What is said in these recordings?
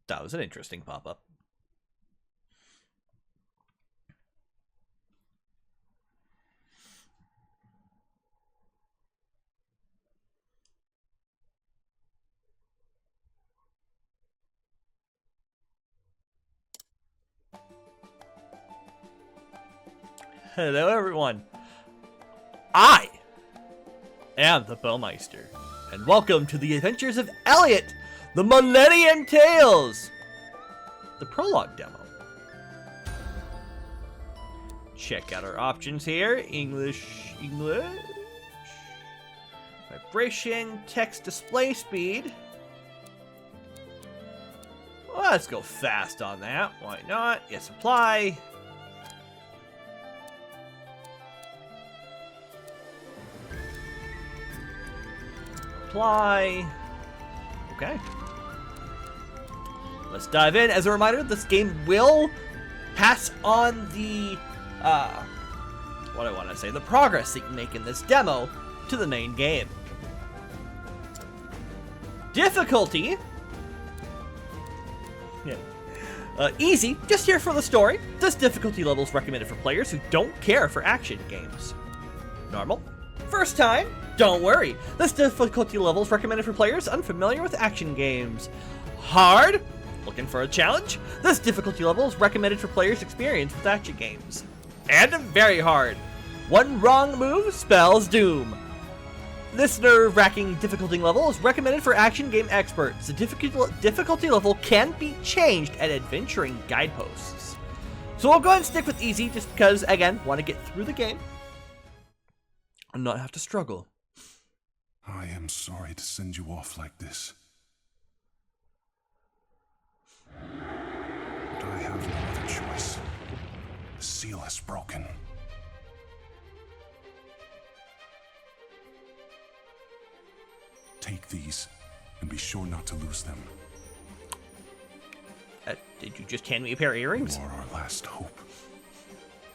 That was an interesting pop-up. Hello, everyone. I am the Baumeister, and welcome to the adventures of Elliot, the Millennium Tales, the Prologue demo. Check out our options here. English, vibration, text display speed. Well, let's go fast on that. Why not? Yes, apply. Apply. Okay. Let's dive in. As a reminder, this game will pass on the, the progress that you make in this demo to the main game. Difficulty. Easy, just here for the story. This difficulty level is recommended for players who don't care for action games. Normal. First time, don't worry. This difficulty level is recommended for players unfamiliar with action games. Hard? Looking for a challenge? This difficulty level is recommended for players experienced with action games. And very hard. One wrong move spells doom. This nerve-wracking difficulty level is recommended for action game experts. The difficulty level can be changed at adventuring guideposts. So we'll go ahead and stick with easy just because, again, want to get through the game and not have to struggle. I am sorry to send you off like this. But I have no other choice. The seal is broken. Take these, and be sure not to lose them. Did you just hand me a pair of earrings? You are our last hope.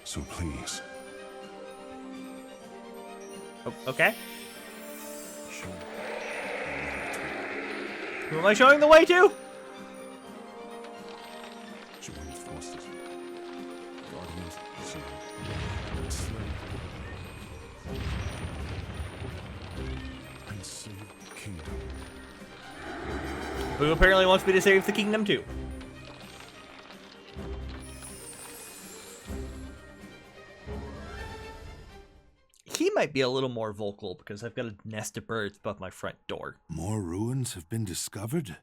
So please. Oh, okay. Who am I showing the way to? Join forces. Guardians, Zero, Slave. And save the kingdom. Who apparently wants me to save the kingdom too. He might be a little more vocal because I've got a nest of birds above my front door. More ruins have been discovered?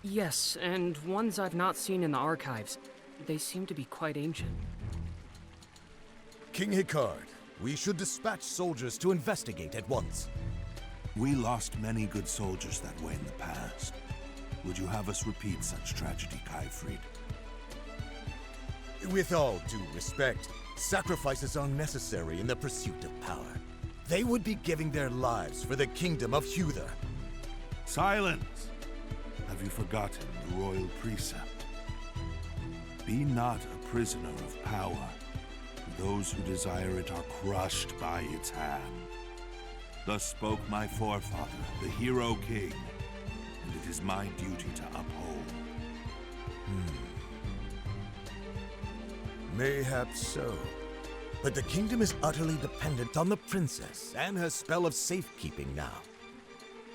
Yes, and ones I've not seen in the archives. They seem to be quite ancient. King Hicard, we should dispatch soldiers to investigate at once. We lost many good soldiers that way in the past. Would you have us repeat such tragedy, Khyfried? With all due respect, sacrifices are necessary in the pursuit of power. They would be giving their lives for the kingdom of Huther. Silence! Have you forgotten the royal precept? Be not a prisoner of power. Those who desire it are crushed by its hand. Thus spoke my forefather, the hero king, and it is my duty to uphold. Mayhaps so. But the kingdom is utterly dependent on the princess and her spell of safekeeping now.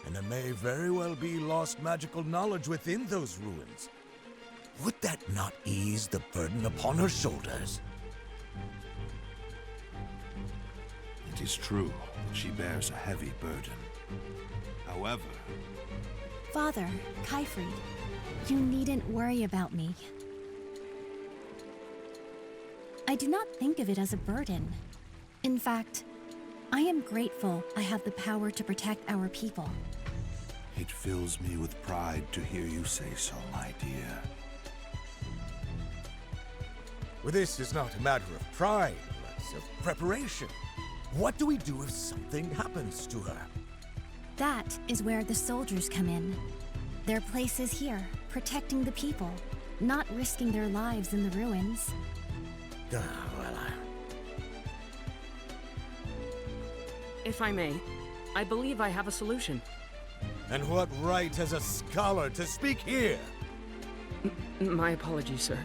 And there may very well be lost magical knowledge within those ruins. Would that not ease the burden upon her shoulders? It is true that she bears a heavy burden. However... Father, Khyfried, you needn't worry about me. I do not think of it as a burden. In fact, I am grateful I have the power to protect our people. It fills me with pride to hear you say so, my dear. Well, this is not a matter of pride, but of preparation. What do we do if something happens to her? That is where the soldiers come in. Their place is here, protecting the people, not risking their lives in the ruins. If I may, I believe I have a solution. And what right has a scholar to speak here? My apologies, sir.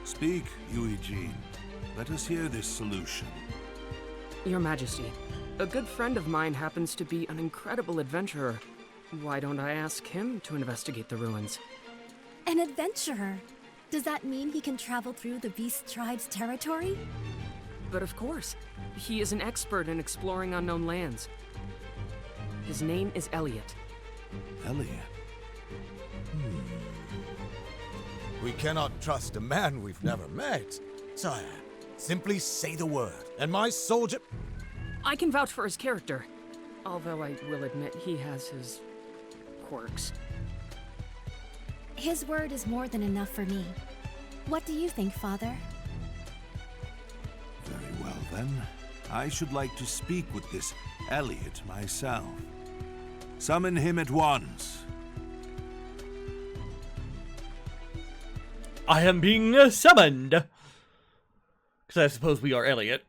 Speak, Eugene. Let us hear this solution. Your Majesty, a good friend of mine happens to be an incredible adventurer. Why don't I ask him to investigate the ruins? An adventurer? Does that mean he can travel through the Beast Tribe's territory? But of course, he is an expert in exploring unknown lands. His name is Elliot. Elliot? We cannot trust a man we've never met. Sire, simply say the word, and my soldier... I can vouch for his character, although I will admit he has his quirks. His word is more than enough for me. What do you think, Father? Very well, then. I should like to speak with this Elliot myself. Summon him at once. I am being summoned. Because I suppose we are Elliot.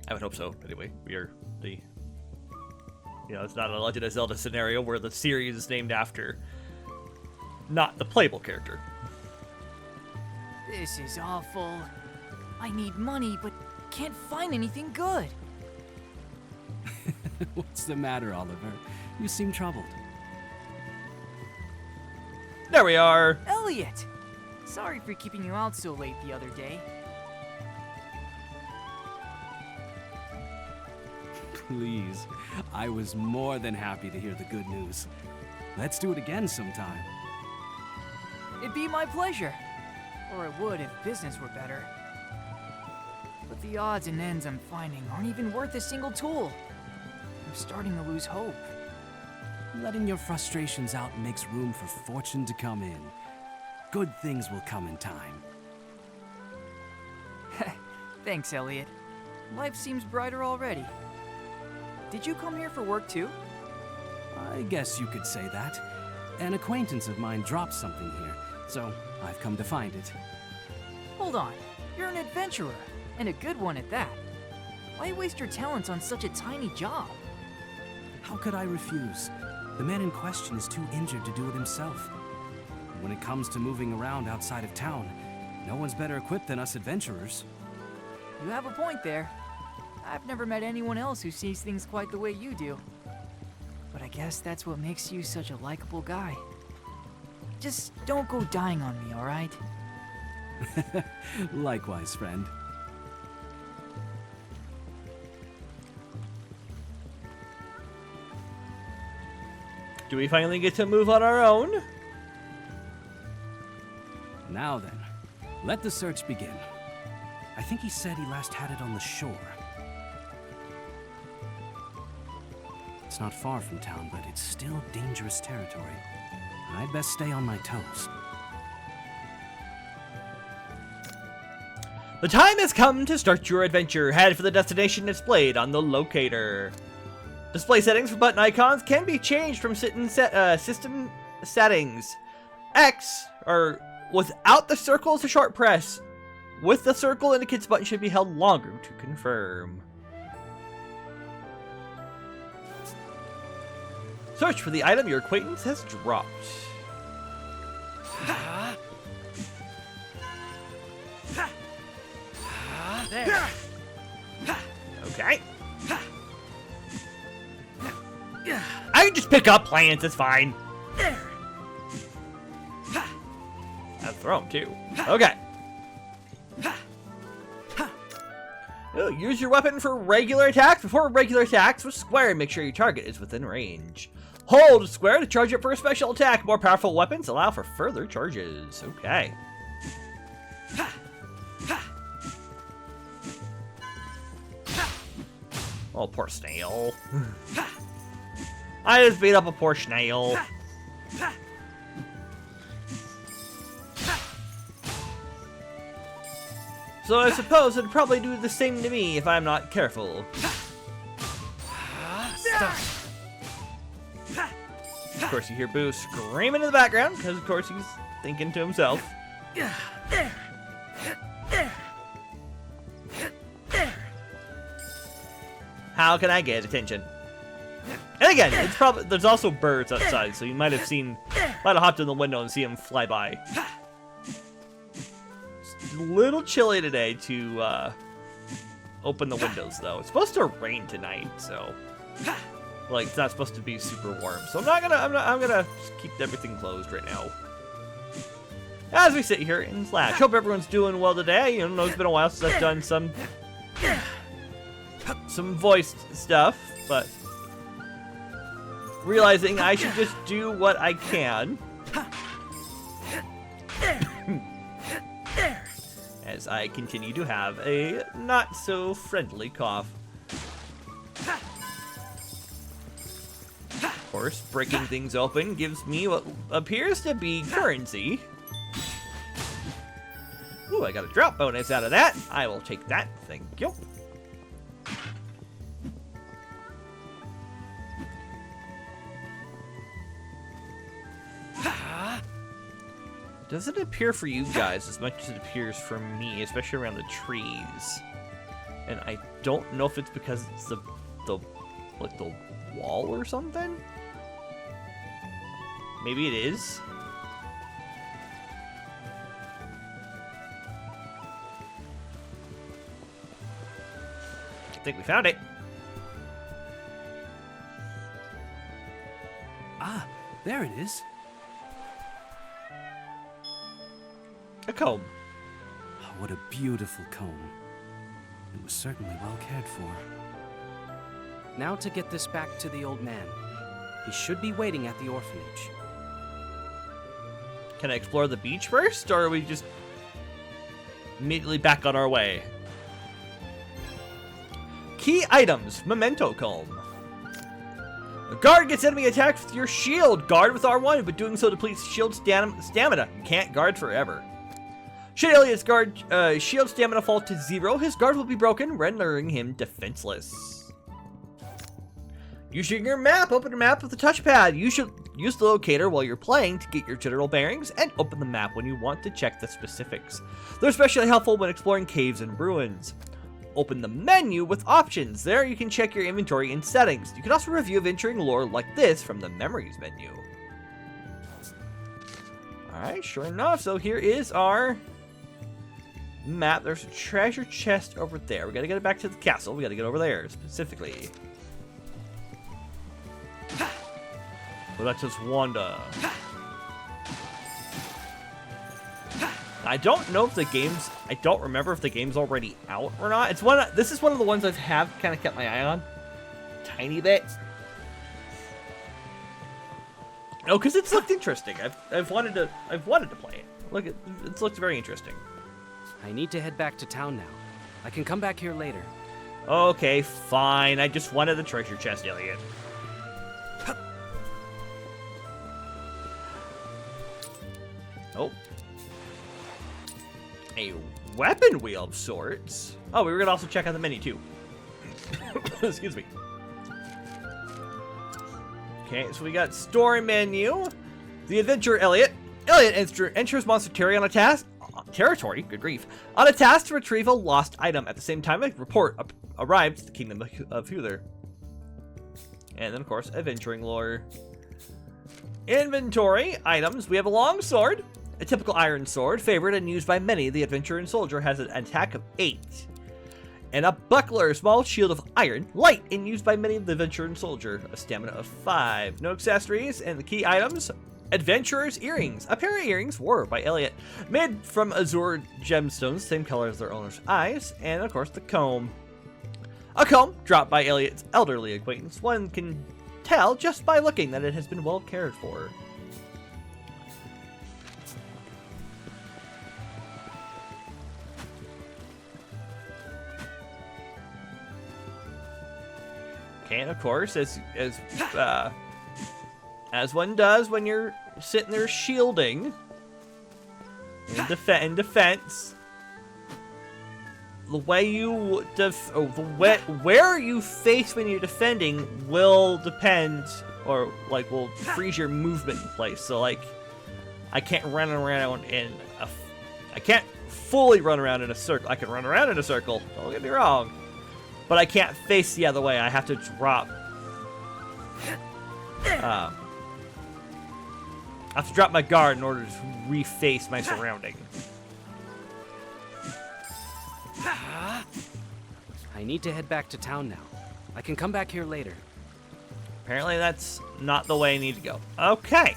I would hope so, anyway. We are the... You know, it's not a Legend of Zelda scenario where the series is named after not the playable character. This is awful. I need money, but can't find anything good. What's the matter, Oliver? You seem troubled. There we are. Elliot! Sorry for keeping you out so late the other day. Please, I was more than happy to hear the good news. Let's do it again sometime. It'd be my pleasure. Or it would if business were better. But the odds and ends I'm finding aren't even worth a single tool. I'm starting to lose hope. Letting your frustrations out makes room for fortune to come in. Good things will come in time. Thanks, Elliot. Life seems brighter already. Did you come here for work too? I guess you could say that. An acquaintance of mine dropped something here, so I've come to find it. Hold on. You're an adventurer, and a good one at that. Why waste your talents on such a tiny job? How could I refuse? The man in question is too injured to do it himself. And when it comes to moving around outside of town, no one's better equipped than us adventurers. You have a point there. I've never met anyone else who sees things quite the way you do. But I guess that's what makes you such a likable guy. Just don't go dying on me, alright? Likewise, friend. Do we finally get to move on our own? Now then, let the search begin. I think he said he last had it on the shore. It's not far from town, but it's still dangerous territory. I'd best stay on my toes. The time has come to start your adventure. Head for the destination displayed on the locator. Display settings for button icons can be changed from system settings. X, or without the circle, is a short press. With the circle indicates button should be held longer to confirm. Search for the item your acquaintance has dropped. There. Okay. I can just pick up plants, it's fine. I'll throw them too. Okay. Oh, use your weapon for regular attacks. Before regular attacks, with square, make sure your target is within range. Hold square to charge it for a special attack. More powerful weapons allow for further charges. Okay. Oh, poor snail. I just beat up a poor snail. So I suppose it'd probably do the same to me if I'm not careful. Of course, you hear Boo screaming in the background, because of course he's thinking to himself. How can I get attention? And again, it's probably there's also birds outside, so you might have hopped in the window and see them fly by. It's a little chilly today to open the windows, though. It's supposed to rain tonight, so like it's not supposed to be super warm. So I'm gonna keep everything closed right now. As we sit here in Slash, hope everyone's doing well today. You know, it's been a while since I've done some voiced stuff, but realizing I should just do what I can. As I continue to have a not so friendly cough. Of course, breaking things open gives me what appears to be currency. Ooh, I got a drop bonus out of that. I will take that. Thank you. Doesn't appear for you guys as much as it appears for me, especially around the trees. And I don't know if it's because it's the wall or something. Maybe it is. I think we found it. Ah, there it is. A comb. Oh, what a beautiful comb. It was certainly well cared for. Now to get this back to the old man. He should be waiting at the orphanage. Can I explore the beach first, or are we just immediately back on our way? Key items, memento comb. A guard gets enemy attacked with your shield. Guard with R1, but doing so depletes shield stamina. You can't guard forever. Should Elliot's guard shield stamina fall to 0, his guard will be broken, rendering him defenseless. Using your map, open a map with the touchpad. You should use the locator while you're playing to get your general bearings and open the map when you want to check the specifics. They're especially helpful when exploring caves and ruins. Open the menu with options. There you can check your inventory and settings. You can also review adventuring lore like this from the memories menu. Alright, sure enough, so here is our map. There's a treasure chest over there. We gotta get it back to the castle. We gotta get over there specifically. Well, that's just Wanda. I don't know if the game's... I don't remember if the game's already out or not. It's one. This is one of the ones I've kind of kept my eye on. Tiny bit. Oh, because it's looked interesting. I've wanted to play it. Look, it's looked very interesting. I need to head back to town now. I can come back here later. Okay, fine. I just wanted the treasure chest, Elliot. Oh. A weapon wheel of sorts. Oh, we were gonna also check out the menu too. Excuse me. Okay, so we got story menu. The adventurer Elliot. Elliot enters monster territory. Good grief. On a task to retrieve a lost item. At the same time, a report arrived to the kingdom of Huther. And then, of course, adventuring lore. Inventory items. We have a long sword. A typical iron sword, favored and used by many. The adventurer and soldier has an attack of 8. And a buckler, small shield of iron, light and used by many of the adventurer and soldier. A stamina of 5. No accessories. And the key items, adventurer's earrings. A pair of earrings worn by Elliot, made from azure gemstones, same color as their owner's eyes. And of course the comb. A comb dropped by Elliot's elderly acquaintance. One can tell just by looking that it has been well cared for. And of course, as one does when you're sitting there shielding in defense, the way you where you face when you're defending will depend, or like will freeze your movement in place. So like, I can't run around I can't fully run around in a circle. I can run around in a circle. Don't get me wrong. But I can't face the other way. I have to drop I have to drop my guard in order to reface my surrounding. I need to head back to town now. I can come back here later. Apparently that's not the way I need to go. Okay.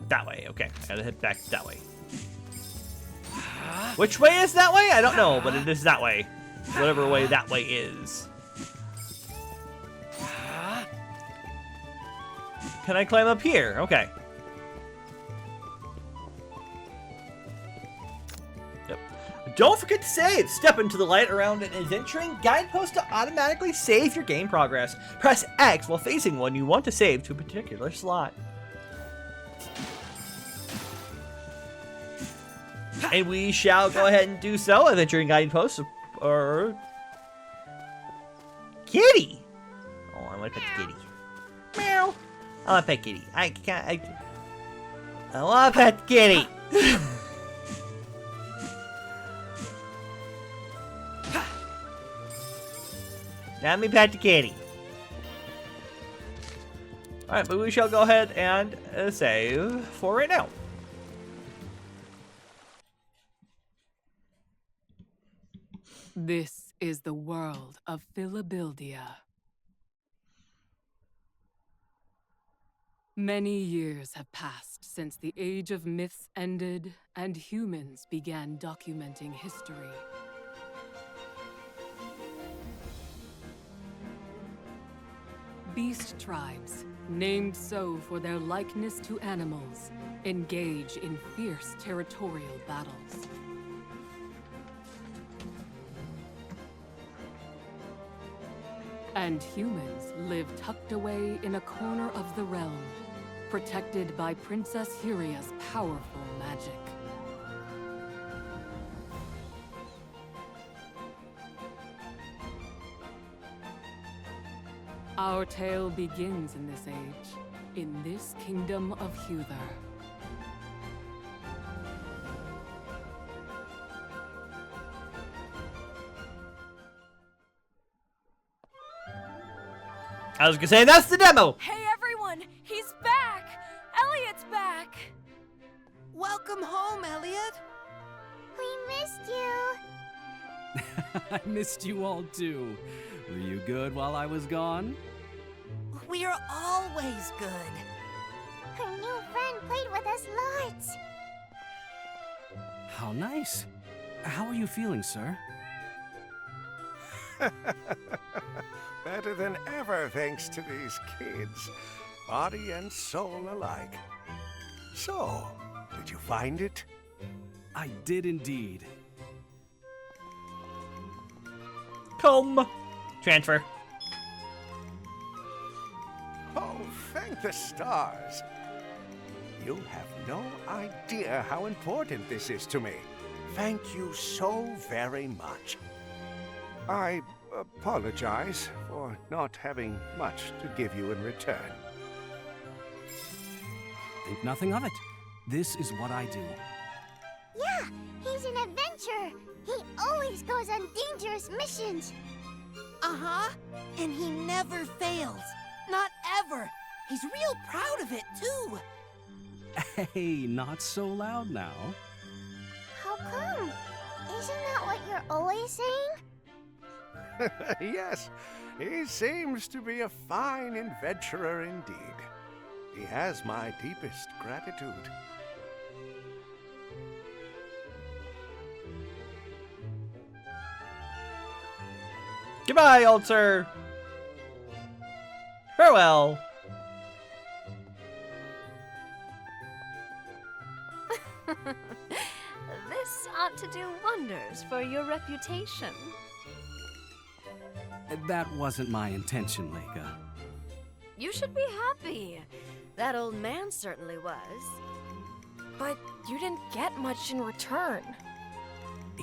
That way, okay. I gotta head back that way. Which way is that way? I don't know, but it is that way. Whatever way that way is. Can I climb up here? Okay. Yep. Don't forget to save! Step into the light around an adventuring guidepost to automatically save your game progress. Press X while facing one you want to save to a particular slot. And we shall go ahead and do so. Adventuring guidepost or kitty. Oh, I want to pet the kitty. Meow. I want to pet kitty. I can't. I want to pet the kitty. Let me pet the kitty. All right, but we shall go ahead and save for right now. This is the world of Philadelphia. Many years have passed since the age of myths ended and humans began documenting history. Beast tribes, named so for their likeness to animals, engage in fierce territorial battles. And humans live tucked away in a corner of the realm, protected by Princess Hiria's powerful magic. Our tale begins in this age, in this kingdom of Huther. I was gonna say, that's the demo! Hey everyone, he's back! Elliot's back! Welcome home, Elliot! We missed you. I missed you all too. Were you good while I was gone? We are always good. Our new friend played with us lots. How nice. How are you feeling, sir? Better than ever, thanks to these kids. Body and soul alike. So, did you find it? I did indeed. Come. Transfer. Oh, thank the stars. You have no idea how important this is to me. Thank you so very much. I apologize for not having much to give you in return. Think nothing of it. This is what I do. Yeah, he's an adventurer. He always goes on dangerous missions. Uh-huh. And he never fails. Not ever. He's real proud of it, too. Hey, not so loud now. How come? Isn't that what you're always saying? Yes, he seems to be a fine adventurer indeed. He has my deepest gratitude. Goodbye, old sir. Farewell. This ought to do wonders for your reputation. That wasn't my intention, Leica. You should be happy. That old man certainly was. But you didn't get much in return.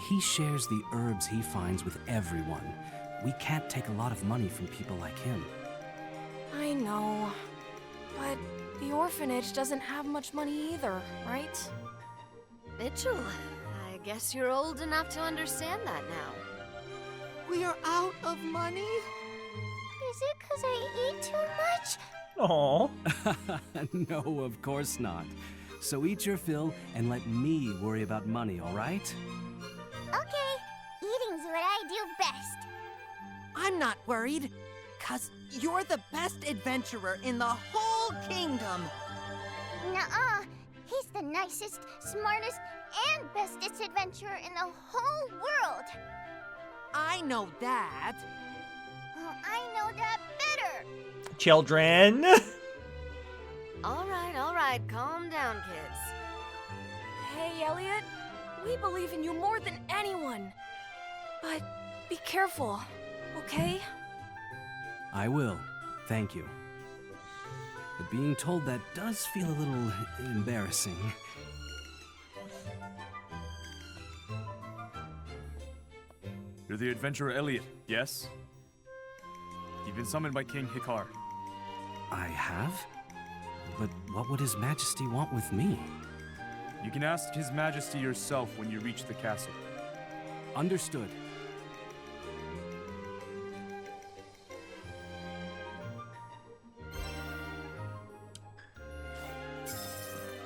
He shares the herbs he finds with everyone. We can't take a lot of money from people like him. I know. But the orphanage doesn't have much money either, right? Mitchell, I Guess you're old enough to understand that now. We are out of money? Is it 'cause I eat too much? Aww. No, of course not. So eat your fill and let me worry about money, all right? Okay, eating's what I do best. I'm not worried, 'cause you're the best adventurer in the whole kingdom. Nuh-uh. He's the nicest, smartest, and bestest adventurer in the whole world. I know that. Well, I know that better. Children. All right, calm down, kids. Hey, Elliot. We believe in you more than anyone. But be careful, okay? I will. Thank you. But being told that does feel a little embarrassing. You're the adventurer Elliot, yes? You've been summoned by King Hikar. I have? But what would His Majesty want with me? You can ask His Majesty yourself when you reach the castle. Understood.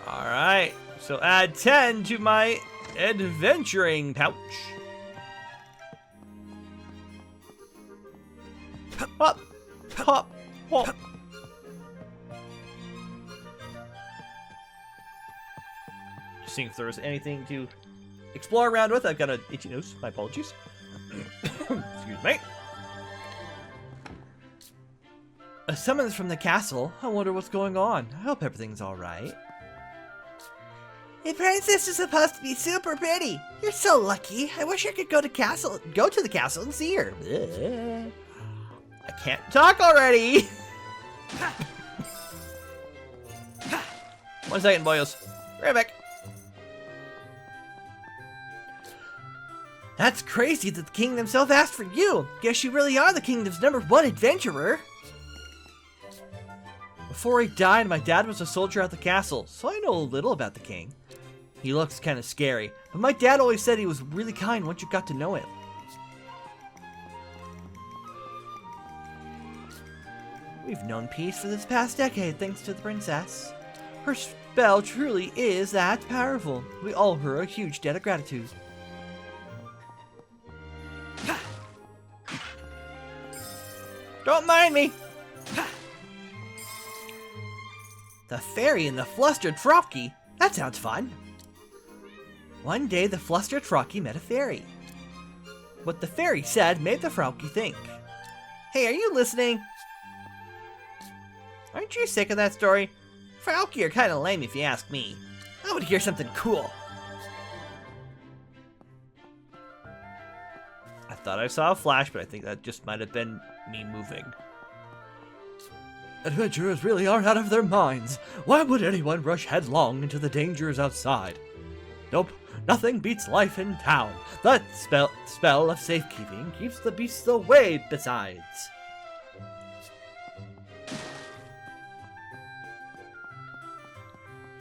Alright, so add 10 to my adventuring pouch. Hop, hop, hop. Just seeing if there's anything to explore around with. I've got an itchy nose. My apologies. Excuse me. A summons from the castle. I wonder what's going on. I hope everything's alright. The princess is supposed to be super pretty. You're so lucky. I wish I could go to the castle and see her. Ugh. I can't talk already. 1 second, boyos. Right back. That's crazy that the king himself asked for you. Guess you really are the kingdom's #1 adventurer. Before he died, my dad was a soldier at the castle, so I know a little about the king. He looks kind of scary, but my dad always said he was really kind once you got to know him. We've known peace for this past decade thanks to the princess. Her spell truly is that powerful. We owe her a huge debt of gratitude. Don't mind me! The fairy and the flustered Froggy. That sounds fun. One day the flustered Froggy met a fairy. What the fairy said made the Froggy think. Hey, are you listening? Aren't you sick of that story? Froggy are kinda lame if you ask me. I would hear something cool. I thought I saw a flash, but I think that just might have been me moving. Adventurers really are out of their minds. Why would anyone rush headlong into the dangers outside? Nope, nothing beats life in town. That spell of safekeeping keeps the beasts away besides.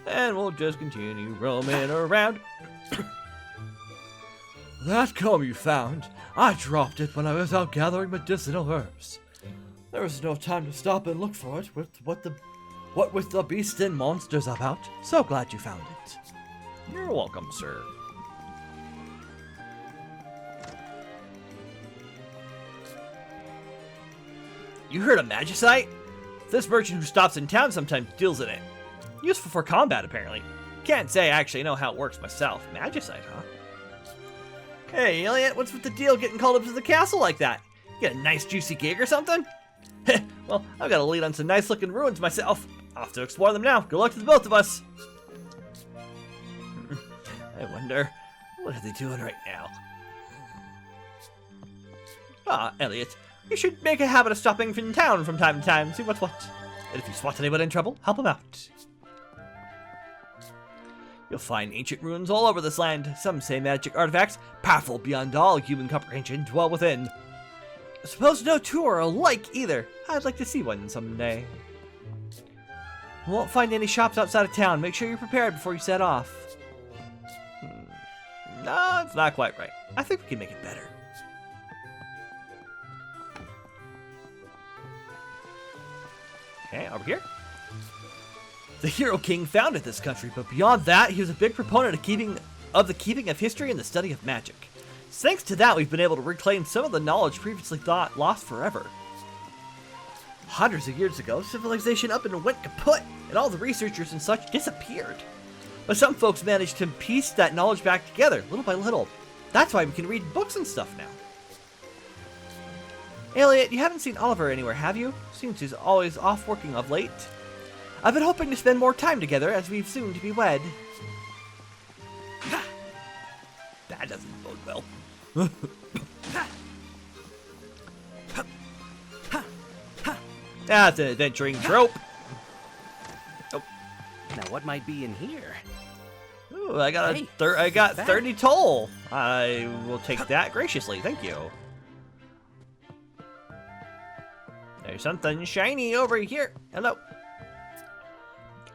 And we'll just continue roaming around. That comb you found, I dropped it when I was out gathering medicinal herbs. There was no time to stop and look for it with what with the beasts and monsters about. So glad you found it. You're welcome, sir. You heard of magicite? This merchant who stops in town sometimes deals in it. Useful for combat, apparently. Can't say I actually know how it works myself. Magicite, huh? Hey, Elliot, what's with the deal getting called up to the castle like that? You get a nice juicy gig or something? Well, I've got a lead on some nice looking ruins myself. Off to explore them now. Good luck to the both of us. I wonder, what are they doing right now? Ah, Elliot, you should make a habit of stopping in town from time to time, see what's what. And if you spot anyone in trouble, help them out. You'll find ancient ruins all over this land. Some say magic artifacts, powerful beyond all human comprehension, dwell within. I suppose no two are alike either. I'd like to see one someday. You won't find any shops outside of town. Make sure you're prepared before you set off. No, it's not quite right. I think we can make it better. Okay, over here. The Hero King founded this country, but beyond that, he was a big proponent of the keeping of history and the study of magic. Thanks to that, we've been able to reclaim some of the knowledge previously thought lost forever. Hundreds of years ago, civilization up and went kaput, and all the researchers and such disappeared. But some folks managed to piece that knowledge back together, little by little. That's why we can read books and stuff now. Elliot, you haven't seen Oliver anywhere, have you? Seems he's always off working of late. I've been hoping to spend more time together, as we've soon to be wed. That doesn't bode well. That's an adventuring trope. Oh. Now what might be in here? Ooh, I got 30 toll. I will take that graciously, thank you. There's something shiny over here. Hello.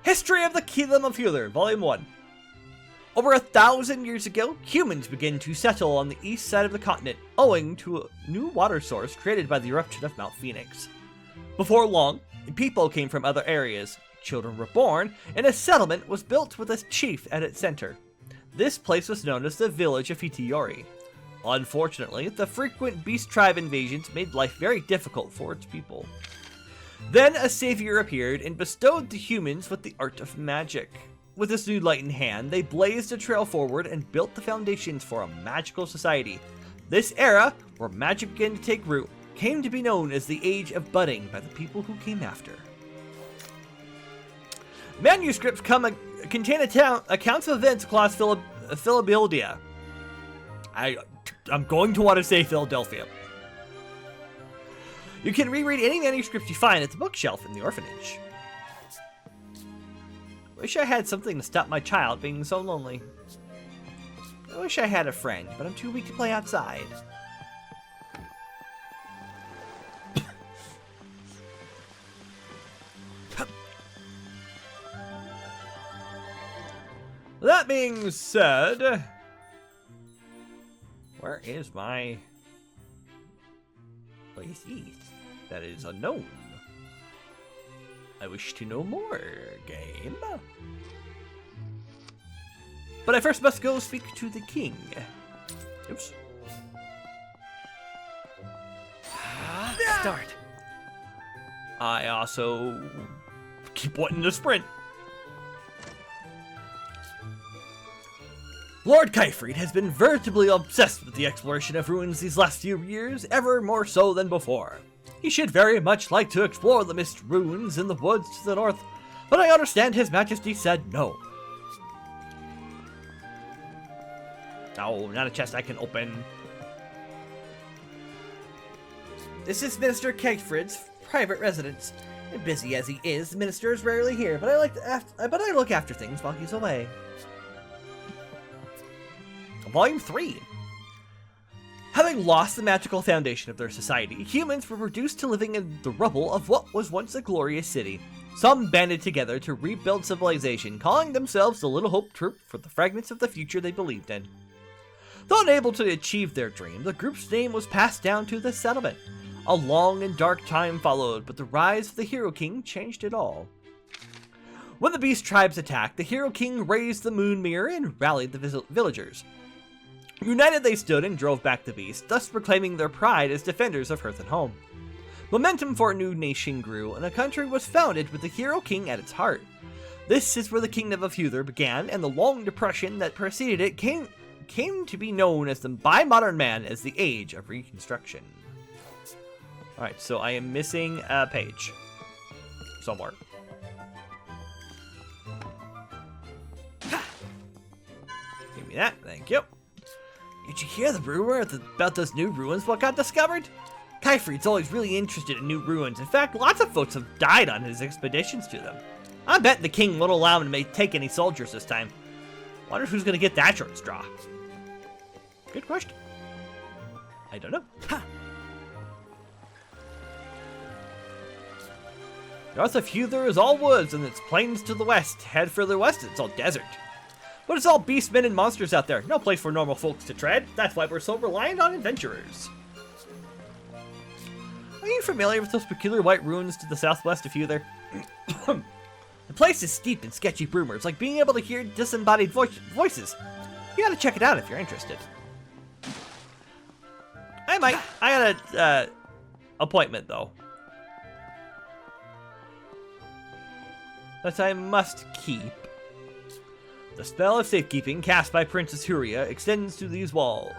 History of the Kingdom of Hewler, Volume 1. Over 1,000 years ago, humans began to settle on the east side of the continent, owing to a new water source created by the eruption of Mount Phoenix. Before long, people came from other areas, children were born, and a settlement was built with a chief at its center. This place was known as the village of Hitiori. Unfortunately, the frequent beast tribe invasions made life very difficult for its people. Then a savior appeared and bestowed the humans with the art of magic. With this new light in hand, they blazed a trail forward and built the foundations for a magical society. This era, where magic began to take root, came to be known as the Age of Budding by the people who came after. Manuscripts contain accounts of events across Philadelphia. I'm going to want to say Philadelphia. You can reread any manuscript you find at the bookshelf in the orphanage. Wish I had something to stop my child being so lonely. I wish I had a friend, but I'm too weak to play outside. That being said, where is my place east? That is unknown. I wish to know more, game. But I first must go speak to the king. Oops. Start. I also keep wanting to sprint. Lord Kyfried has been veritably obsessed with the exploration of ruins these last few years, ever more so than before. He should very much like to explore the mist ruins in the woods to the north, but I understand His Majesty said no. Oh, not a chest I can open. This is Minister Kyfried's private residence. And busy as he is, the minister is rarely here, but I look after things while he's away. Volume 3. Having lost the magical foundation of their society, humans were reduced to living in the rubble of what was once a glorious city. Some banded together to rebuild civilization, calling themselves the Little Hope Troop for the fragments of the future they believed in. Though unable to achieve their dream, the group's name was passed down to the settlement. A long and dark time followed, but the rise of the Hero King changed it all. When the beast tribes attacked, the Hero King raised the moon mirror and rallied the villagers. United they stood and drove back the beast, thus proclaiming their pride as defenders of hearth and home. Momentum for a new nation grew, and a country was founded with the Hero King at its heart. This is where the Kingdom of Hewler began, and the long depression that preceded it came to be known as by modern man as the Age of Reconstruction. Alright, so I am missing a page. Somewhere. Give me that, thank you. Did you hear the rumor about those new ruins what got discovered? Kyfried's always really interested in new ruins. In fact, lots of folks have died on his expeditions to them. I bet the king won't allow him to take any soldiers this time. Wonder who's gonna get that short straw. Good question. I don't know. North of Hewler is all woods, and its plains to the west. Head further west, it's all desert. But it's all beastmen and monsters out there. No place for normal folks to tread. That's why we're so reliant on adventurers. Are you familiar with those peculiar white ruins to the southwest of you there? The place is steeped in sketchy rumors, like being able to hear disembodied voices. You gotta check it out if you're interested. I might. I got a appointment though. That I must keep. The spell of safekeeping cast by Princess Huria extends to these walls.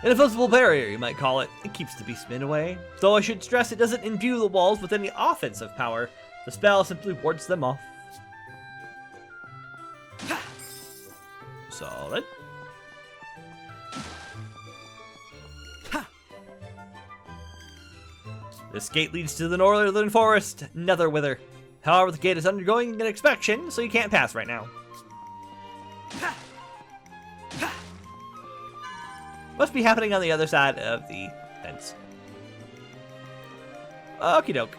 An invisible barrier, you might call it. It keeps the beastmen away. Though I should stress it doesn't imbue the walls with any offensive power. The spell simply wards them off. Solid. This gate leads to the northern forest, Netherwither. However, the gate is undergoing an inspection, so you can't pass right now. Must be happening on the other side of the fence. Okie doke.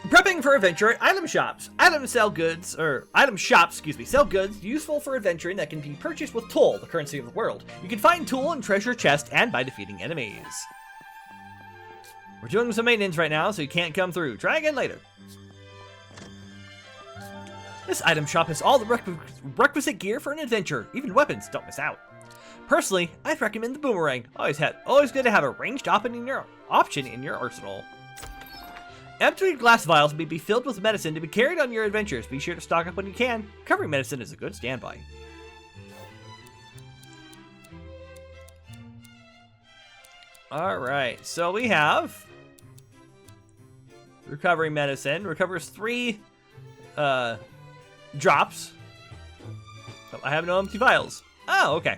Prepping for adventure, item shops. Item shops, sell goods useful for adventuring that can be purchased with toll, the currency of the world. You can find tool and treasure chest and by defeating enemies. We're doing some maintenance right now, so you can't come through. Try again later. This item shop has all the requisite gear for an adventure, even weapons. Don't miss out. Personally, I'd recommend the boomerang. Always good to have a ranged option in your arsenal. Empty glass vials may be filled with medicine to be carried on your adventures. Be sure to stock up when you can. Covering medicine is a good standby. Alright, so we have recovering medicine. Recovers 3 drops. Oh, I have no empty vials. Oh, okay.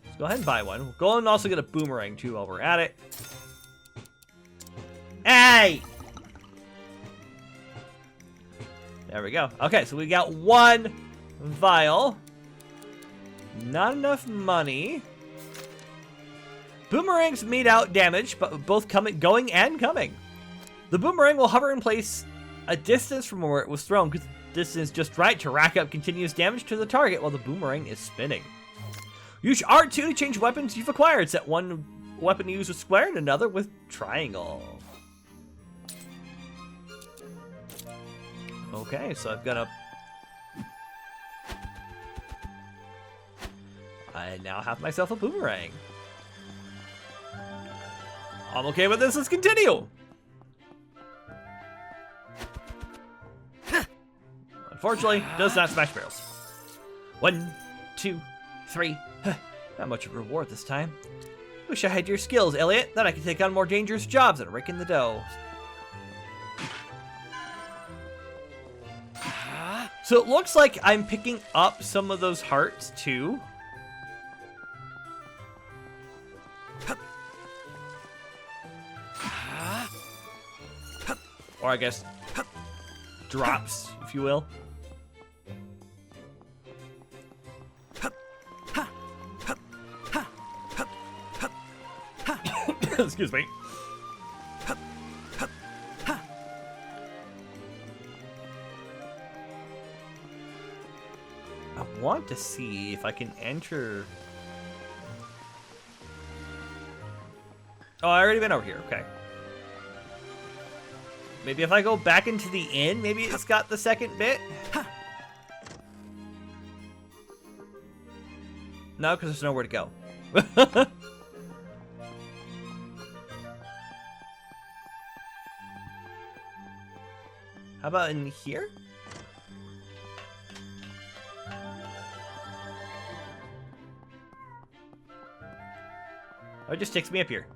Let's go ahead and buy one. We'll go and also get a boomerang too while we're at it. Hey! There we go. Okay, so we got 1 vial. Not enough money. Boomerangs mete out damage, but both going and coming. The boomerang will hover in place a distance from where it was thrown, because the distance is just right to rack up continuous damage to the target while the boomerang is spinning. Use R2 to change weapons you've acquired. Set one weapon to use with square and another with triangle. Okay, so I've got a... I now have myself a boomerang. I'm okay with this. Let's continue. Unfortunately, does not smash barrels. 1, 2, 3. Not much of a reward this time. Wish I had your skills, Elliot. Then I could take on more dangerous jobs and rake in the dough. So it looks like I'm picking up some of those hearts too. Or I guess drops, if you will. Excuse me. I want to see if I can enter. Oh, I already been over here. Okay. Maybe if I go back into the inn, maybe it's got the second bit. No, because there's nowhere to go. How about in here? Oh, it just takes me up here.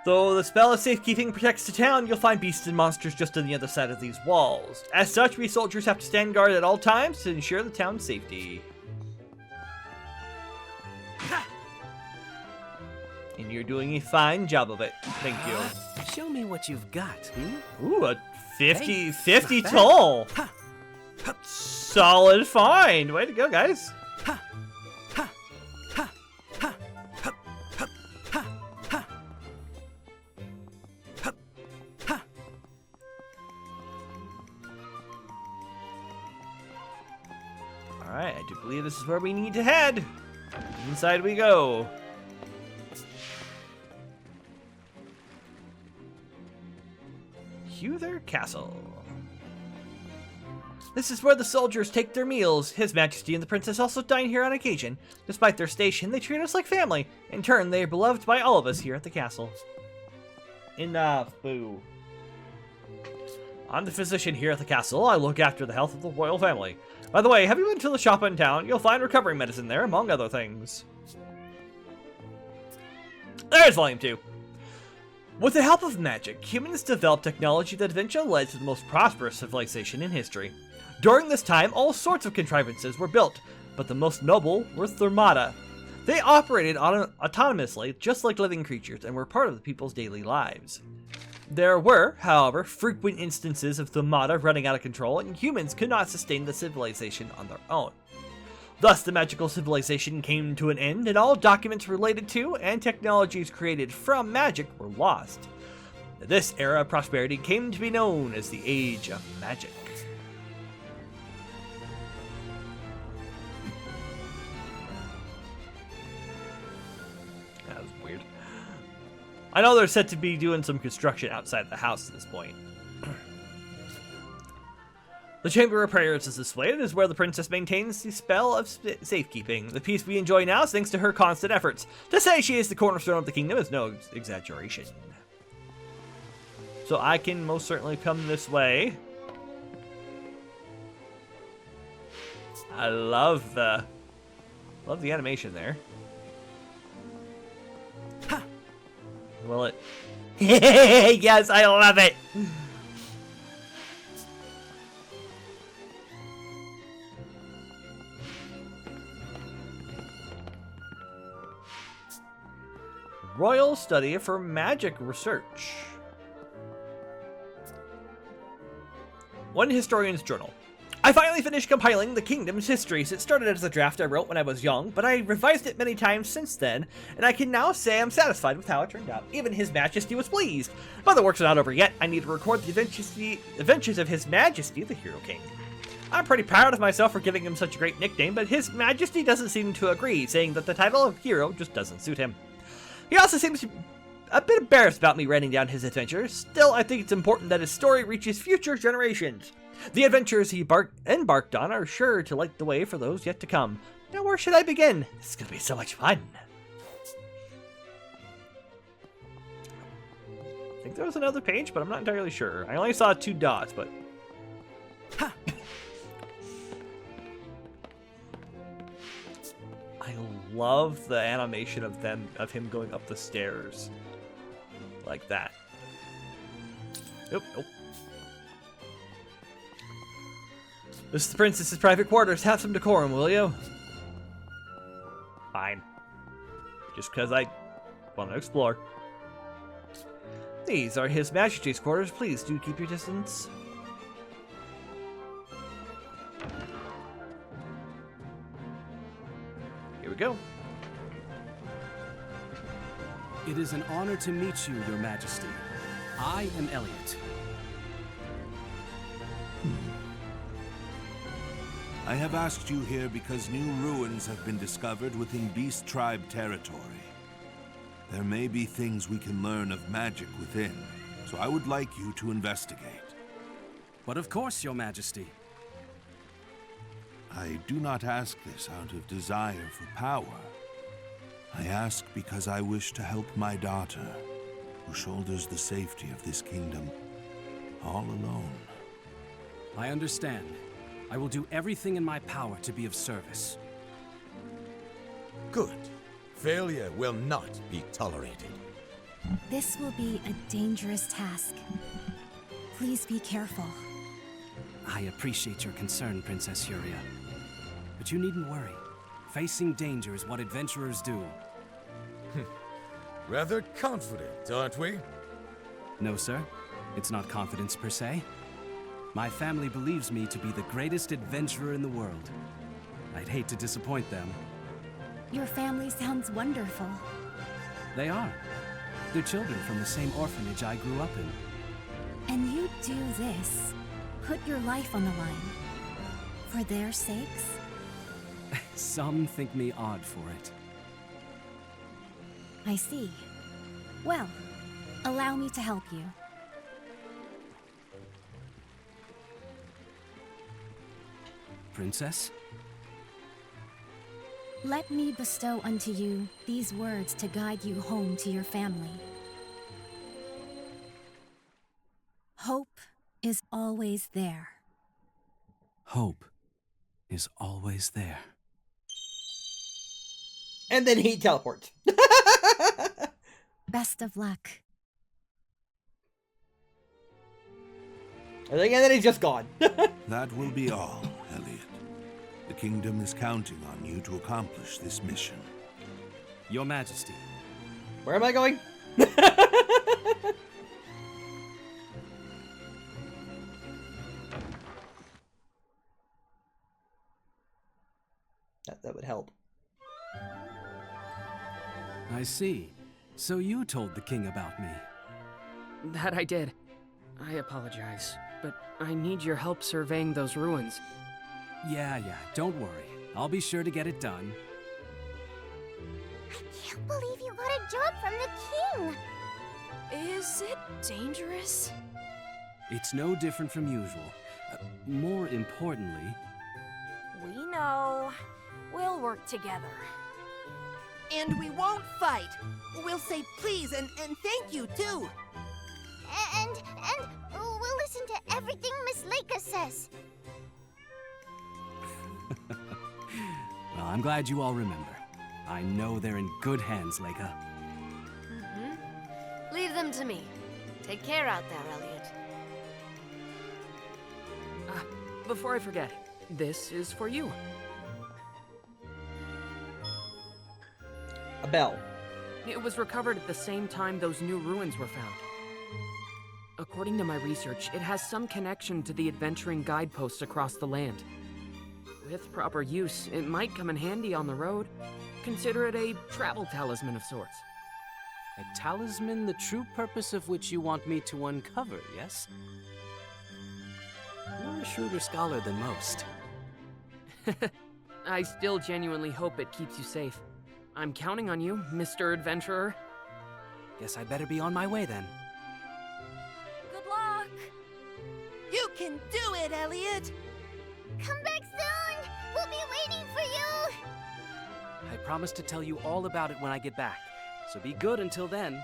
Though the spell of safekeeping protects the town, you'll find beasts and monsters just on the other side of these walls. As such, we soldiers have to stand guard at all times to ensure the town's safety. And you're doing a fine job of it. Thank you. Show me what you've got. Ooh, a 50 toll. Solid find. Way to go, guys. believe this is where we need to head. Inside we go. Huther Castle. This is where the soldiers take their meals. His Majesty and the Princess also dine here on occasion. Despite their station, they treat us like family. In turn, they are beloved by all of us here at the castle. Enough, boo. I'm the physician here at the castle. I look after the health of the royal family. By the way, have you been to the shop in town? You'll find recovery medicine there, among other things. There's Volume 2. With the help of magic, humans developed technology that eventually led to the most prosperous civilization in history. During this time, all sorts of contrivances were built, but the most noble were thermata. They operated autonomously, just like living creatures, and were part of the people's daily lives. There were, however, frequent instances of thermata running out of control, and humans could not sustain the civilization on their own. Thus, the magical civilization came to an end, and all documents related to and technologies created from magic were lost. This era of prosperity came to be known as the Age of Magic. That was weird. I know they're said to be doing some construction outside the house at this point. The Chamber of Prayers is displayed and is where the princess maintains the spell of safekeeping. The peace we enjoy now is thanks to her constant efforts. To say she is the cornerstone of the kingdom is no exaggeration. So I can most certainly come this way. I love the animation there. Ha! Will it? Yes, I love it. Royal Study for Magic Research. One Historian's Journal. I finally finished compiling the kingdom's histories. It started as a draft I wrote when I was young, but I revised it many times since then, and I can now say I'm satisfied with how it turned out. Even His Majesty was pleased. But the works are not over yet. I need to record the adventures of His Majesty, the Hero King. I'm pretty proud of myself for giving him such a great nickname, but His Majesty doesn't seem to agree, saying that the title of hero just doesn't suit him. He also seems a bit embarrassed about me writing down his adventures. Still, I think it's important that his story reaches future generations. The adventures he embarked on are sure to light the way for those yet to come. Now, where should I begin? This is going to be so much fun. I think there was another page, but I'm not entirely sure. I only saw 2 dots, but... Ha! I love the animation of him going up the stairs. Like that. Nope, nope. This is the princess's private quarters. Have some decorum, will you? Fine. Just because I want to explore. These are His Majesty's quarters. Please do keep your distance. Here we go. It is an honor to meet you, Your Majesty. I am Elliot. I have asked you here because new ruins have been discovered within Beast Tribe territory. There may be things we can learn of magic within, so I would like you to investigate. But of course, Your Majesty. I do not ask this out of desire for power. I ask because I wish to help my daughter, who shoulders the safety of this kingdom all alone. I understand. I will do everything in my power to be of service. Good. Failure will not be tolerated. This will be a dangerous task. Please be careful. I appreciate your concern, Princess Furia. But you needn't worry. Facing danger is what adventurers do. Rather confident, aren't we? No, sir. It's not confidence per se. My family believes me to be the greatest adventurer in the world. I'd hate to disappoint them. Your family sounds wonderful. They are. They're children from the same orphanage I grew up in. And you do this. Put your life on the line. For their sakes? Some think me odd for it. I see. Well, allow me to help you. Princess? Let me bestow unto you these words to guide you home to your family. Hope is always there. Hope is always there. And then he teleports. Best of luck. And then he's just gone. That will be all, Elliot. The kingdom is counting on you to accomplish this mission. Your Majesty. Where am I going? That would help. I see. So you told the king about me. That I did. I apologize, but I need your help surveying those ruins. Yeah, don't worry. I'll be sure to get it done. I can't believe you got a job from the king! Is it dangerous? It's no different from usual. More importantly... We know. We'll work together. And we won't fight. We'll say please and thank you, too. And we'll listen to everything Miss Leica says. Well, I'm glad you all remember. I know they're in good hands, Leica. Leave them to me. Take care out there, Elliot. Before I forget, this is for you. A bell. It was recovered at the same time those new ruins were found. According to my research, it has some connection to the adventuring guideposts across the land. With proper use, it might come in handy on the road. Consider it a travel talisman of sorts. A talisman the true purpose of which you want me to uncover, yes? You're a shrewder scholar than most. I still genuinely hope it keeps you safe. I'm counting on you, Mr. Adventurer. Guess I better be on my way then. Good luck! You can do it, Elliot! Come back soon! We'll be waiting for you! I promise to tell you all about it when I get back, so be good until then.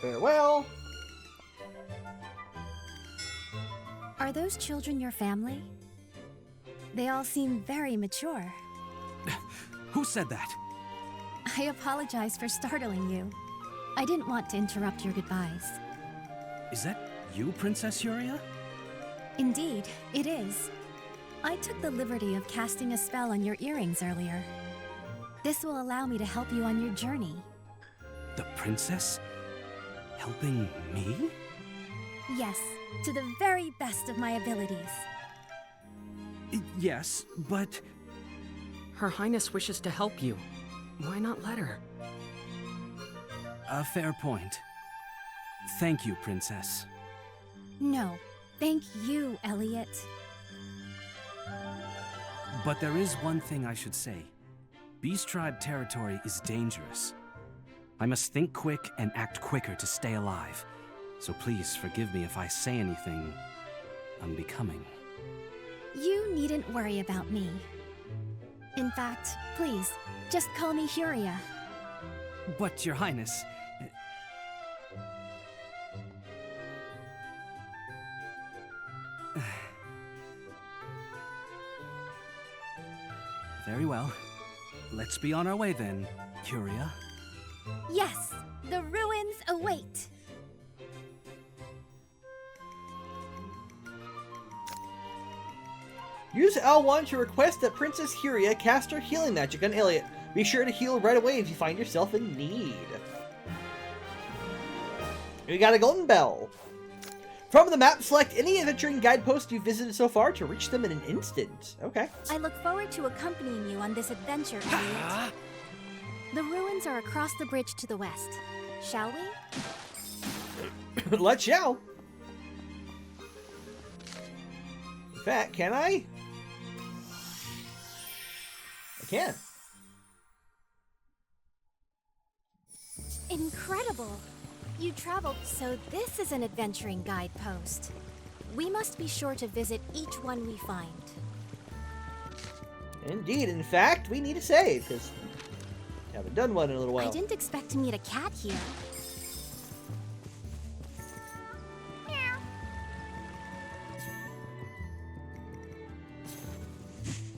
Farewell. Are those children your family? They all seem very mature. Who said that? I apologize for startling you. I didn't want to interrupt your goodbyes. Is that you, Princess Yuria? Indeed, it is. I took the liberty of casting a spell on your earrings earlier. This will allow me to help you on your journey. The princess? Helping me? Yes, to the very best of my abilities. Yes, but... Her Highness wishes to help you. Why not let her? A fair point. Thank you, Princess. No, thank you, Elliot. But there is one thing I should say. Beast Tribe territory is dangerous. I must think quick and act quicker to stay alive. So please forgive me if I say anything unbecoming. You needn't worry about me. In fact, please, just call me Huria. But, Your Highness... Very well. Let's be on our way then, Huria. Yes, the ruins await. Use L1 to request that Princess Huria cast her healing magic on Elliot. Be sure to heal right away if you find yourself in need. We got a golden bell. From the map, select any adventuring guidepost you've visited so far to reach them in an instant. Okay. I look forward to accompanying you on this adventure, Elliot. The ruins are across the bridge to the west. Shall we? Let's show. In fact, can I? I can. Incredible! You traveled, so this is an adventuring guidepost. We must be sure to visit each one we find. Indeed. In fact, we need to save, because we haven't done one in a little while. I didn't expect to meet a cat here.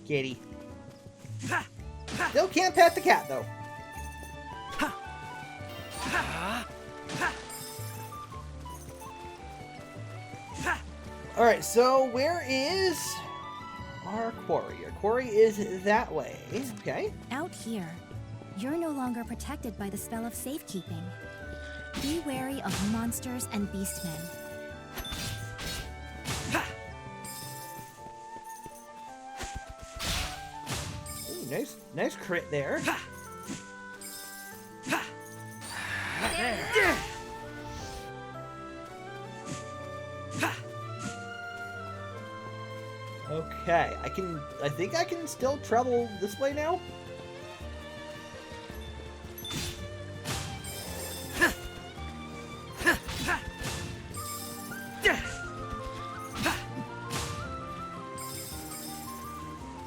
Kitty. Still can't pet the cat, though. Alright, so where is our quarry? Our quarry is that way. Okay. Out here, you're no longer protected by the spell of safekeeping. Be wary of monsters and beastmen. Ooh, nice crit there. Okay, I think I can still travel this way now?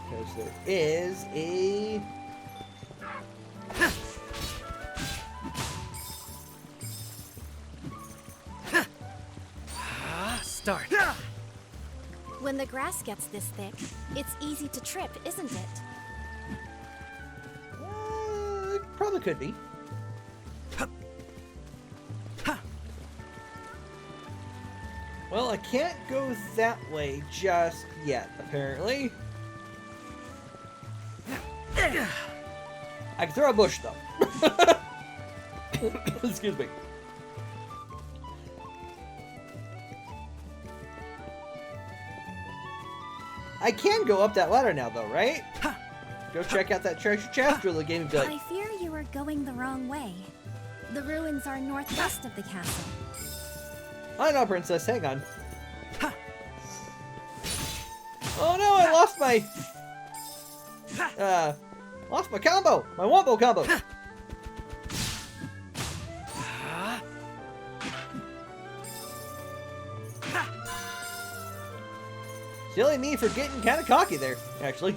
Because there is a... Start. When the grass gets this thick, it's easy to trip, isn't it? It probably could be. Well, I can't go that way just yet, apparently. I can throw a bush, though. Excuse me. I can go up that ladder now, though, right? Go check out that treasure chest, or the game would be like... I fear you are going the wrong way. The ruins are northwest of the castle. I know, Princess. Hang on. Oh no, I lost my combo! My wombo combo! Silly me for getting kind of cocky there, actually.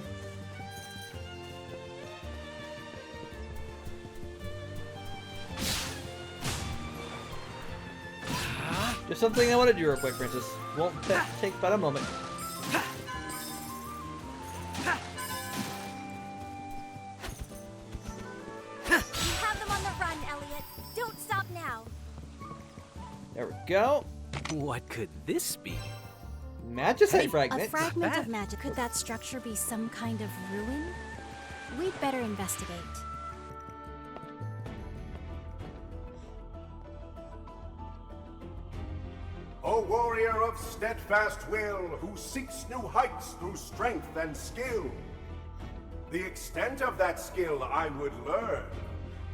Just something I want to do real quick, Princess. Won't take but a moment. You have them on the run, Elliot. Don't stop now. There we go. What could this be? Magicite fragment. A fragment of magic. Could that structure be some kind of ruin? We'd better investigate. A warrior of steadfast will who seeks new heights through strength and skill. The extent of that skill I would learn.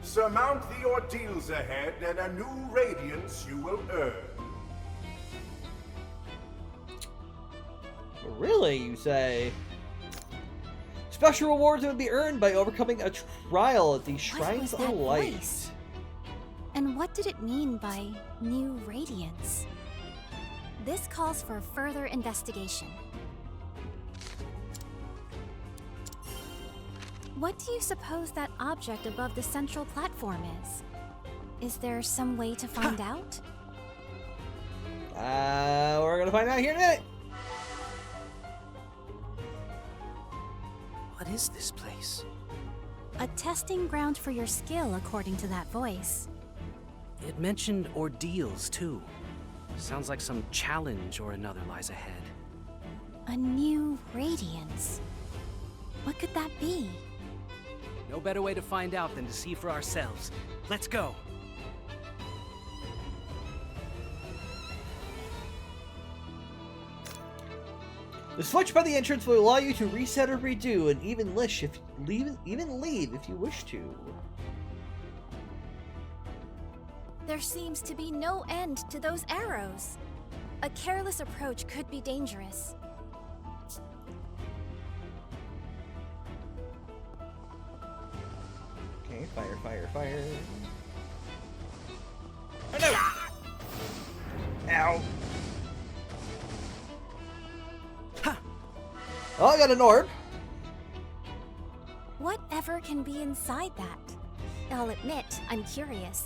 Surmount the ordeals ahead and a new radiance you will earn. Really, you say? Special rewards would be earned by overcoming a trial at the Shrines of Light. Voice? And what did it mean by new radiance? This calls for further investigation. What do you suppose that object above the central platform is? Is there some way to find out? We're gonna find out here in a minute. What is this place? A testing ground for your skill, according to that voice. It mentioned ordeals, too. Sounds like some challenge or another lies ahead. A new radiance. What could that be? No better way to find out than to see for ourselves. Let's go! The switch by the entrance will allow you to reset or redo and even leave if you wish to. There seems to be no end to those arrows. A careless approach could be dangerous. Okay, fire, fire, fire. Oh no! Ow! Ha! Oh, I got an orb. Whatever can be inside that? I'll admit, I'm curious.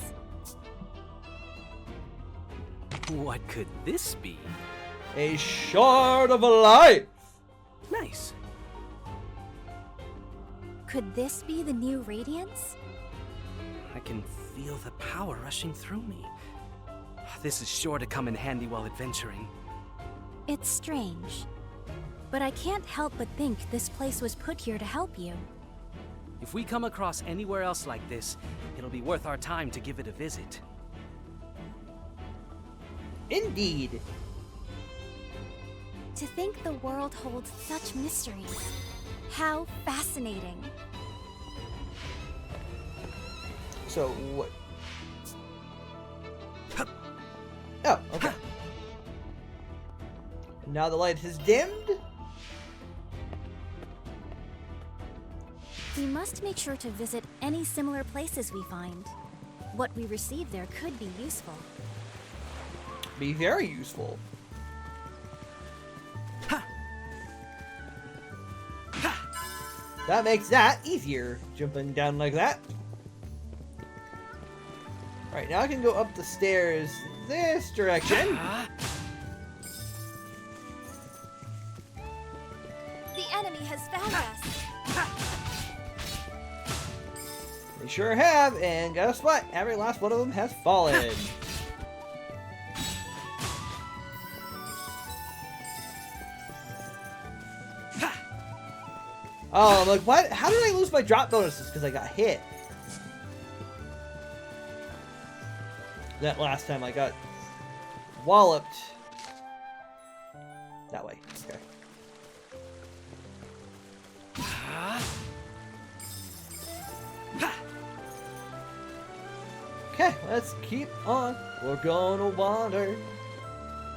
What could this be? A shard of life! Nice. Could this be the new Radiance? I can feel the power rushing through me. This is sure to come in handy while adventuring. It's strange. But I can't help but think this place was put here to help you. If we come across anywhere else like this, it'll be worth our time to give it a visit. Indeed. To think the world holds such mysteries. How fascinating. So, what? Oh, okay. Now the light has dimmed. We must make sure to visit any similar places we find. What we receive there could be useful. Be very useful. Ha! Ha! That makes that easier, jumping down like that. Right, now I can go up the stairs this direction. The enemy has found us. They sure have, and guess what? Every last one of them has fallen. Oh, I'm like, what? How did I lose my drop bonuses? Because I got hit. That last time I got walloped. That way. Okay. Okay, let's keep on. We're gonna wander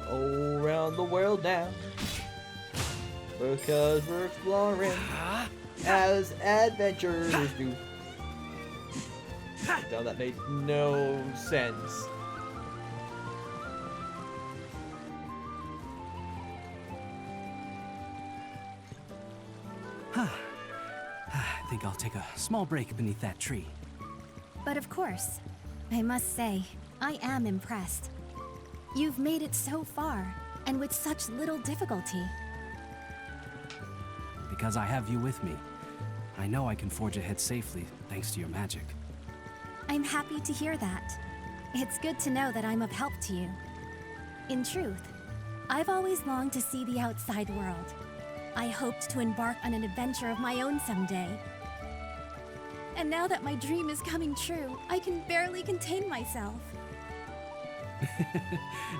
around the world now. Because we're exploring as adventurers do. No, that made no sense. I think I'll take a small break beneath that tree. But of course, I must say, I am impressed. You've made it so far, and with such little difficulty. Because I have you with me, I know I can forge ahead safely thanks to your magic. I'm happy to hear that. It's good to know that I'm of help to you. In truth, I've always longed to see the outside world. I hoped to embark on an adventure of my own someday. And now that my dream is coming true, I can barely contain myself.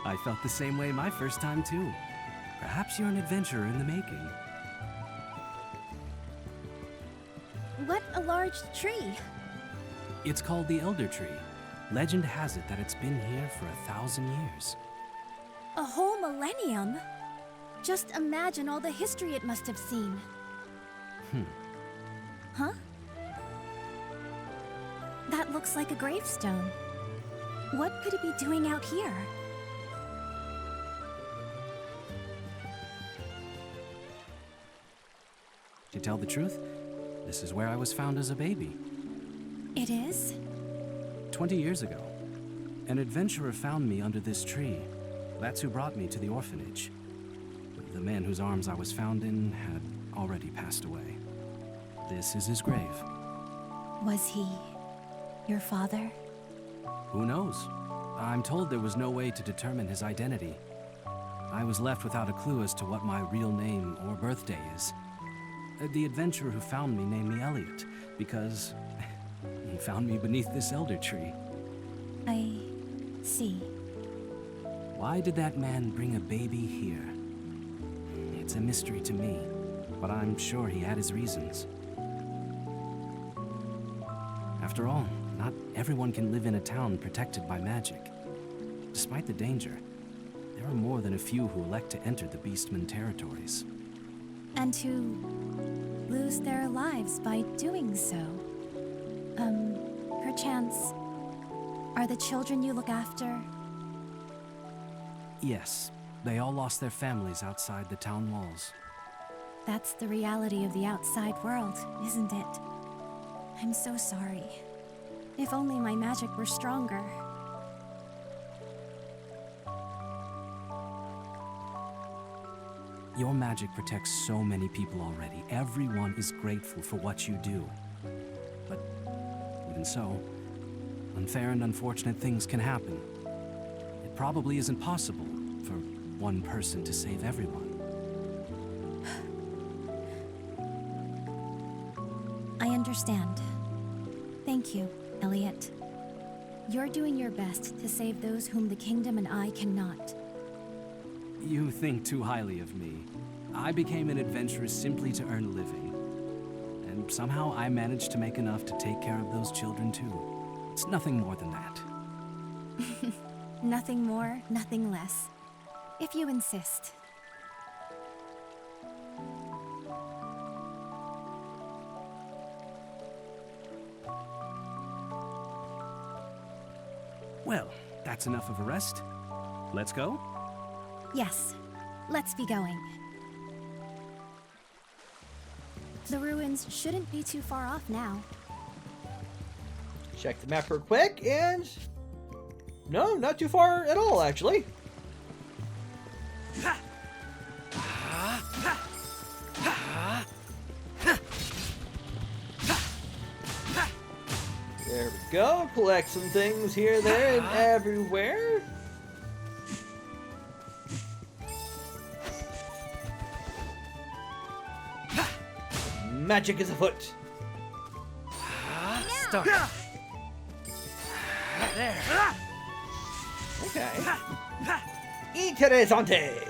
I felt the same way my first time too. Perhaps you're an adventurer in the making. What a large tree! It's called the Elder Tree. Legend has it that it's been here for 1,000 years. A whole millennium? Just imagine all the history it must have seen. Huh? That looks like a gravestone. What could it be doing out here? To tell the truth, this is where I was found as a baby. It is? 20 years ago. An adventurer found me under this tree. That's who brought me to the orphanage. The man whose arms I was found in had already passed away. This is his grave. Was he your father? Who knows? I'm told there was no way to determine his identity. I was left without a clue as to what my real name or birthday is. The adventurer who found me named me Elliot, because he found me beneath this elder tree. I see. Why did that man bring a baby here? It's a mystery to me, but I'm sure he had his reasons. After all, Not everyone can live in a town protected by magic. Despite the danger, there are more than a few who elect to enter the Beastman territories. And who lose their lives by doing so. Perchance, are the children you look after? Yes, they all lost their families outside the town walls. That's the reality of the outside world, isn't it? I'm so sorry. If only my magic were stronger. Your magic protects so many people already. Everyone is grateful for what you do. But even so, unfair and unfortunate things can happen. It probably isn't possible for one person to save everyone. I understand. Thank you, Elliot. You're doing your best to save those whom the kingdom and I cannot. You think too highly of me. I became an adventurer simply to earn a living. And somehow I managed to make enough to take care of those children too. It's nothing more than that. Nothing more, nothing less. If you insist. Well, that's enough of a rest. Let's go? Yes, let's be going. The ruins shouldn't be too far off now. Check the map real quick, and no, not too far at all, actually. There we go. Collect some things here, there, and everywhere. Magic is afoot. Start. There. Okay. Interesante.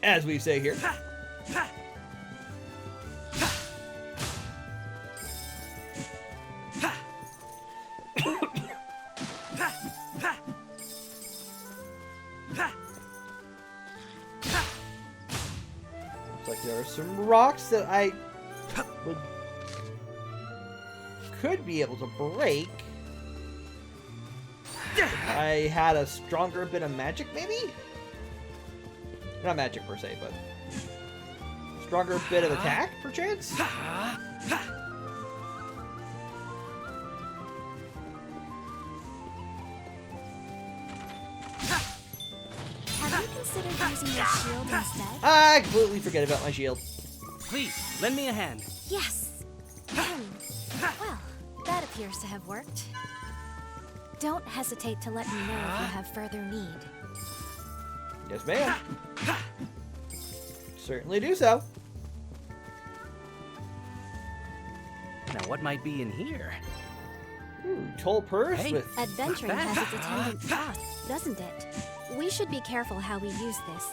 As we say here. Looks like there are some rocks that I could be able to break. If I had a stronger bit of magic, maybe? Not magic per se, but stronger bit of attack, perchance? Have you considered using your shield instead? I completely forget about my shield. Please, lend me a hand. Yes. Well, that appears to have worked. Don't hesitate to let me know if you have further need. Yes, ma'am. Certainly do so. Now, what might be in here? Ooh, toll purse Hey. with... Adventuring has its attendant costs, doesn't it? We should be careful how we use this.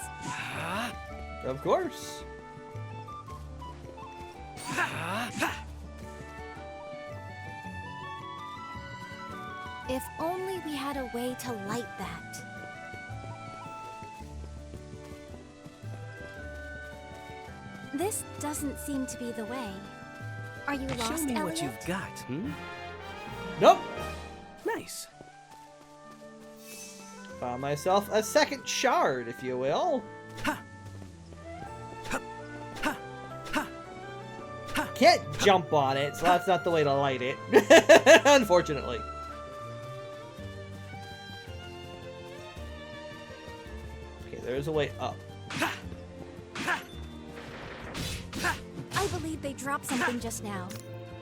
Of course. If only we had a way to light that. This doesn't seem to be the way. Are you lost, Show me Elliot? what you've got, Nope. Nice. Found myself a second shard, if you will. Can't jump on it, so that's not the way to light it. Unfortunately. Okay, there's a way up. I believe they dropped something just now.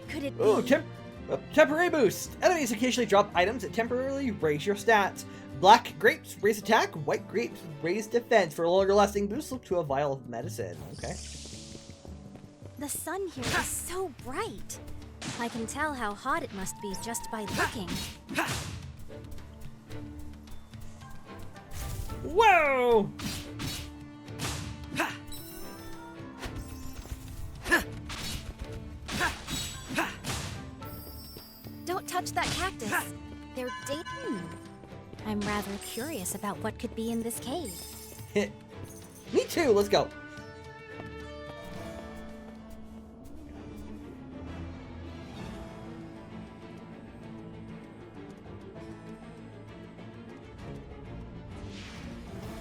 Could it be? Ooh, temporary boost. Enemies occasionally drop items that temporarily raise your stats. Black grapes raise attack, white grapes raise defense. For a longer lasting boost, look to a vial of medicine. Okay. The sun here is so bright. I can tell how hot it must be just by looking. Whoa! that cactus? They're I'm rather curious about what could be in this cave. Me too, let's go.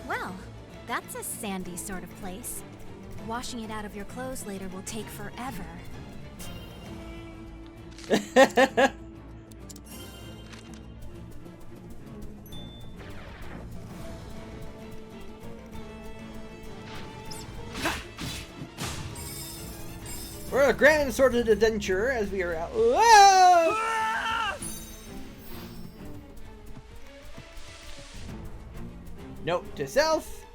Well, that's a sandy sort of place. Washing it out of your clothes later will take forever. We're a grand assorted adventure as we are out. Whoa! Note to self.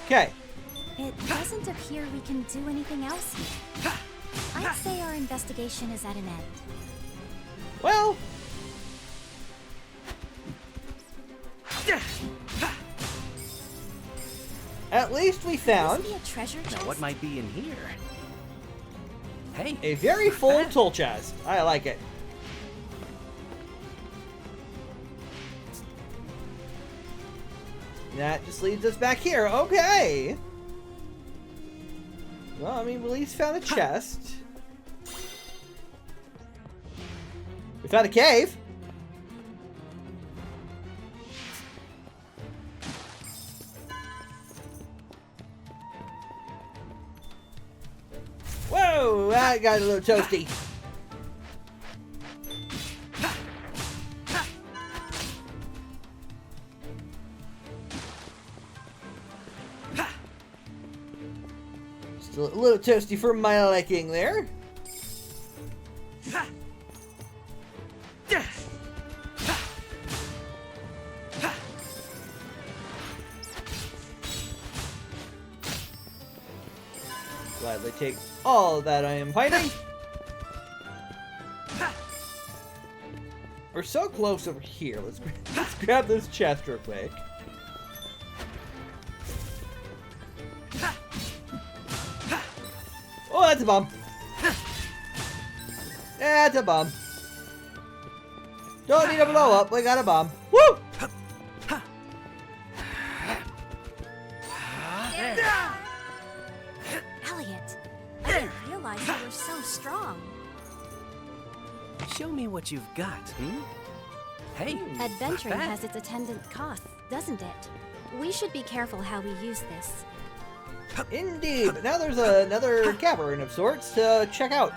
Okay. It doesn't appear we can do anything else here. I'd say our investigation is at an end. Well. At least we found Could this be a treasure chest? Now what might be in here? Hey, a very full tool chest. I like it. That just leads us back here. Okay. Well, I mean, we at least found a chest. We found a cave. Whoa, that got a little toasty. Still a little toasty for my liking there. Gladly take all that I am finding. We're so close over here. Let's grab this chest real quick. Oh, that's a bomb. That's a bomb. Don't need a blow up. We got a bomb. Woo! Elliot, I didn't realize you were so strong. show me what you've got, hmm? Hey, Adventuring has its attendant costs, doesn't it? We should be careful how we use this. Indeed, but now there's another cavern of sorts to check out.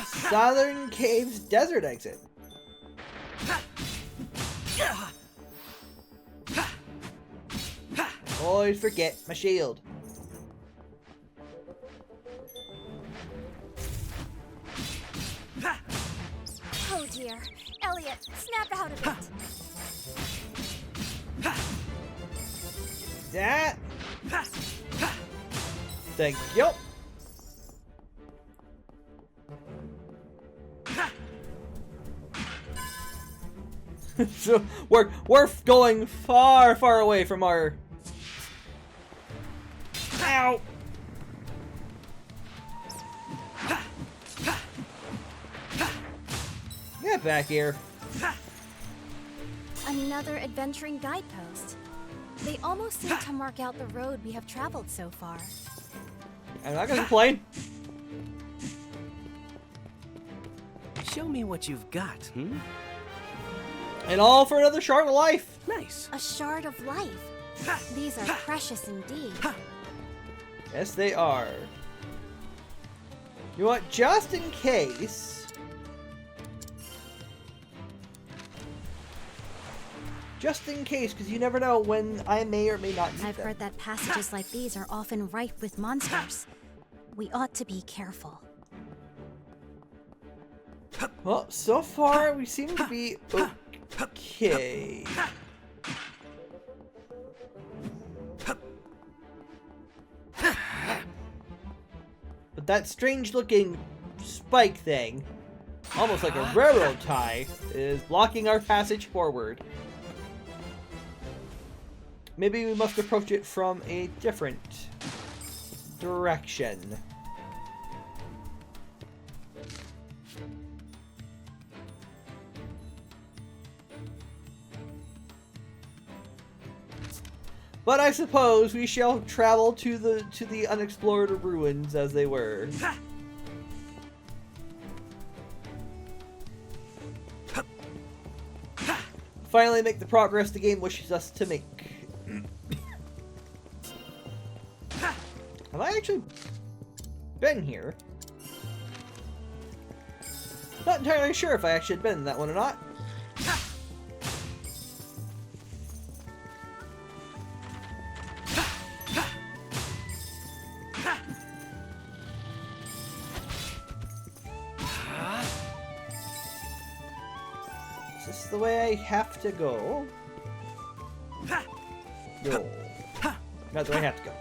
Southern Caves Desert Exit. Always forget my shield. Oh dear. Elliot, snap out of it. That. Thank you. So we're going far away from our. Ow. Get back here. Another adventuring guidepost. They almost seem to mark out the road we have traveled so far. I'm not gonna complain. Show me what you've got, hmm? And all for another shard of life. Nice. A shard of life. These are precious indeed. Yes, they are. You know what? Just in case. Just in case, because you never know when I may or may not need I've them. heard that passages like these are often rife with monsters. We ought to be careful. Well, so far we seem to be okay. But that strange-looking spike thing, almost like a railroad tie, is blocking our passage forward. Maybe we must approach it from a different direction. But I suppose we shall travel to the unexplored ruins as they were. Finally make the progress the game wishes us to make. Have I actually been here? Not entirely sure if I actually had been in that one or not. Is this the way I have to go? No. Not the way I have to go.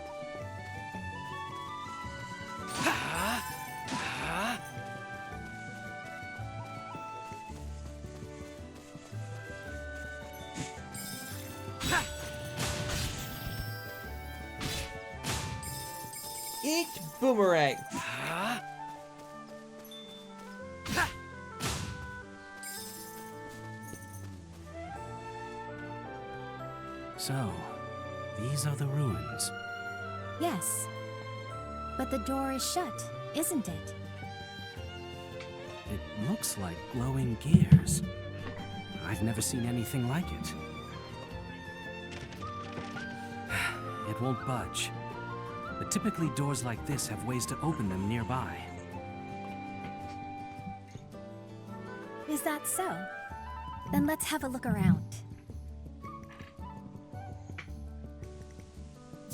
Eat boomerang. So, these are the ruins. Yes. But the door is shut, isn't it? It looks like glowing gears. I've never seen anything like it. It won't budge. But typically doors like this have ways to open them nearby. Is that so? Then let's have a look around.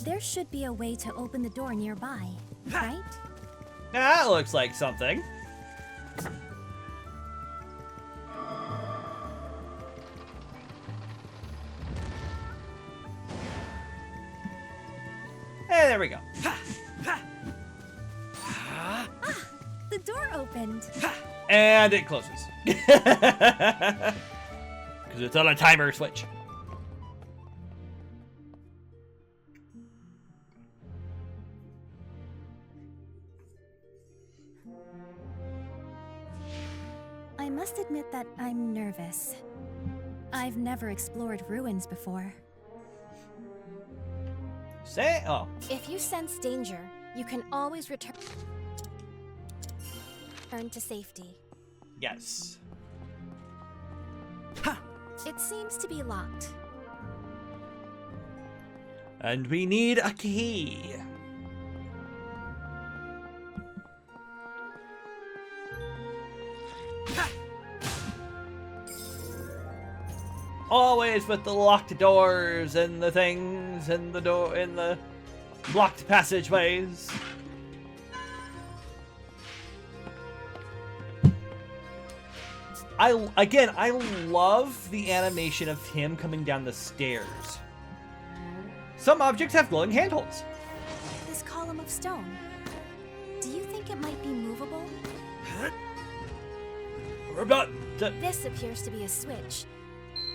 There should be a way to open the door nearby, right? That looks like something. And there we go. Ah, the door opened. And it closes. Because it's on a timer switch. I must admit that I'm nervous. I've never explored ruins before. Say, oh. If you sense danger, you can always return to safety. Yes. It seems to be locked. And we need a key. Always with the locked doors and the things and the door in the blocked passageways. I love the animation of him coming down the stairs. Some objects have glowing handholds. This column of stone. Do you think it might be movable? We're about to... This appears to be a switch.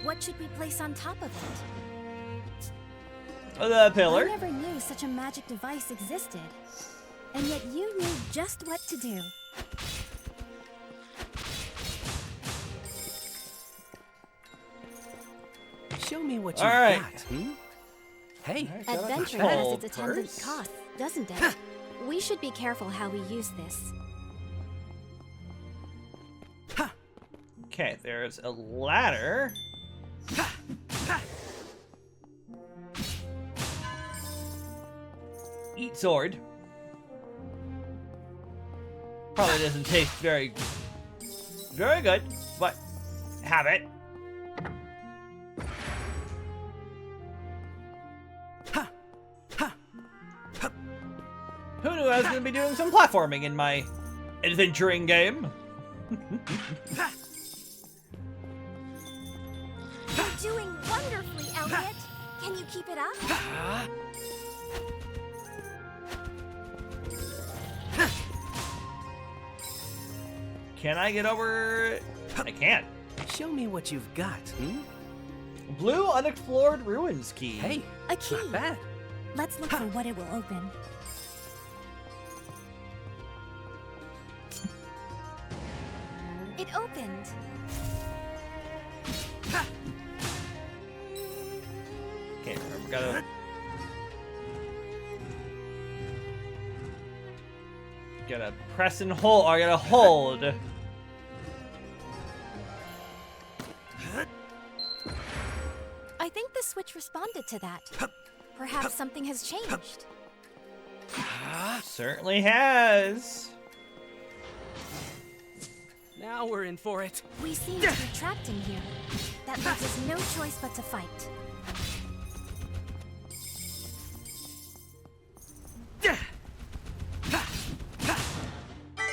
What should we place on top of it? The pillar. I never knew such a magic device existed. And yet you knew just what to do. Show me what you've All right. got. Hmm? Hey. Adventure has its attendant costs, doesn't it? We should be careful how we use this. Okay, there's a ladder. Eat sword. Probably doesn't taste very good, but have it. Who knew I was going to be doing some platforming in my adventuring game? You're doing wonderfully, Elliot. Can you keep it up? Can I get over? I can't. Show me what you've got. Hmm? Blue unexplored ruins key. Hey, A key. not bad. Let's look for what it will open. mind. Can't remember. Gotta press and hold. Or I gotta hold. I think the switch responded to that. Perhaps something has changed. Certainly has. Now we're in for it. We seem to be trapped in here. That leaves us no choice but to fight.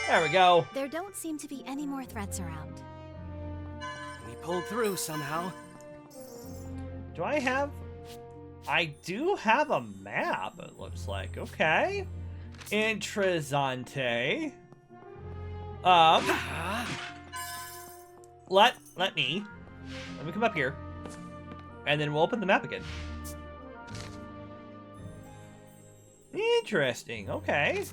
There we go. There don't seem to be any more threats around. We pulled through somehow. Do I have... I do have a map, it looks like. Okay. Interessante. Let me come up here. And then we'll open the map again. Interesting, okay.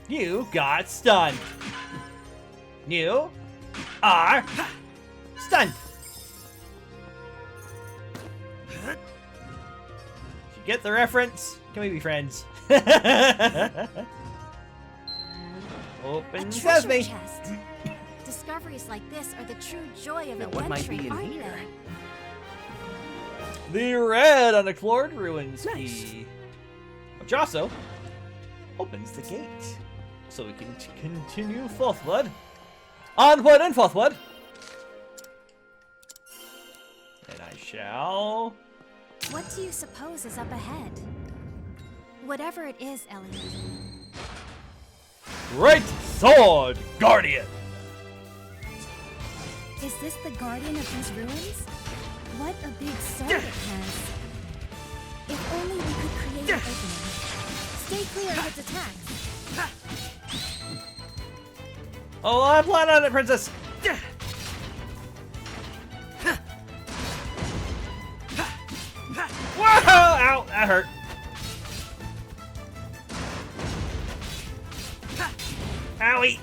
You got stunned. You are stunned. Did you get the reference? Can we be friends? Open sesame. Chest. Discoveries like this are the true joy of Now, what might be adventuring, in aren't here? they? The red unexplored ruins Nice. key. Which also opens the gate. So we can continue forthward. Onward and forthward. And I shall... What do you suppose is up ahead? Whatever it is, Elliot. Great Sword Guardian! Is this the guardian of these ruins? What a big sword it has. If only we could create an opening. Stay clear of its attacks. Oh, I plan on it, princess! Whoa! Ow, that hurt. Owie!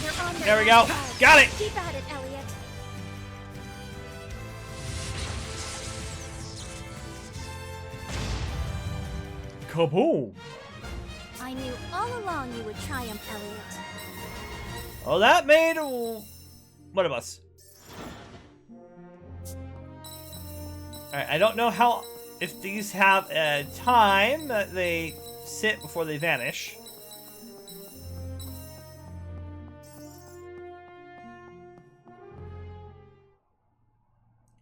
They're on their There we last go. edge. Got it. Keep at it, Elliot. Kaboom! I knew all along you would triumph, Elliot. Oh, that made one of us. Alright, I don't know how, if these have a time that they sit before they vanish.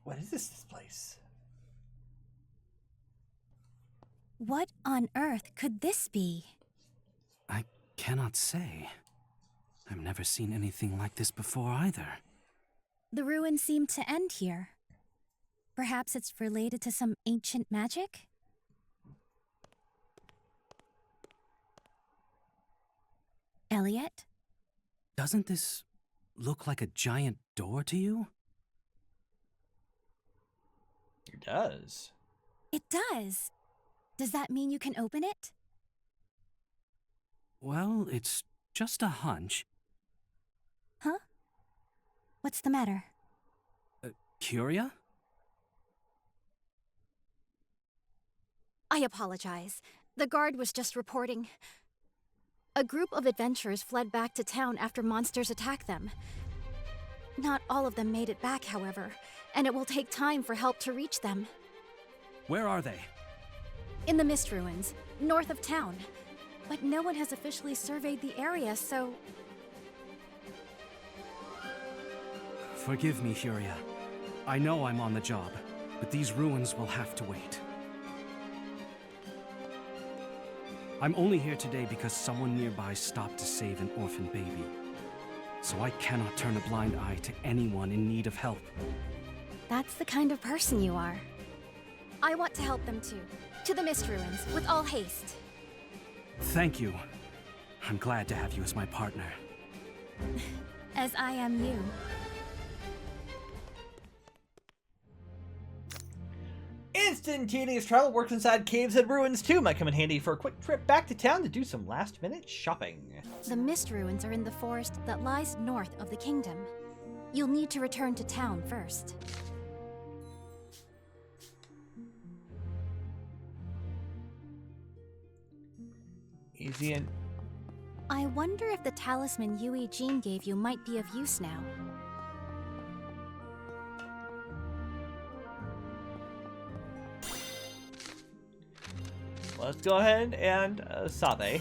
What is this place? What on earth could this be? I cannot say. I've never seen anything like this before either. The ruins seem to end here. Perhaps it's related to some ancient magic? Elliot? Doesn't this look like a giant door to you? It does. It does. Does that mean you can open it? Well, it's just a hunch. Huh? What's the matter? Curia? I apologize. The guard was just reporting. A group of adventurers fled back to town after monsters attacked them. Not all of them made it back, however, and it will take time for help to reach them. Where are they? In the Mist Ruins, north of town. But no one has officially surveyed the area, so... Forgive me, Curia. I know I'm on the job, but these ruins will have to wait. I'm only here today because someone nearby stopped to save an orphan baby. So I cannot turn a blind eye to anyone in need of help. That's the kind of person you are. I want to help them too. To the Mist Ruins, with all haste. Thank you. I'm glad to have you as my partner. as I am you. Instantaneous travel works inside caves and ruins too. Might come in handy for a quick trip back to town to do some last-minute shopping. The Mist Ruins are in the forest that lies north of the kingdom. You'll need to return to town first. Easy and... I wonder if the talisman Yui Jean gave you might be of use now. Let's go ahead and Sabe.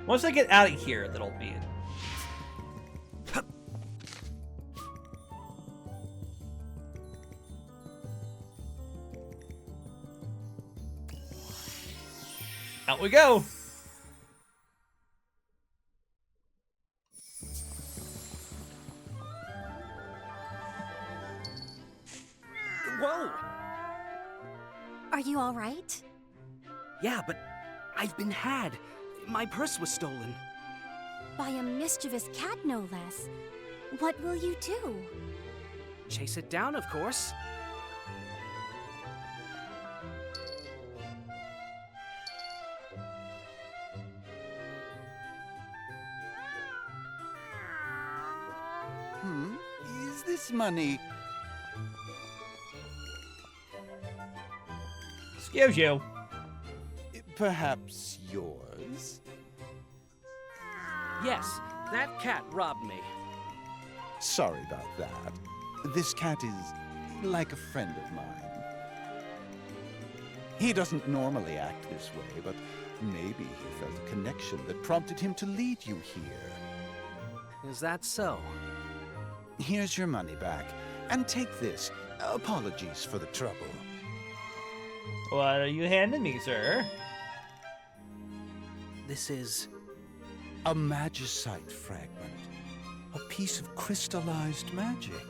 Once I get out of here, that'll be it. Out we go! Whoa! Are you all right? Yeah, but I've been had. My purse was stolen. By a mischievous cat, no less. What will you do? Chase it down, of course. Is this money? Excuse you. Perhaps yours? Yes, that cat robbed me. Sorry about that. This cat is like a friend of mine. He doesn't normally act this way, but maybe he felt a connection that prompted him to lead you here. Is that so? Here's your money back, and take this. Apologies for the trouble. What are you handing me, sir? This is... a magicite fragment. A piece of crystallized magic.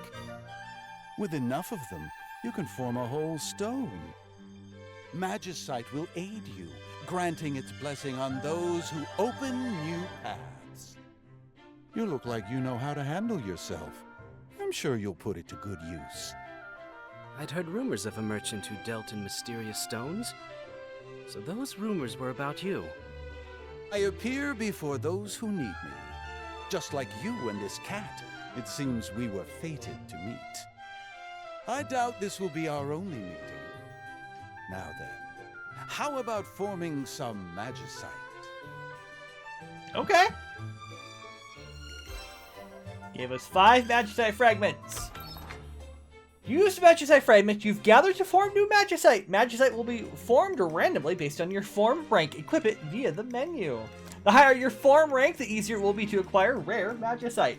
With enough of them, you can form a whole stone. Magicite will aid you, granting its blessing on those who open new paths. You look like you know how to handle yourself. I'm sure you'll put it to good use. I'd heard rumors of a merchant who dealt in mysterious stones. So those rumors were about you. I appear before those who need me. Just like you and this cat, it seems we were fated to meet. I doubt this will be our only meeting. Now then, how about forming some magicite? Okay. Gave us 5 magicite fragments. Use the magicite fragment you've gathered to form new magicite. Magicite will be formed randomly based on your form rank. Equip it via the menu. The higher your form rank, the easier it will be to acquire rare magicite.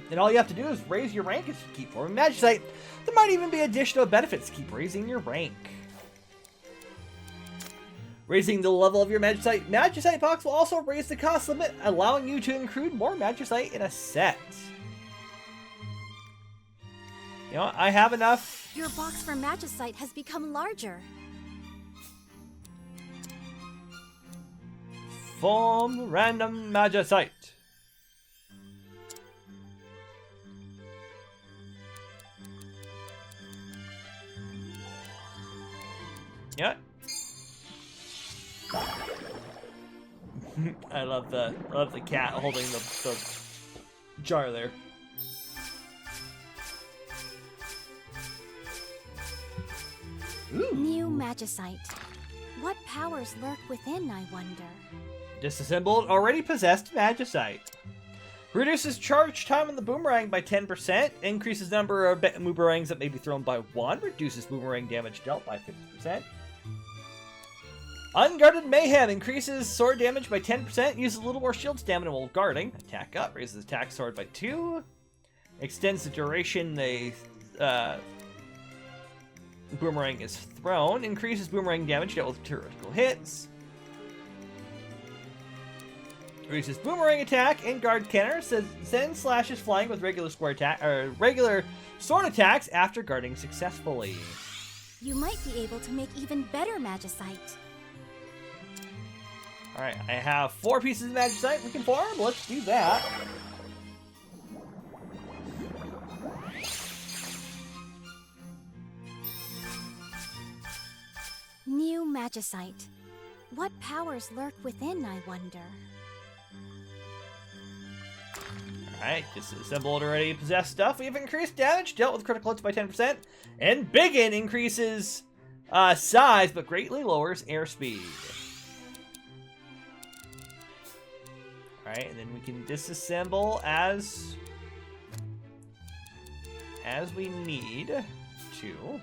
And all you have to do is raise your rank as you keep forming magicite. There might even be additional benefits to keep raising your rank. Raising the level of your magicite box will also raise the cost limit, allowing you to include more magicite in a set. You know what? I have enough. Your box for magicite has become larger. Form random magicite. Yeah. I love the cat holding the jar there. Ooh. New magicite. What powers lurk within, I wonder? Disassembled already possessed magicite. Reduces charge time on the boomerang by 10%. Increases number of boomerangs that may be thrown by 1. Reduces boomerang damage dealt by 50%. Unguarded Mayhem increases sword damage by 10%. Uses a little more shield stamina while guarding. Attack up. Raises attack sword by 2. Extends the duration the boomerang is thrown. Increases boomerang damage dealt with critical hits. Reduces boomerang attack and guard counter. Sends slashes flying with regular sword attacks after guarding successfully. You might be able to make even better magicite. Alright, I have 4 pieces of magicite we can farm. Let's do that. New magicite. What powers lurk within, I wonder? Alright, disassembled already possessed stuff. We have increased damage, dealt with critical hits by 10%, and Biggin increases size, but greatly lowers airspeed. Alright, and then we can disassemble as we need to.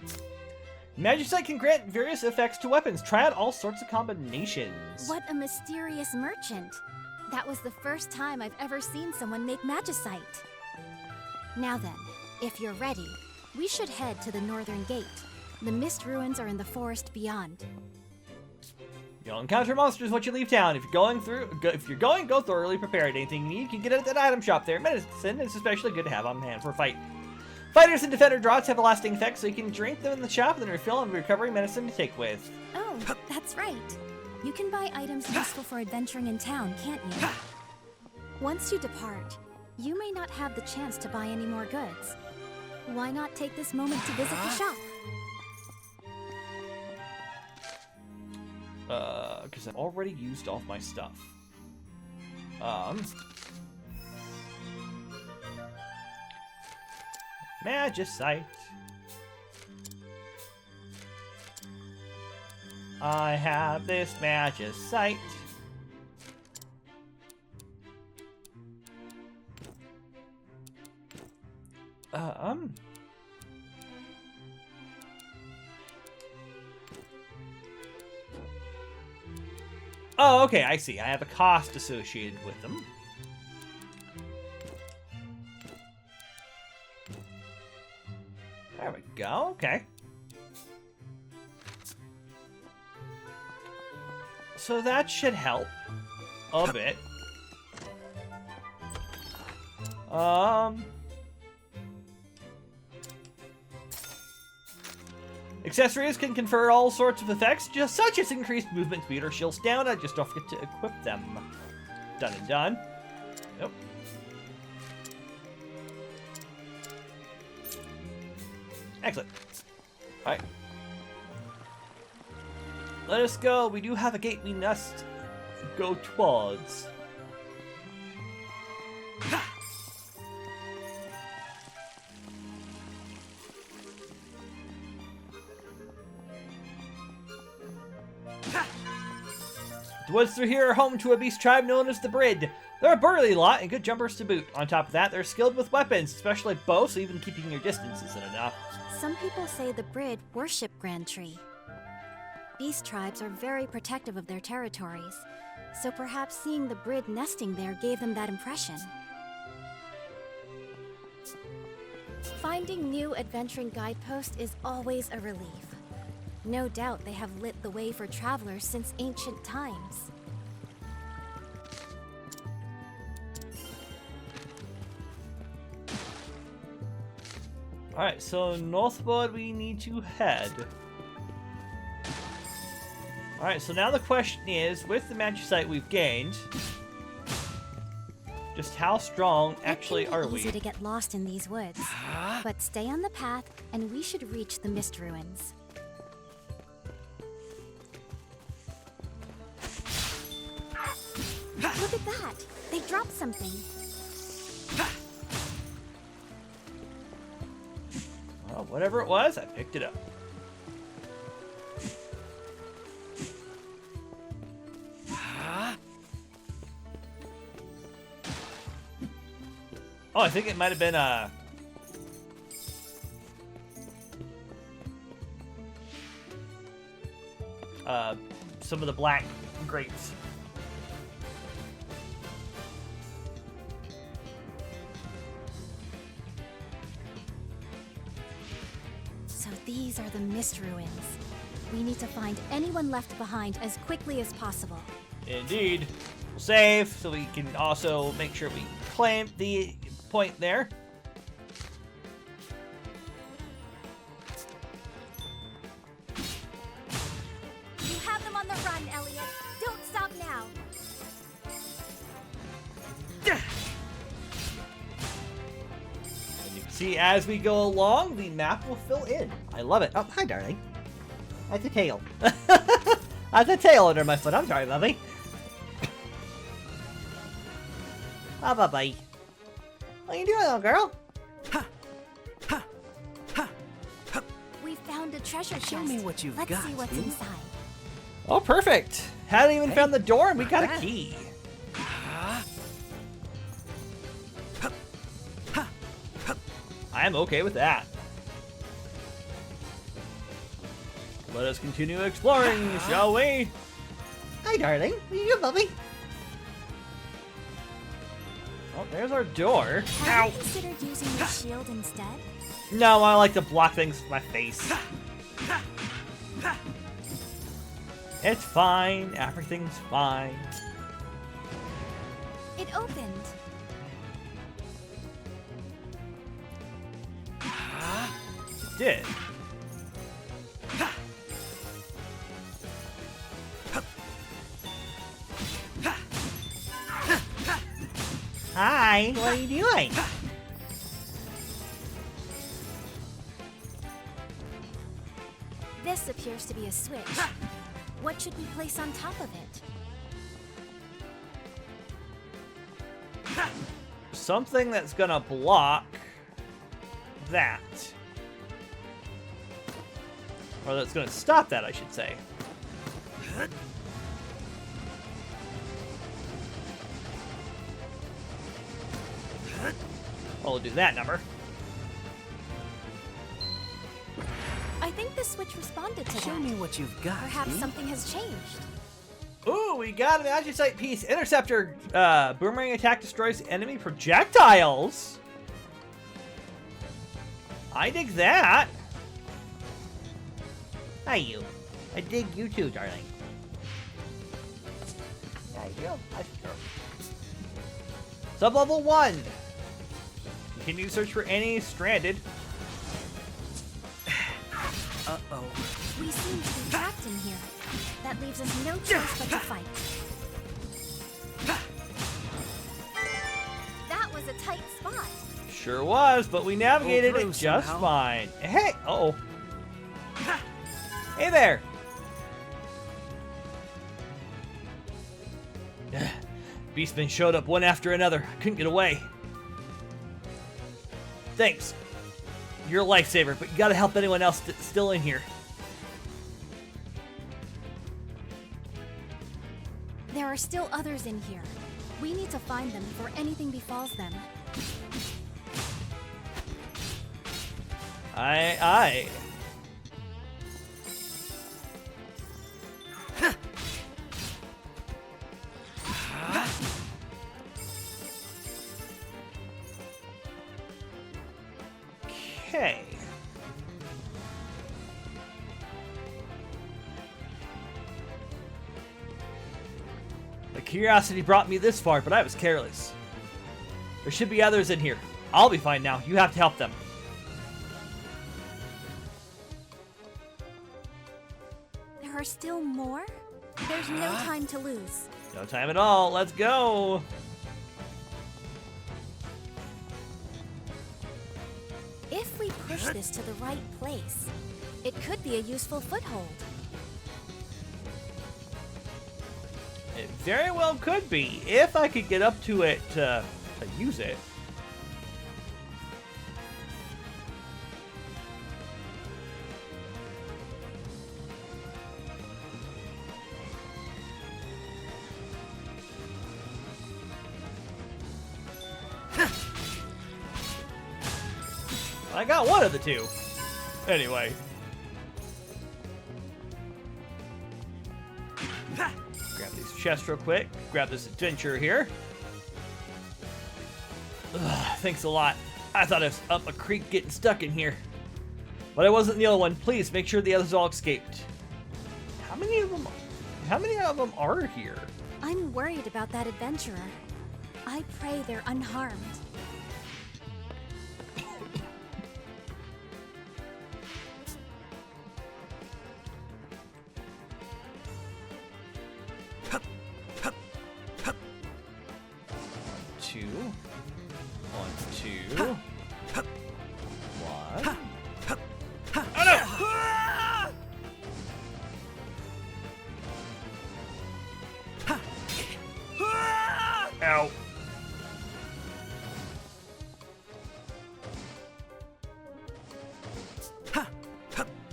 Magicite can grant various effects to weapons. Try out all sorts of combinations. What a mysterious merchant. That was the first time I've ever seen someone make magicite. Now then, if you're ready, we should head to the northern gate. The mist ruins are in the forest beyond. You'll encounter monsters once you leave town. If you're going, go thoroughly prepared. Anything you need, you can get it at that item shop there. Medicine is especially good to have on hand for a fight. Fighters and defender draughts have a lasting effect, so you can drink them in the shop and then refill and recovery medicine to take with. Oh, that's right. You can buy items useful for adventuring in town, can't you? Once you depart, you may not have the chance to buy any more goods. Why not take this moment to visit the shop? Because I've already used all of my stuff. Magicite. I have this magicite. Oh, okay, I see. I have a cost associated with them. There we go, okay. So that should help a bit. Accessories can confer all sorts of effects, just such as increased movement speed or shield stamina. Just don't forget to equip them. Done and done. Nope. Excellent. Alright. Let us go. We do have a gate we must go towards. The woods through here are home to a beast tribe known as the Brid. They're a burly lot and good jumpers to boot. On top of that, they're skilled with weapons, especially bows, so even keeping your distance isn't enough. Some people say the Brid worship Grand Tree. Beast tribes are very protective of their territories, so perhaps seeing the Brid nesting there gave them that impression. Finding new adventuring guideposts is always a relief. No doubt they have lit the way for travelers since ancient times. Alright, so northward we need to head. Alright, so now the question is, with the magicite we've gained, just how strong actually are we? It's easy to get lost in these woods, but stay on the path and we should reach the mist ruins. Look at that! They dropped something. Well, whatever it was, I picked it up. Oh, I think it might have been some of the black grapes. So these are the mist ruins. We need to find anyone left behind as quickly as possible. Indeed. We'll save, so we can also make sure we claim the point there. You have them on the run, Elliot. Don't stop now. And you can see as we go along, the map will fill in. I love it. Oh, hi, darling. That's a tail. That's a tail under my foot. I'm sorry, lovey. Oh, bye-bye. What are you doing, little girl? We found a treasure chest. Show me what you've Let's got, see what's hmm? inside. Oh, perfect. Hadn't even found the door and we got a key. I'm okay with that. Let us continue exploring, shall we? Hi, darling. What are you doing, Bubby? Oh, there's our door. Have you considered using your shield instead? No, I like to block things with my face. It's fine. Everything's fine. It opened. It did. Hi, what are you doing? This appears to be a switch. What should we place on top of it? Something that's gonna block that. Or that's gonna stop that, I should say. I'll do that number. I think the switch responded to Show that. me what you've got. Perhaps something has changed. Ooh, we got a magic sight piece. Interceptor. Boomerang attack destroys enemy projectiles. I dig that. Hi, you. I dig you too, darling. Yeah, you do. That's true. Sublevel 1. Continue to search for any stranded. Uh-oh. We seem to be trapped in here. That leaves us no choice but to fight. That was a tight spot. Sure was, but we navigated it through just somehow. fine. Hey, uh-oh. Hey there. Beastmen showed up one after another. I couldn't get away. Thanks. You're a lifesaver, but you gotta help anyone else that's still in here. There are still others in here. We need to find them before anything befalls them. Aye. Okay. The curiosity brought me this far, but I was careless. There should be others in here. I'll be fine now. You have to help them. There are still more? There's no time to lose. No time at all. Let's go. If we push this to the right place, it could be a useful foothold. It very well could be, if I could get up to it to use it. I got one of the two. Anyway. Grab these chests real quick. Grab this adventure here. Ugh, thanks a lot. I thought I was up a creek getting stuck in here. But I wasn't the only one. Please make sure the others all escaped. How many of them are here? I'm worried about that adventurer. I pray they're unharmed. 2. 1, 2. 1. Oh no! Ow.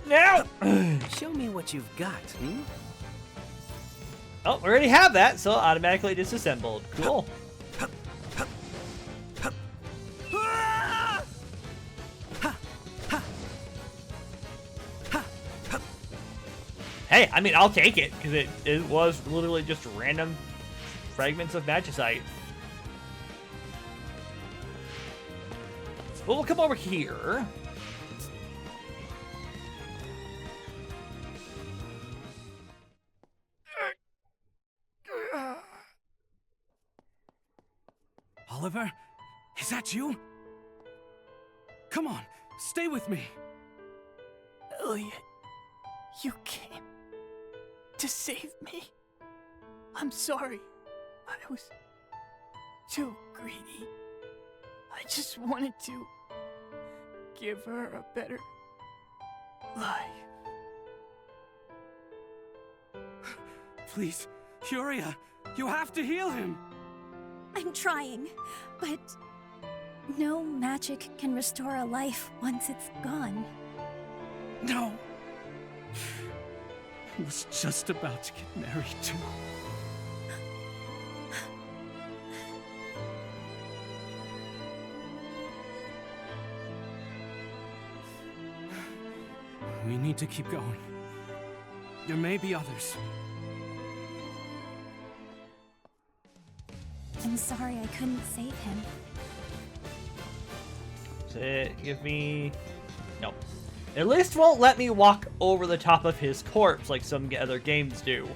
Now! Show me what you've got, hmm? Oh, we already have that, so automatically disassembled. Cool. Hey, I mean, I'll take it, because it was literally just random fragments of magicite. Well, we'll come over here. Oliver? Is that you? Come on, stay with me. Elliot, you came to save me. I'm sorry. I was too greedy. I just wanted to give her a better life. Please, Furia, you have to heal him. I'm trying, but no magic can restore a life once it's gone. No. I was just about to get married to. We need to keep going. There may be others. I'm sorry I couldn't save him. Give me... No. At least won't let me walk over the top of his corpse like some other games do.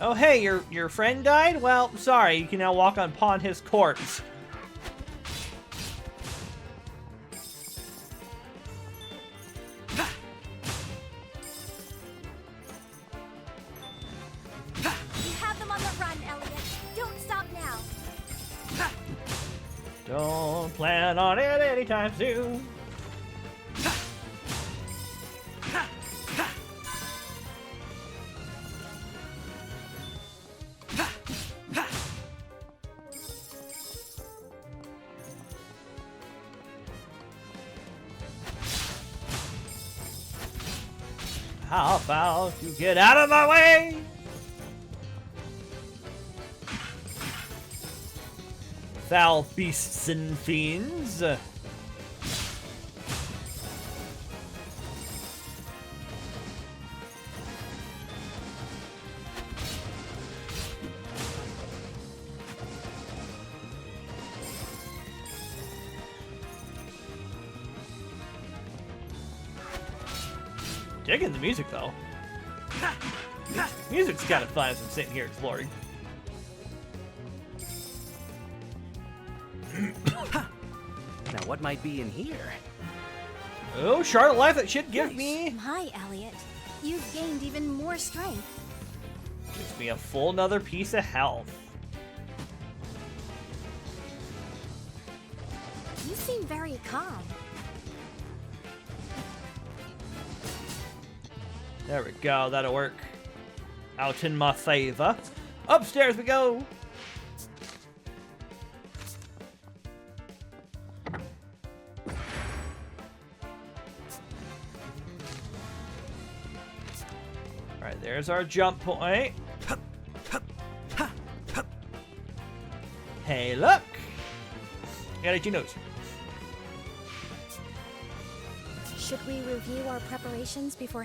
Oh hey, your friend died? Well, sorry, you can now walk upon his corpse. Don't plan on it anytime soon. How about you get out of my way? Foul beasts and fiends. Digging the music though. Music's kind of fun as I'm sitting here exploring. Now, what might be in here? Oh, shard of life that should give me. My, Elliot, you've gained even more strength. Gives me a full another piece of health. You seem very calm. There we go, that'll work out in my favor. Upstairs we go. Alright, there's our jump point. Hey, look! Got itchy nose. Should we review our preparations before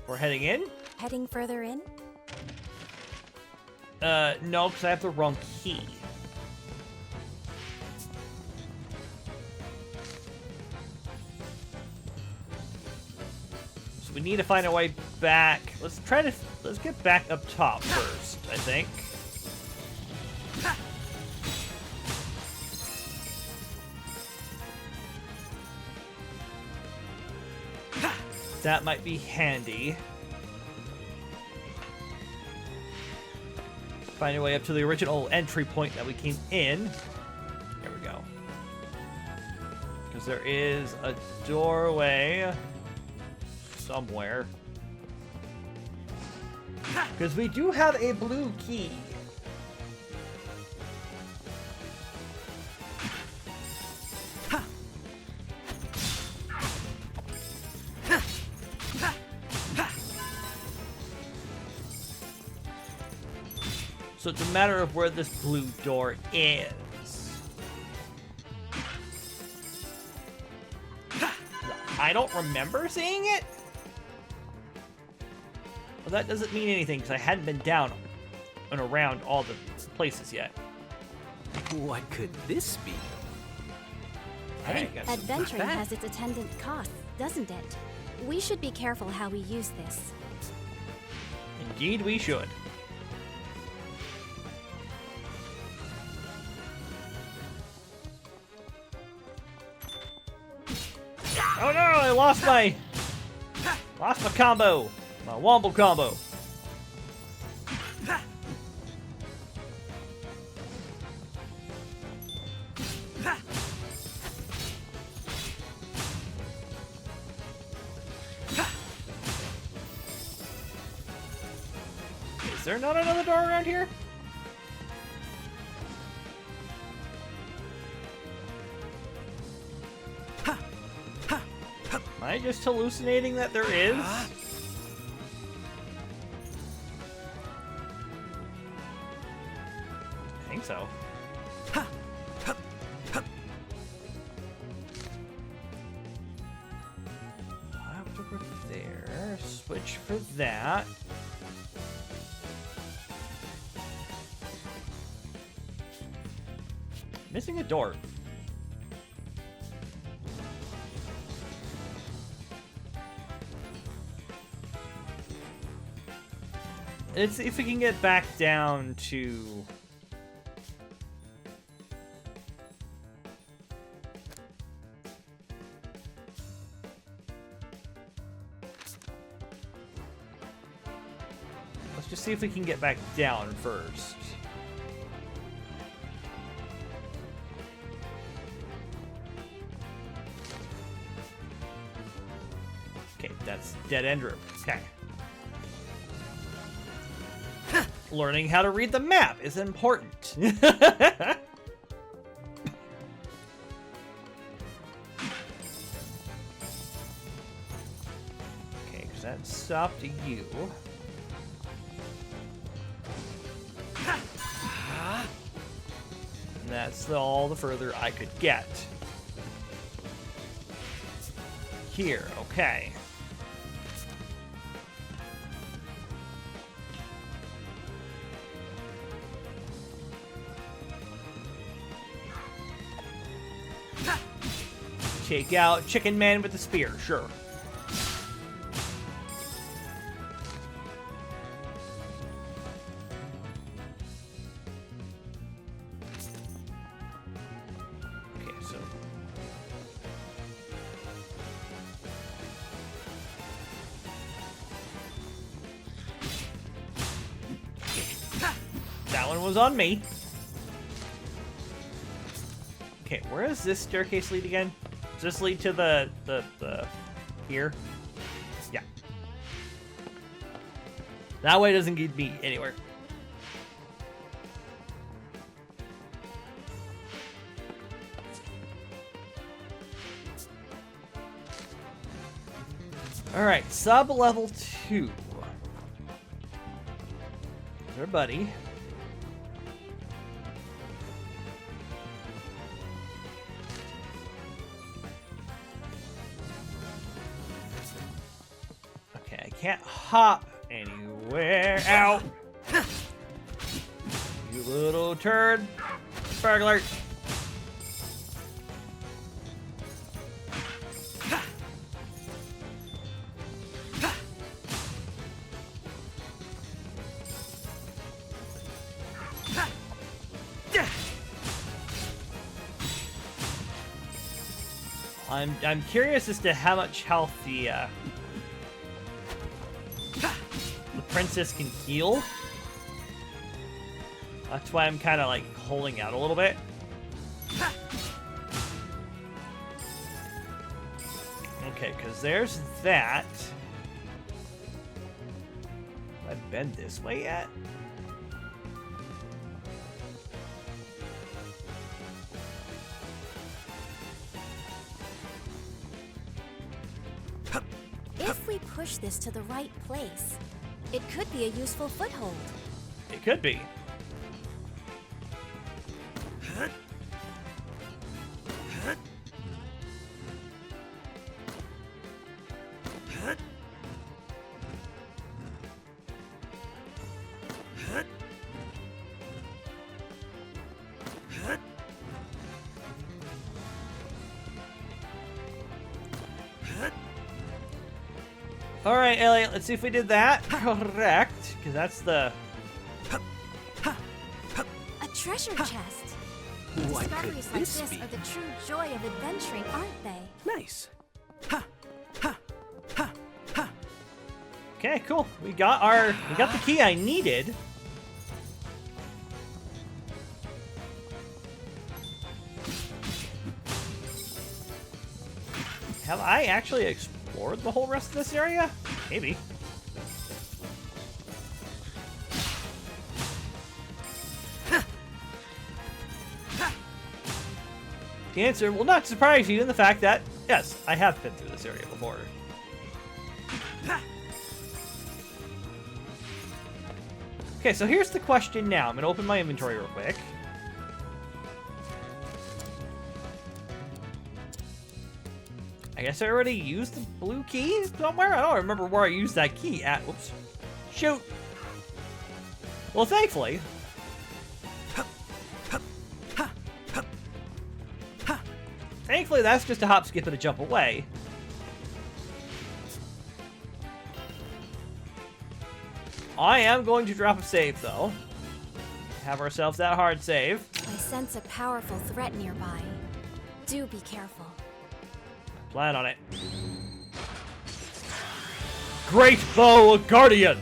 We're heading in? heading further in? No, because I have the wrong key. So we need to find a way back. Let's get back up top first, I think. That might be handy. Find your way up to the original entry point that we came in. There we go. Because there is a doorway somewhere. Because we do have a blue key. So it's a matter of where this blue door is. I don't remember seeing it. Well, that doesn't mean anything because I hadn't been down and around all the places yet. What could this be? Hey, adventuring has its attendant costs, doesn't it? We should be careful how we use this. Indeed we should. Oh no, I lost my combo. My womble combo. Is there not another door around here? Am I just hallucinating that there is? I think so. Over there. Switch for that. Missing a door. Let's see if we can get back down to... Let's just see if we can get back down first. Okay, that's dead end room. Okay. Learning how to read the map is important. Okay, because that stopped you. And that's all the further I could get. Here, okay. Take out Chicken Man with the spear, sure. Okay, so... That one was on me. Okay, where does this staircase lead again? Does this lead to the here? Yeah. That way doesn't get me anywhere. Alright, sub-level 2. There, buddy. Can't hop anywhere. Out. You little turd. Burglar. I'm curious as to how much health the the princess can heal. That's why I'm kind of like holding out a little bit. Okay, because there's that. Have I been this way yet? If we push this to the right place, it could be a useful foothold. It could be. All right, Elliot, let's see if we did that correct, because that's the... A treasure chest. What could Discoveries like this this be? are the true joy of adventuring, aren't they? Nice. Okay, cool. We got the key I needed. Have I actually explored the whole rest of this area? Maybe. The answer will not surprise you in the fact that, yes, I have been through this area before. Okay, so here's the question now. I'm going to open my inventory real quick. I guess I already used the blue key somewhere? I don't remember where I used that key at. Whoops. Shoot. Well, thankfully... Thankfully, that's just a hop, skip, and a jump away. I am going to drop a save, though. Have ourselves that hard save. I sense a powerful threat nearby. Do be careful. Plan on it. Great Bow Guardian!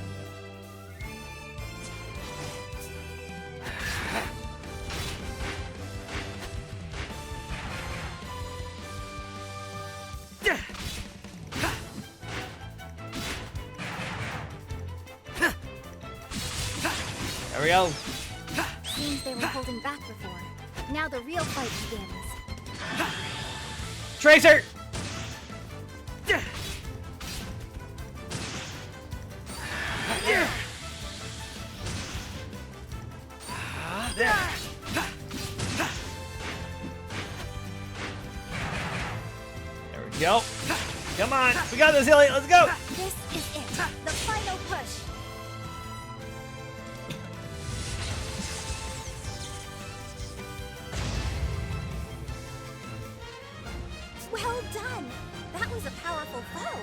There we go. Seems they were holding back before. Now the real fight begins. Tracer! There we go. Come on, we got this, Elliot. Let's go. This is it. The final push. Well done. That was a powerful foe.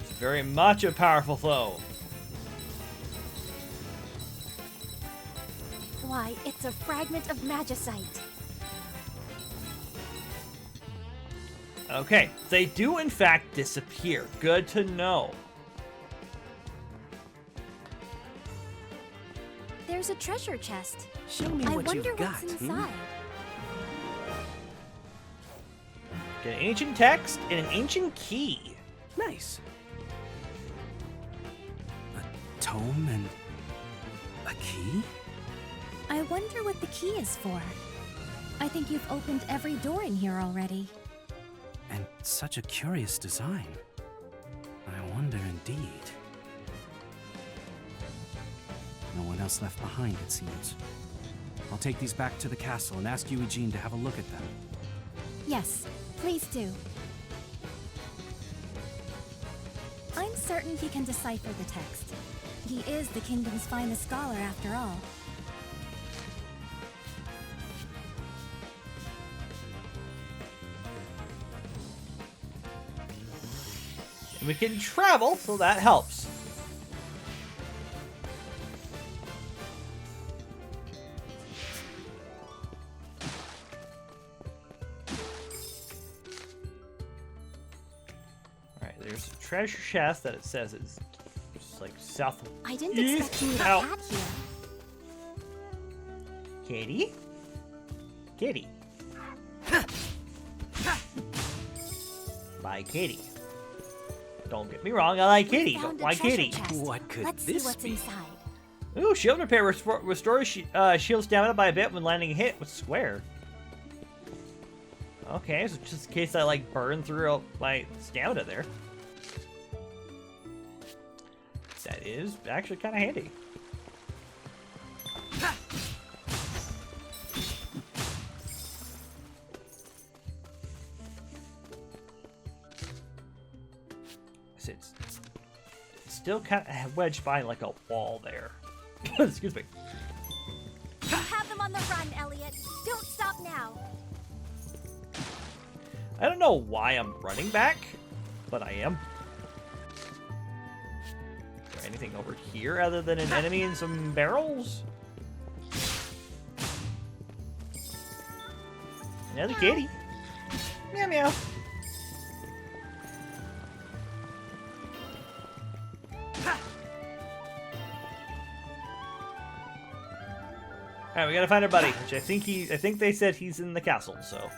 It's very much a powerful foe. Why, it's a fragment of magicite. Okay, they do in fact disappear. Good to know. There's a treasure chest. Show me I what wonder you've what's got. inside. Get an ancient text and an ancient key. Nice. A tome and a key? I wonder what the key is for. I think you've opened every door in here already. And such a curious design. I wonder indeed. No one else left behind, it seems. I'll take these back to the castle and ask you, Eugene, to have a look at them. Yes, please do. I'm certain he can decipher the text. He is the kingdom's finest scholar after all. And we can travel, so that helps. there's a treasure chest that it says is just like south. I didn't expect you to Ow. cat here. Kitty? Kitty. Bye, Kitty. Don't get me wrong, I like Kitty. Found Don't a like treasure Kitty. chest. What could Let's this see what's be? inside. Ooh, shield repair restores shield stamina by a bit when landing a hit with square. Okay, so just in case I like burn through my stamina there. That is actually kind of handy. It's still kind of wedged by like a wall there. Excuse me. You have them on the run, Elliot. Don't stop now. I don't know why I'm running back, but I am. Is there anything over here other than an enemy and some barrels? Another kitty. Meow meow. Alright, we gotta find our buddy, which I think they said he's in the castle, so.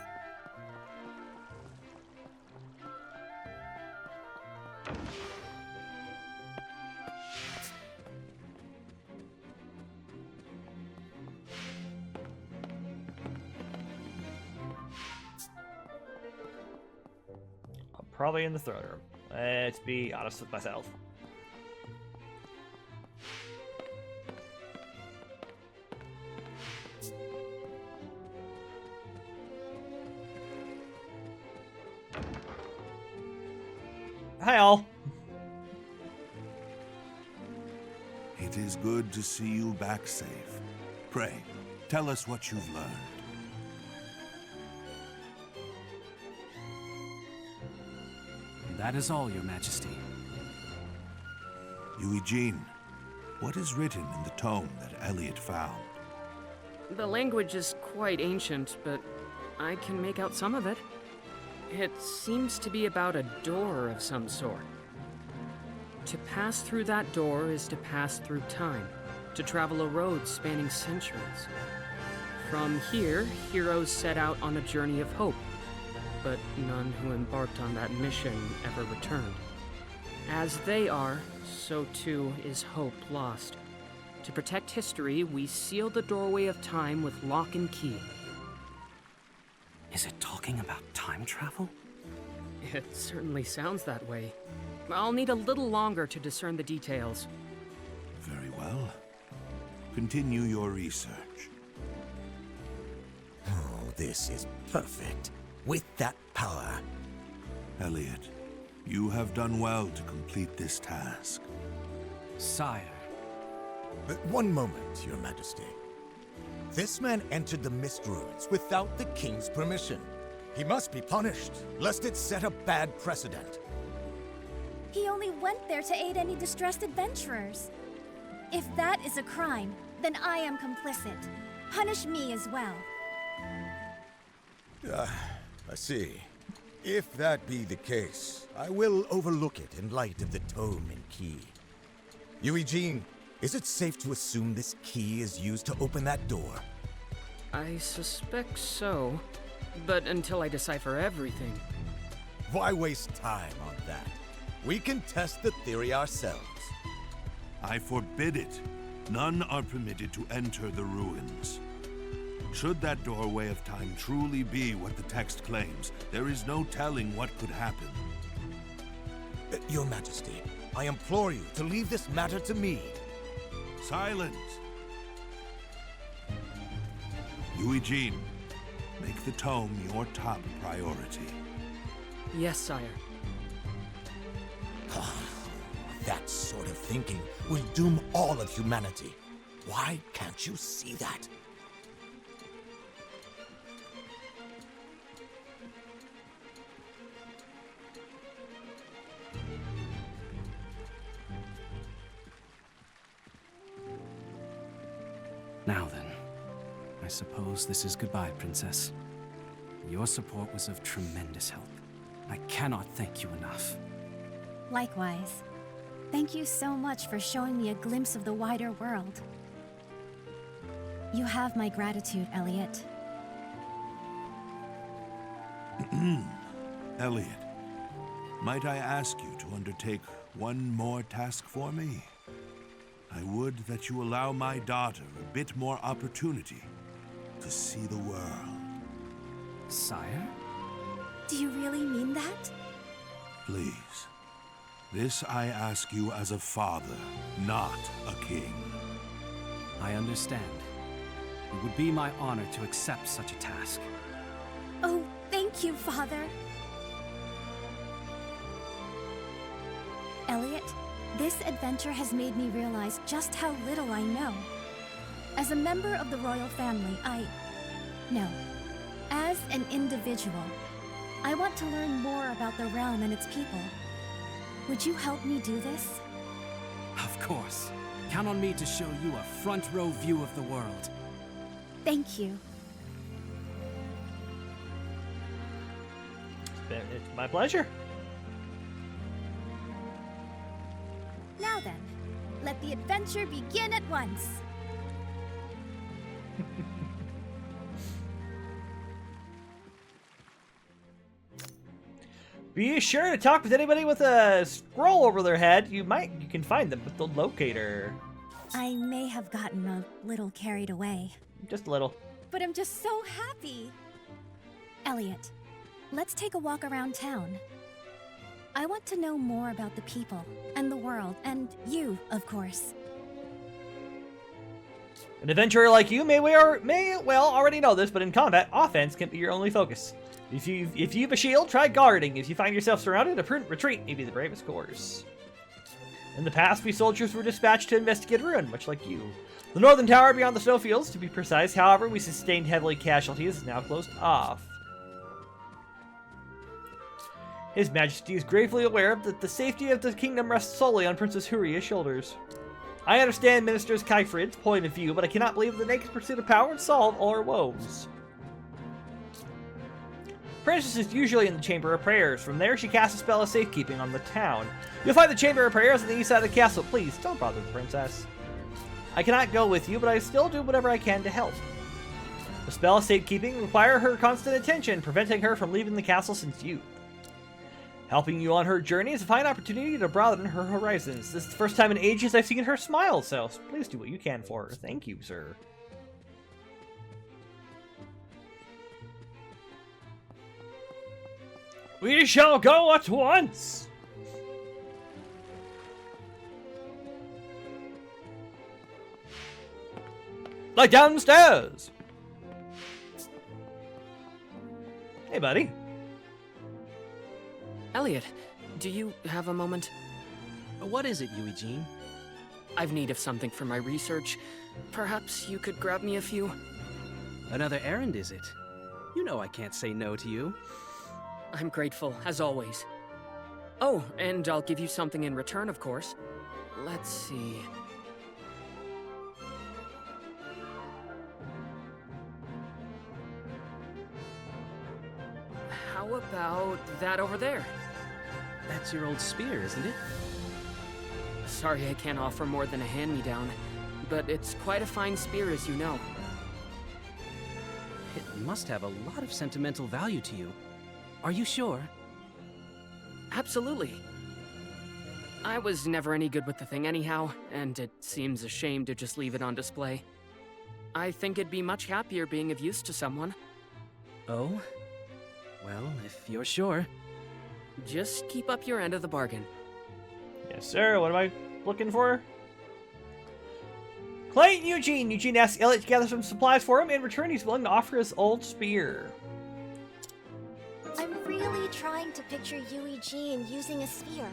I'm probably in the throne room. Let's be honest with myself. Hi all. It is good to see you back safe. Pray, tell us what you've learned. That is all, Your Majesty. Eugene, what is written in the tome that Elliot found? The language is quite ancient, but I can make out some of it. It seems to be about a door of some sort. To pass through that door is to pass through time, to travel a road spanning centuries. From here, heroes set out on a journey of hope, but none who embarked on that mission ever returned. As they are, so too is hope lost. To protect history, we seal the doorway of time with lock and key. Is it talking about time travel? It certainly sounds that way. I'll need a little longer to discern the details. Very well. Continue your research. Oh, this is perfect. With that power. Elliot, you have done well to complete this task. Sire. But one moment, Your Majesty. This man entered the Mist Ruins without the King's permission. He must be punished, lest it set a bad precedent. He only went there to aid any distressed adventurers. If that is a crime, then I am complicit. Punish me as well. I see. If that be the case, I will overlook it in light of the tome and key. Eugene, is it safe to assume this key is used to open that door? I suspect so, but until I decipher everything. Why waste time on that? We can test the theory ourselves. I forbid it. None are permitted to enter the ruins. Should that doorway of time truly be what the text claims, there is no telling what could happen. Your Majesty, I implore you to leave this matter to me. Silence! Eugene, make the tome your top priority. Yes, sire. That sort of thinking will doom all of humanity. Why can't you see that? Now then, I suppose this is goodbye, Princess. Your support was of tremendous help. I cannot thank you enough. Likewise. Thank you so much for showing me a glimpse of the wider world. You have my gratitude, Elliot. Elliot, might I ask you to undertake one more task for me? I would that you allow my daughter a bit more opportunity to see the world. Sire? Do you really mean that? Please. This I ask you as a father, not a king. I understand. It would be my honor to accept such a task. Oh, thank you, Father. Elliot, this adventure has made me realize just how little I know. As a member of the royal family, No. As an individual, I want to learn more about the realm and its people. Would you help me do this? Of course. Count on me to show you a front-row view of the world. Thank you. It's my pleasure. Now then, let the adventure begin at once. Be sure to talk with anybody with a scroll over their head. You can find them with the locator. I may have gotten a little carried away. Just a little. But I'm just so happy. Elliot, let's take a walk around town. I want to know more about the people and the world, and you, of course. An adventurer like you may well already know this, but in combat, offense can be your only focus. If you've a shield, try guarding. If you find yourself surrounded, a prudent retreat may be the bravest course. In the past, we soldiers were dispatched to investigate a ruin, much like you. The northern tower beyond the snowfields, to be precise. However, we sustained heavily casualties, is now closed off. His Majesty is gravely aware that the safety of the kingdom rests solely on Princess Huria's shoulders. I understand Minister Kyfrid's point of view, but I cannot believe the naked pursuit of power would solve all our woes. Princess is usually in the Chamber of Prayers. From there, she casts a spell of safekeeping on the town. You'll find the Chamber of Prayers on the east side of the castle. Please, don't bother the princess. I cannot go with you, but I still do whatever I can to help. The spell of safekeeping requires her constant attention, preventing her from leaving the castle since youth. Helping you on her journey is a fine opportunity to broaden her horizons. This is the first time in ages I've seen her smile, so please do what you can for her. Thank you, sir. We shall go at once! Like downstairs! Hey, buddy. Elliot, do you have a moment? What is it, Eugene? I've need of something for my research. Perhaps you could grab me a few? Another errand, is it? You know I can't say no to you. I'm grateful, as always. Oh, and I'll give you something in return, of course. Let's see... How about that over there? That's your old spear, isn't it? Sorry I can't offer more than a hand-me-down, but it's quite a fine spear, as you know. It must have a lot of sentimental value to you. Are you sure? Absolutely. I was never any good with the thing anyhow, and it seems a shame to just leave it on display. I think it'd be much happier being of use to someone. Oh? Well, if you're sure. Just keep up your end of the bargain. Yes, sir. What am I looking for? Clayton Eugene. Eugene asks Elliot to gather some supplies for him. In return, he's willing to offer his old spear. I'm really trying to picture Eugene using a spear.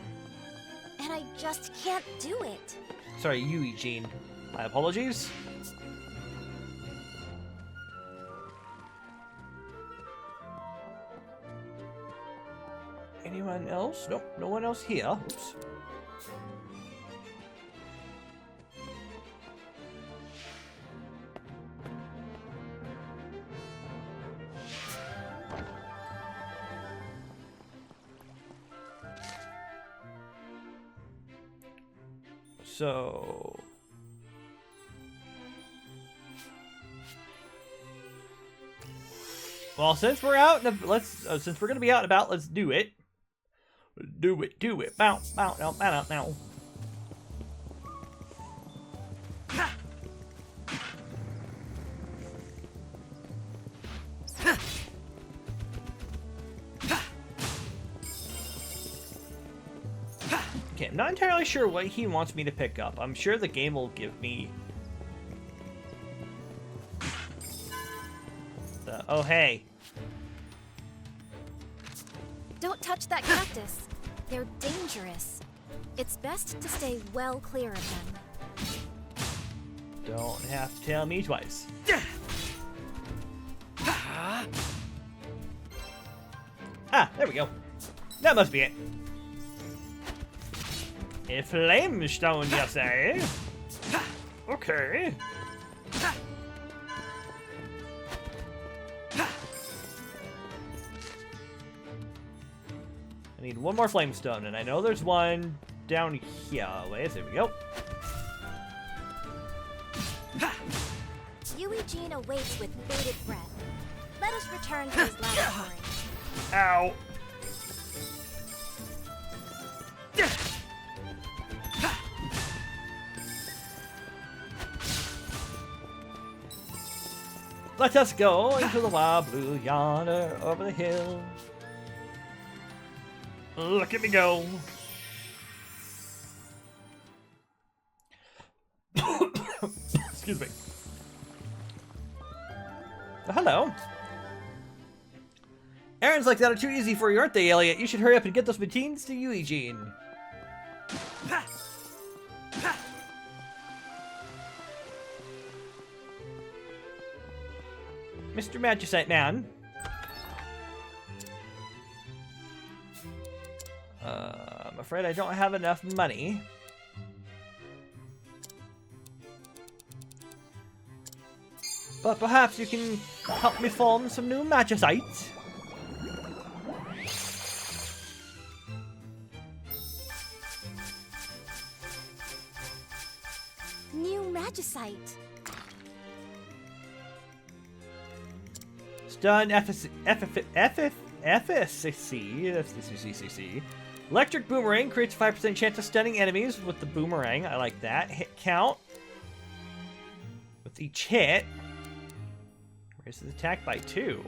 And I just can't do it. Sorry, Eugene. My apologies. Anyone else? Nope, no one else here. Oops. So... Well, since we're out, since we're gonna be out and about, let's do it. Do it. Bounce, now. Okay, I'm not entirely sure what he wants me to pick up. I'm sure the game will give me... oh, hey. Don't touch that cactus. They're dangerous. It's best to stay well clear of them. Don't have to tell me twice. Ah, there we go. That must be it. A flame stone, you say? Okay. I need one more flame stone, and I know there's one down here. Wait, there we go. Eugene awaits with bated breath. Let us return to his laboratory. Ow. Let us go into the wild blue yonder over the hill. Look at me go. Excuse me. Oh, hello. Errands like that are too easy for you, aren't they, Elliot? You should hurry up and get those mateens to you, Eugene. Mr. Magicite Man. I'm afraid I don't have enough money. But perhaps you can help me form some new magicites. New magicite. Stun FSCC. Electric Boomerang creates a 5% chance of stunning enemies with the boomerang. I like that. Hit count. With each hit. Raises attack by 2.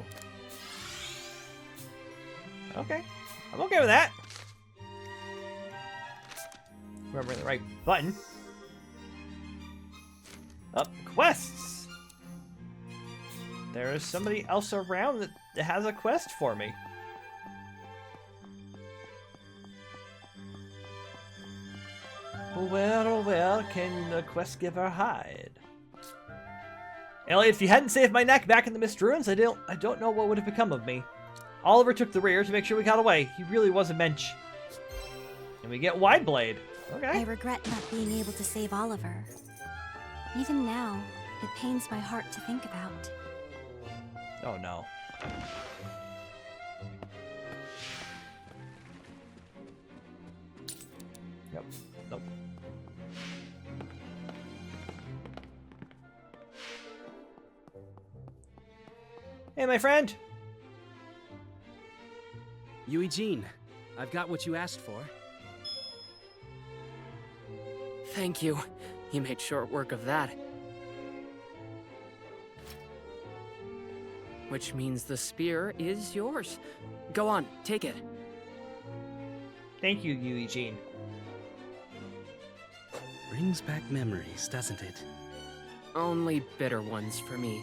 Okay. I'm okay with that. Remember the right button. Up, quests. There is somebody else around that has a quest for me. Where can the quest giver hide? Elliot, if you hadn't saved my neck back in the Mist Ruins, I don't know what would have become of me. Oliver took the rear to make sure we got away. He really was a mensch. And we get Wide Blade. Okay. I regret not being able to save Oliver. Even now, it pains my heart to think about. Oh no. Yep. Nope. Hey, my friend. Eugene, I've got what you asked for. Thank you. You made short work of that. Which means the spear is yours. Go on, take it. Thank you, Eugene. Brings back memories, doesn't it? Only bitter ones for me.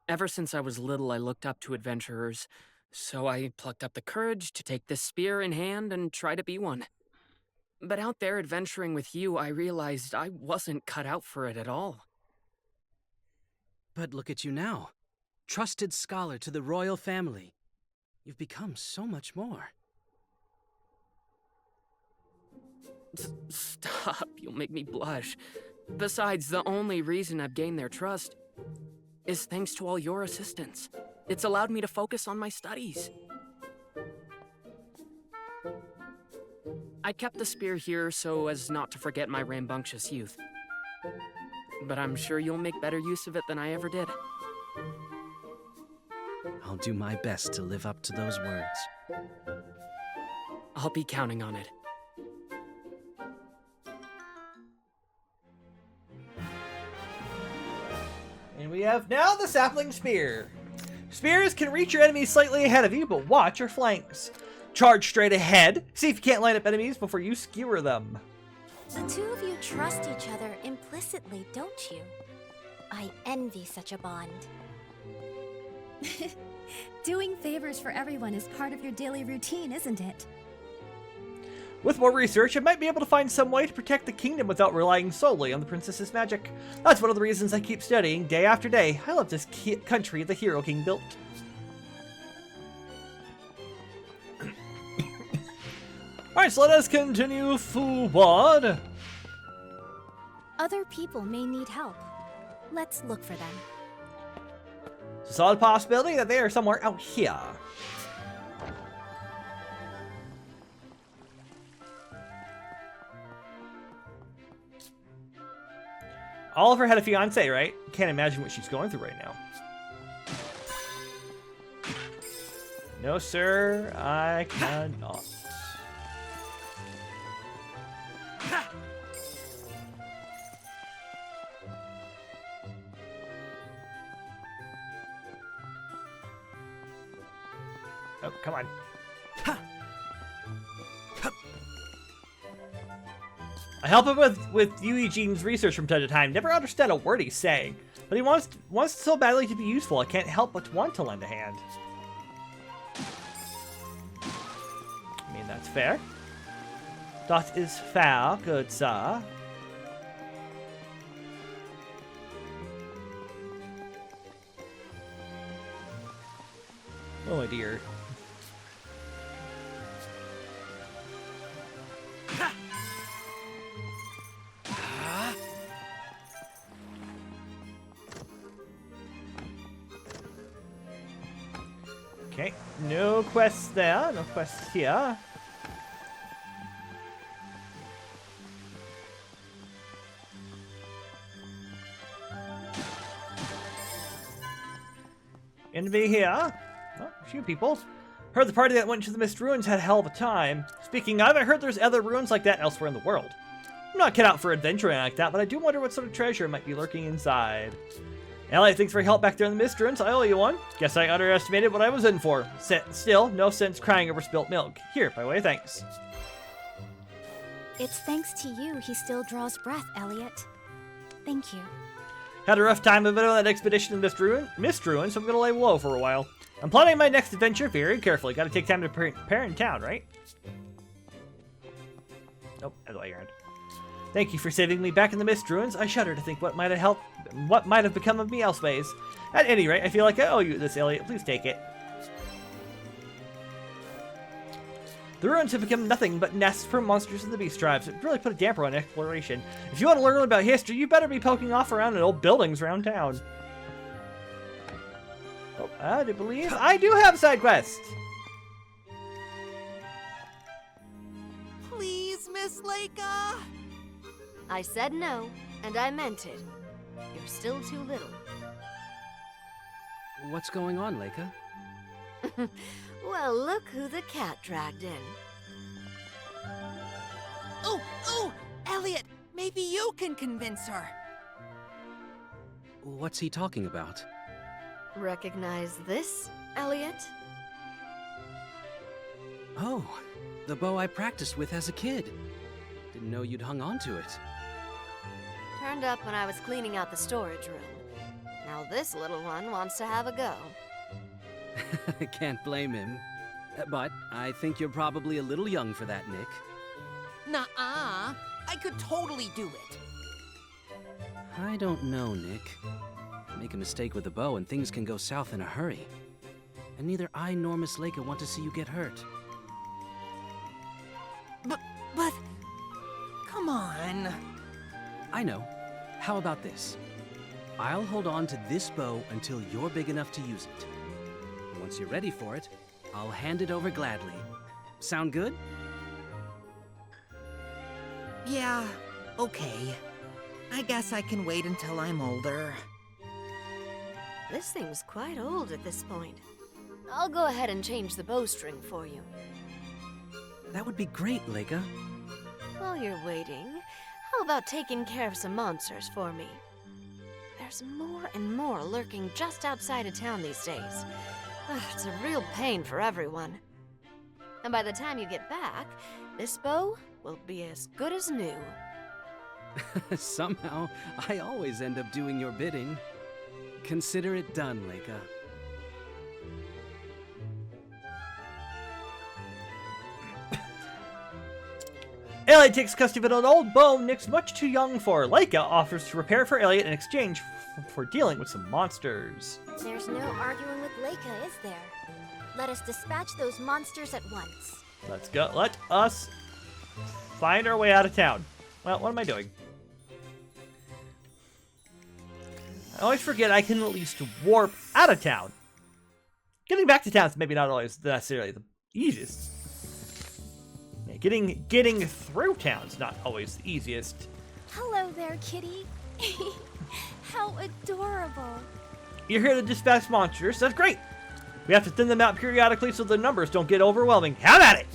Ever since I was little, I looked up to adventurers, so I plucked up the courage to take this spear in hand and try to be one. But out there adventuring with you, I realized I wasn't cut out for it at all. But look at you now. Trusted scholar to the royal family. You've become so much more. Stop, you'll make me blush. Besides, the only reason I've gained their trust is thanks to all your assistance. It's allowed me to focus on my studies. I kept the spear here so as not to forget my rambunctious youth. But I'm sure you'll make better use of it than I ever did. I'll do my best to live up to those words. I'll be counting on it. And we have now the sapling spear. Spears can reach your enemies slightly ahead of you, but watch your flanks. Charge straight ahead. See if you can't line up enemies before you skewer them. The two of you trust each other implicitly, don't you? I envy such a bond. Doing favors for everyone is part of your daily routine, isn't it? With more research, I might be able to find some way to protect the kingdom without relying solely on the princess's magic. That's one of the reasons I keep studying day after day. I love this country the Hero King built. Alright, so let us continue forward. Other people may need help. Let's look for them. It's a solid possibility that they are somewhere out here. Oliver had a fiance, right? Can't imagine what she's going through right now. No, sir, I cannot. Oh, come on. I help him with Eugene's research from time to time. Never understand a word he's saying, but he wants so badly to be useful. I can't help but want to lend a hand. I mean, that's fair. That is fair, good sir. Oh dear. Okay, no quests there, no quests here. Envy here. Oh, a few people. Heard the party that went to the Mist Ruins had a hell of a time. Speaking of, I heard there's other ruins like that elsewhere in the world. I'm not cut out for adventuring like that, but I do wonder what sort of treasure might be lurking inside. Elliot, thanks for your help back there in the Mist Ruins. I owe you one. Guess I underestimated what I was in for. Still, no sense crying over spilt milk. Here, by way of thanks. It's thanks to you he still draws breath, Elliot. Thank you. Had a rough time of it on that expedition in Mist Ruins, so I'm gonna lay low for a while. I'm planning my next adventure very carefully. Gotta take time to prepare in town, right? Nope, that's all you're in. Thank you for saving me back in the Mist Ruins. I shudder to think what might have become of me elseways. At any rate, I feel like I owe you this, Elliot. Please take it. The ruins have become nothing but nests for monsters of the beast tribes. It really put a damper on exploration. If you want to learn about history, you better be poking off around in old buildings around town. Oh, I do believe I do have side quests. Please, Miss Leica. I said no, and I meant it. You're still too little. What's going on, Leica? Well, look who the cat dragged in. Oh, Elliot, maybe you can convince her. What's he talking about? Recognize this, Elliot? Oh, the bow I practiced with as a kid. Didn't know you'd hung on to it. Turned up when I was cleaning out the storage room. Now this little one wants to have a go. I can't blame him. But I think you're probably a little young for that, Nick. Nuh-uh. I could totally do it. I don't know, Nick. Make a mistake with a bow and things can go south in a hurry. And neither I nor Miss Leica want to see you get hurt. But... come on. I know. How about this? I'll hold on to this bow until you're big enough to use it. Once you're ready for it, I'll hand it over gladly. Sound good? Yeah, okay. I guess I can wait until I'm older. This thing's quite old at this point. I'll go ahead and change the bowstring for you. That would be great, Leica. While you're waiting, how about taking care of some monsters for me? There's more and more lurking just outside of town these days. It's a real pain for everyone. And by the time you get back, this bow will be as good as new. Somehow, I always end up doing your bidding. Consider it done, Leica. Elliot takes custody of an old bow Nick's much too young for. Leica offers to repair for Elliot in exchange for dealing with some monsters. There's no arguing with Leica, is there? Let us dispatch those monsters at once. Let's go. Let us find our way out of town. Well, what am I doing? I always forget I can at least warp out of town. Getting back to town is maybe not always necessarily the easiest. Yeah, getting through town's not always the easiest. Hello there, kitty. How adorable. You're here to dispatch monsters. That's great. We have to thin them out periodically so the numbers don't get overwhelming. Have at it!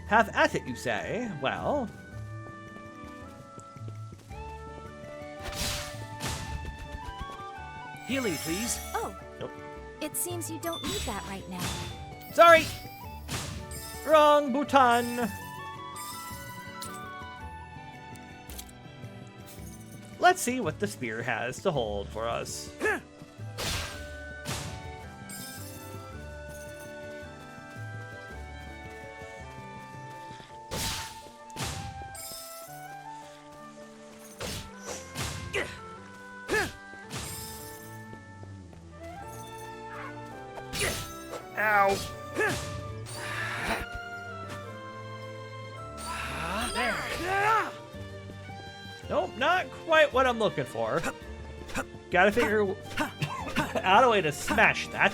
Have at it, you say? Well... Healing, please. Oh. Nope. It seems you don't need that right now. Sorry! Wrong button! Let's see what the spear has to hold for us. Ow! Nope, not quite what I'm looking for. Gotta figure out a way to smash that.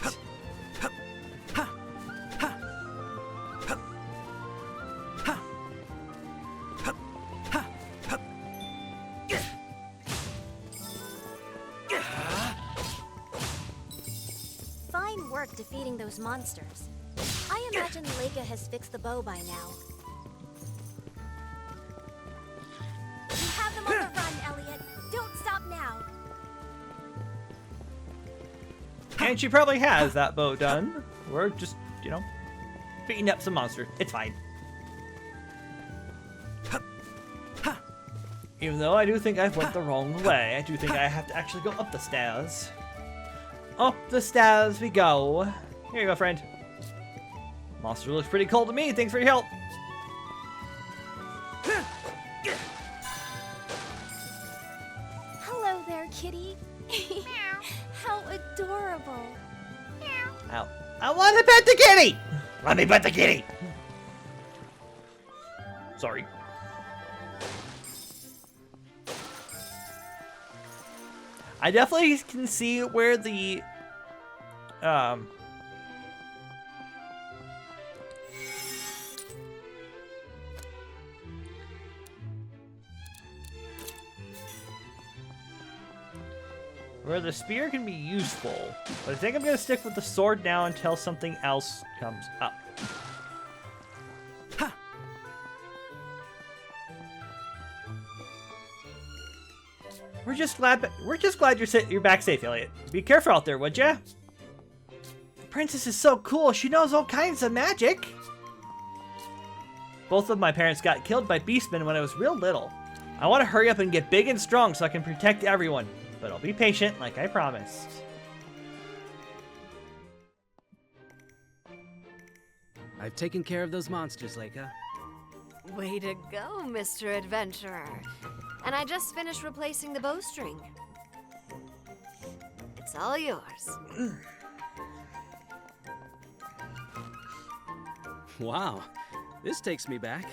Fine work defeating those monsters. I imagine Leica has fixed the bow by now. You have them on the run, Elliot. Don't stop now. And she probably has that bow done. We're just, you know, beating up some monsters. It's fine. Even though I do think I went the wrong way, I do think I have to actually go up the stairs. Up the stairs we go. Here you go, friend. Monster looks pretty cool to me. Thanks for your help. Hello there, kitty. How adorable. Ow. I want to pet the kitty! Let me pet the kitty! Sorry. I definitely can see where the spear can be useful, but I think I'm gonna stick with the sword now until something else comes up. We're just glad you're back safe, Elliot. Be careful out there, would ya? The princess is so cool. She knows all kinds of magic. Both of my parents got killed by beastmen when I was real little. I want to hurry up and get big and strong so I can protect everyone. But I'll be patient, like I promised. I've taken care of those monsters, Leica. Way to go, Mr. Adventurer. And I just finished replacing the bowstring. It's all yours. Wow, this takes me back.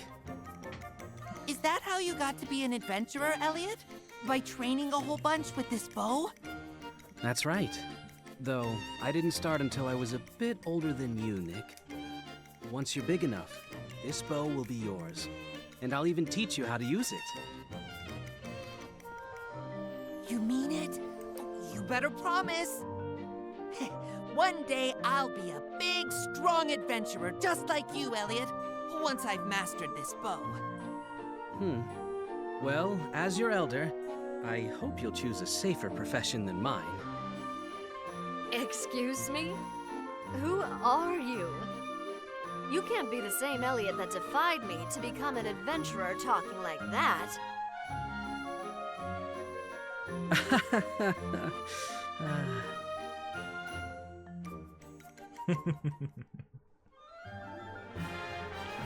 Is that how you got to be an adventurer, Elliot? By training a whole bunch with this bow? That's right. Though, I didn't start until I was a bit older than you, Nick. Once you're big enough, this bow will be yours. And I'll even teach you how to use it. You mean it? You better promise. One day I'll be a big, strong adventurer just like you, Elliot, once I've mastered this bow. Well, as your elder, I hope you'll choose a safer profession than mine. Excuse me? Who are you? You can't be the same Elliot that defied me to become an adventurer talking like that.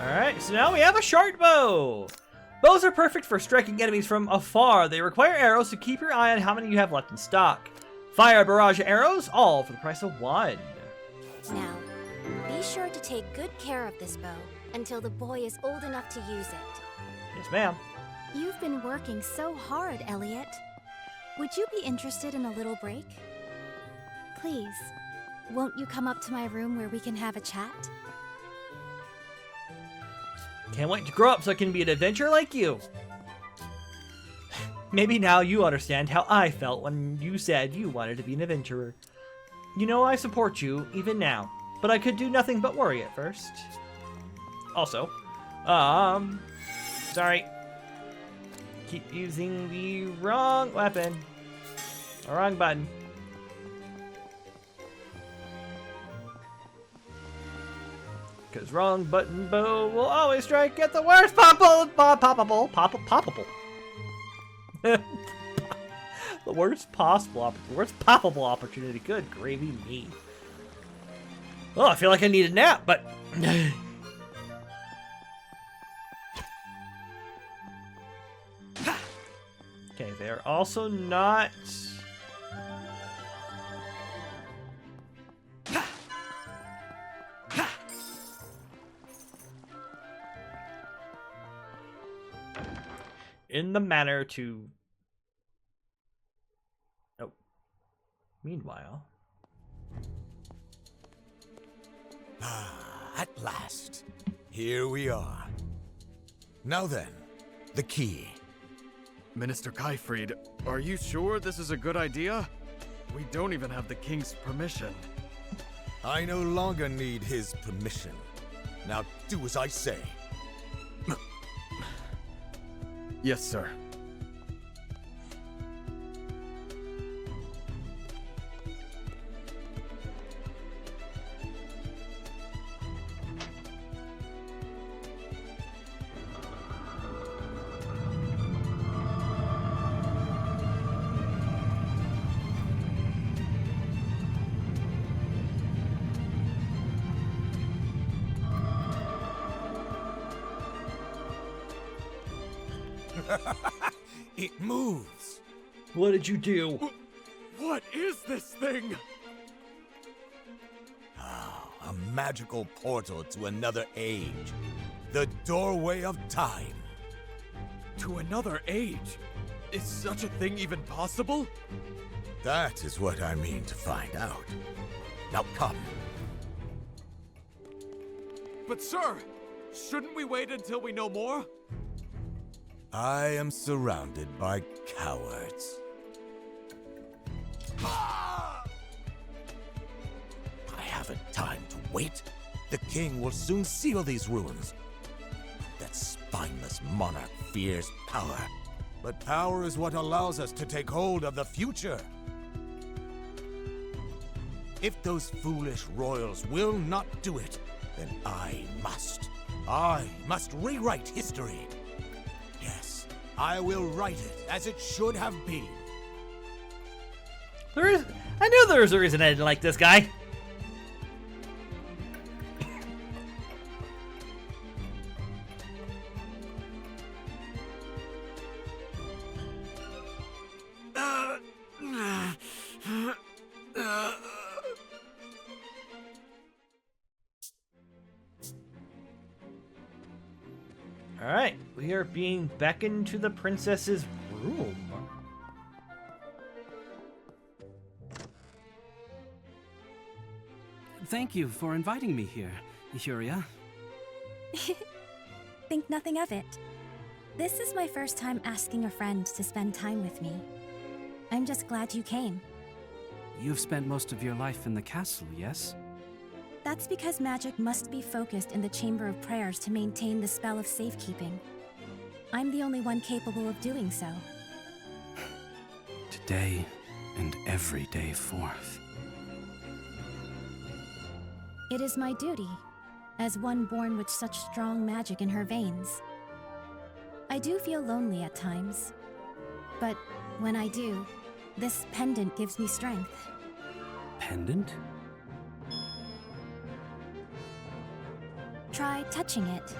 Alright, so now we have a short bow. Bows are perfect for striking enemies from afar. They require arrows, so keep your eye on how many you have left in stock. Fire a barrage of arrows, all for the price of one. Now, be sure to take good care of this bow until the boy is old enough to use it. Yes, ma'am. You've been working so hard, Elliot. Would you be interested in a little break? Please, won't you come up to my room where we can have a chat? Can't wait to grow up so I can be an adventurer like you. Maybe now you understand how I felt when you said you wanted to be an adventurer. You know I support you, even now, but I could do nothing but worry at first. Also, sorry. Keep using the wrong weapon. Or wrong button. Because wrong button bow will always strike at the worst poppable. The worst poppable opportunity. Good gravy me. Oh, I feel like I need a nap, but... Okay, they're also not... in the manner to... Oh. Meanwhile... At last. Here we are. Now then, the key. Minister Kyfried, are you sure this is a good idea? We don't even have the king's permission. I no longer need his permission. Now do as I say. Yes, sir. It moves. What did you do? What is this thing? Oh, a magical portal to another age. The doorway of time. To another age? Is such a thing even possible? That is what I mean to find out. Now come. But sir, shouldn't we wait until we know more? I am surrounded by cowards. I haven't time to wait. The king will soon seal these ruins. That spineless monarch fears power. But power is what allows us to take hold of the future. If those foolish royals will not do it, then I must. I must rewrite history. Yes, I will write it as it should have been. I knew there was a reason I didn't like this guy. Alright, we are being beckoned to the princess's room. Thank you for inviting me here, Huria. Think nothing of it. This is my first time asking a friend to spend time with me. I'm just glad you came. You've spent most of your life in the castle, yes? That's because magic must be focused in the Chamber of Prayers to maintain the spell of safekeeping. I'm the only one capable of doing so. Today and every day forth. It is my duty, as one born with such strong magic in her veins. I do feel lonely at times, but when I do, this pendant gives me strength. Pendant? Try touching it.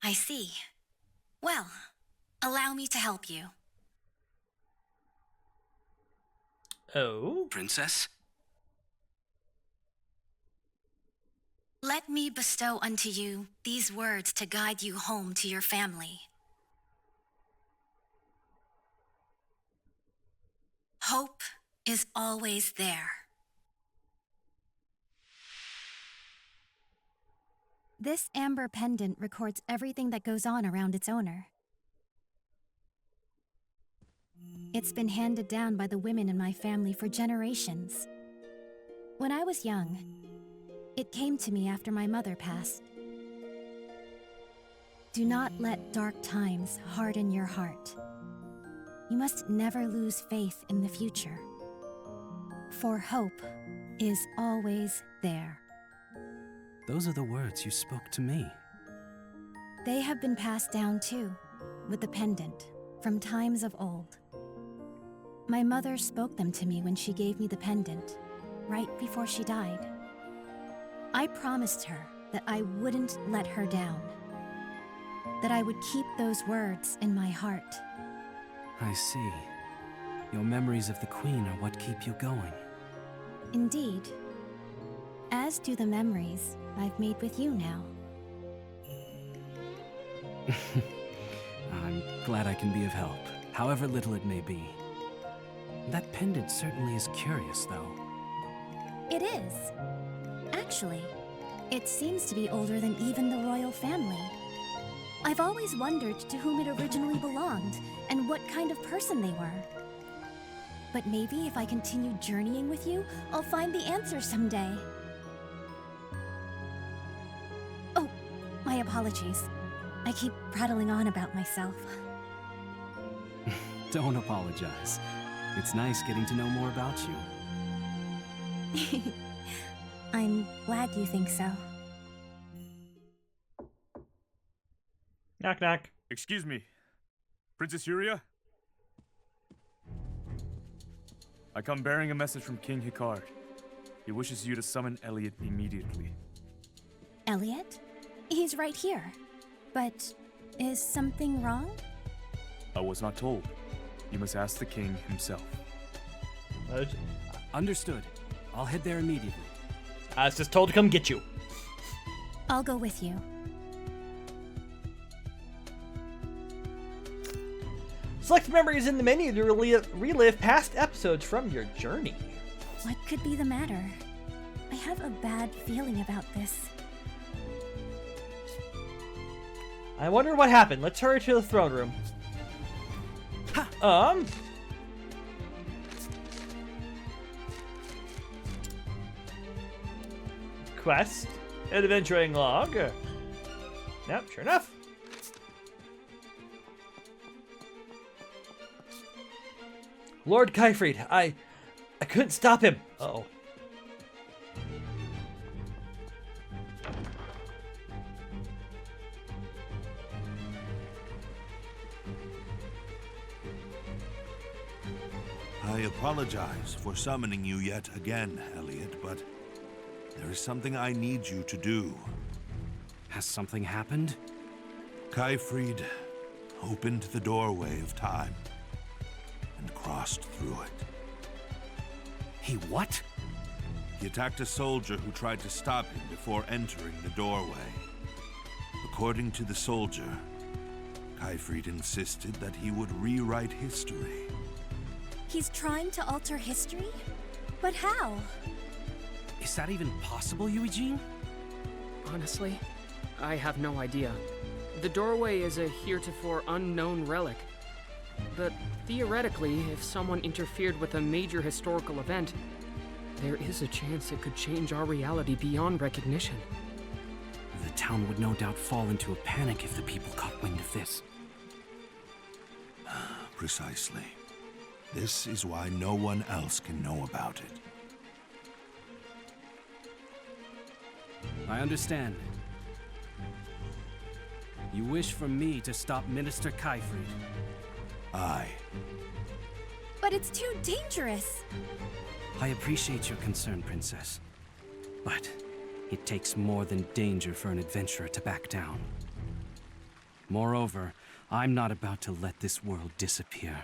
I see. Well, allow me to help you. Oh? Princess? Let me bestow unto you these words to guide you home to your family. Hope is always there. This amber pendant records everything that goes on around its owner. It's been handed down by the women in my family for generations. When I was young, it came to me after my mother passed. Do not let dark times harden your heart. You must never lose faith in the future. For hope is always there. Those are the words you spoke to me. They have been passed down too, with the pendant, from times of old. My mother spoke them to me when she gave me the pendant, right before she died. I promised her that I wouldn't let her down, that I would keep those words in my heart. I see. Your memories of the Queen are what keep you going. Indeed. As do the memories I've made with you now. I'm glad I can be of help, however little it may be. That pendant certainly is curious, though. It is. Actually, it seems to be older than even the royal family. I've always wondered to whom it originally belonged and what kind of person they were. But maybe if I continue journeying with you, I'll find the answer someday. Oh, my apologies. I keep prattling on about myself. Don't apologize. It's nice getting to know more about you. I'm glad you think so. Knock, knock. Excuse me. Princess Huria? I come bearing a message from King Hikard. He wishes you to summon Elliot immediately. Elliot? He's right here. But is something wrong? I was not told. You must ask the king himself. Understood. I'll head there immediately. I was just told to come get you. I'll go with you. Select memories in the menu to relive past episodes from your journey. What could be the matter? I have a bad feeling about this. I wonder what happened. Let's hurry to the throne room. Quest. Adventuring log. Yep, sure enough. Lord Kyfried, I couldn't stop him. Uh-oh. I apologize for summoning you yet again, Elliot, but there is something I need you to do. Has something happened? Kyfried opened the doorway of time and crossed through it. He what? He attacked a soldier who tried to stop him before entering the doorway. According to the soldier, Kyfried insisted that he would rewrite history. He's trying to alter history? But how? Is that even possible, Eugene? Honestly, I have no idea. The doorway is a heretofore unknown relic. But theoretically, if someone interfered with a major historical event, there is a chance it could change our reality beyond recognition. The town would no doubt fall into a panic if the people caught wind of this. Precisely. This is why no one else can know about it. I understand. You wish for me to stop Minister Kyfried? Aye. But it's too dangerous. I appreciate your concern, Princess. But it takes more than danger for an adventurer to back down. Moreover, I'm not about to let this world disappear,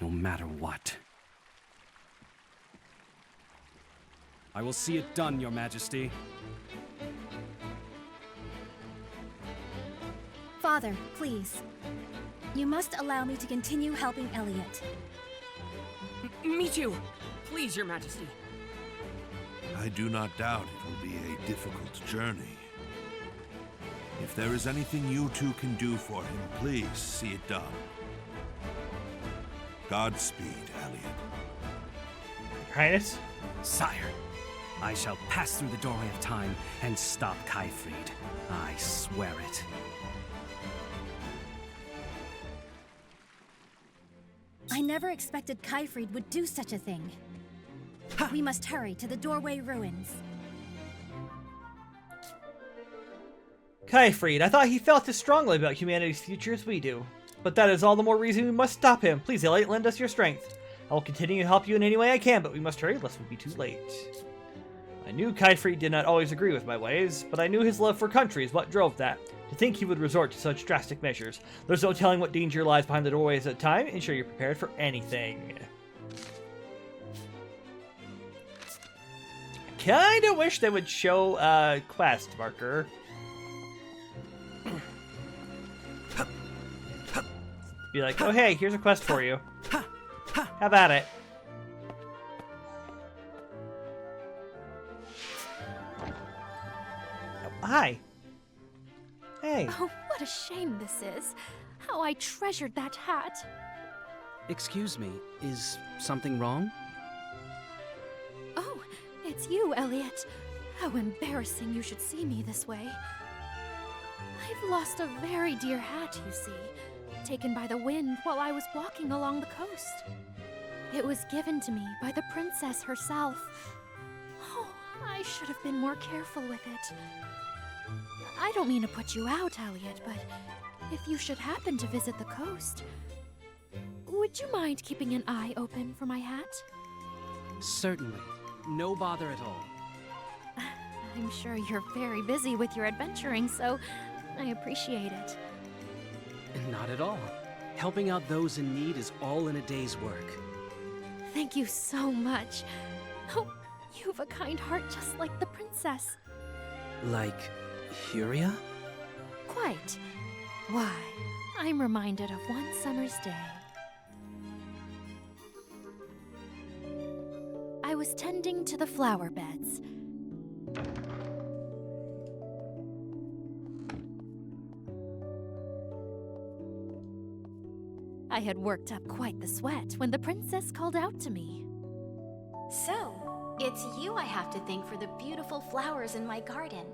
no matter what. I will see it done, Your Majesty. Father, please. You must allow me to continue helping Elliot. Me too! Please, Your Majesty. I do not doubt it will be a difficult journey. If there is anything you two can do for him, please see it done. Godspeed, Elliot. Your Highness? Sire, I shall pass through the doorway of time and stop Kyfried. I swear it. I never expected Kyfried would do such a thing. We must hurry to the doorway ruins. Kyfried, I thought he felt as strongly about humanity's future as we do. But that is all the more reason we must stop him. Please, Elliot, lend us your strength. I will continue to help you in any way I can, but we must hurry lest we be too late. I knew Kyfried did not always agree with my ways, but I knew his love for country is what drove that. To think he would resort to such drastic measures. There's no telling what danger lies behind the doorways at a time. Ensure you're prepared for anything. Kinda wish they would show a quest marker. Be like, oh hey, here's a quest for you. Have at it. Oh, hi. Hey. Oh, what a shame this is. How I treasured that hat. Excuse me, is something wrong? Oh, it's you, Elliot. How embarrassing you should see me this way. I've lost a very dear hat, you see, taken by the wind while I was walking along the coast. It was given to me by the princess herself. Oh, I should have been more careful with it. I don't mean to put you out, Elliot, but if you should happen to visit the coast, would you mind keeping an eye open for my hat? Certainly. No bother at all. I'm sure you're very busy with your adventuring, so I appreciate it. Not at all. Helping out those in need is all in a day's work. Thank you so much. Oh, you've a kind heart just like the princess. Like Huria? Quite. Why, I'm reminded of one summer's day. I was tending to the flower beds. I had worked up quite the sweat when the princess called out to me. So, it's you I have to thank for the beautiful flowers in my garden.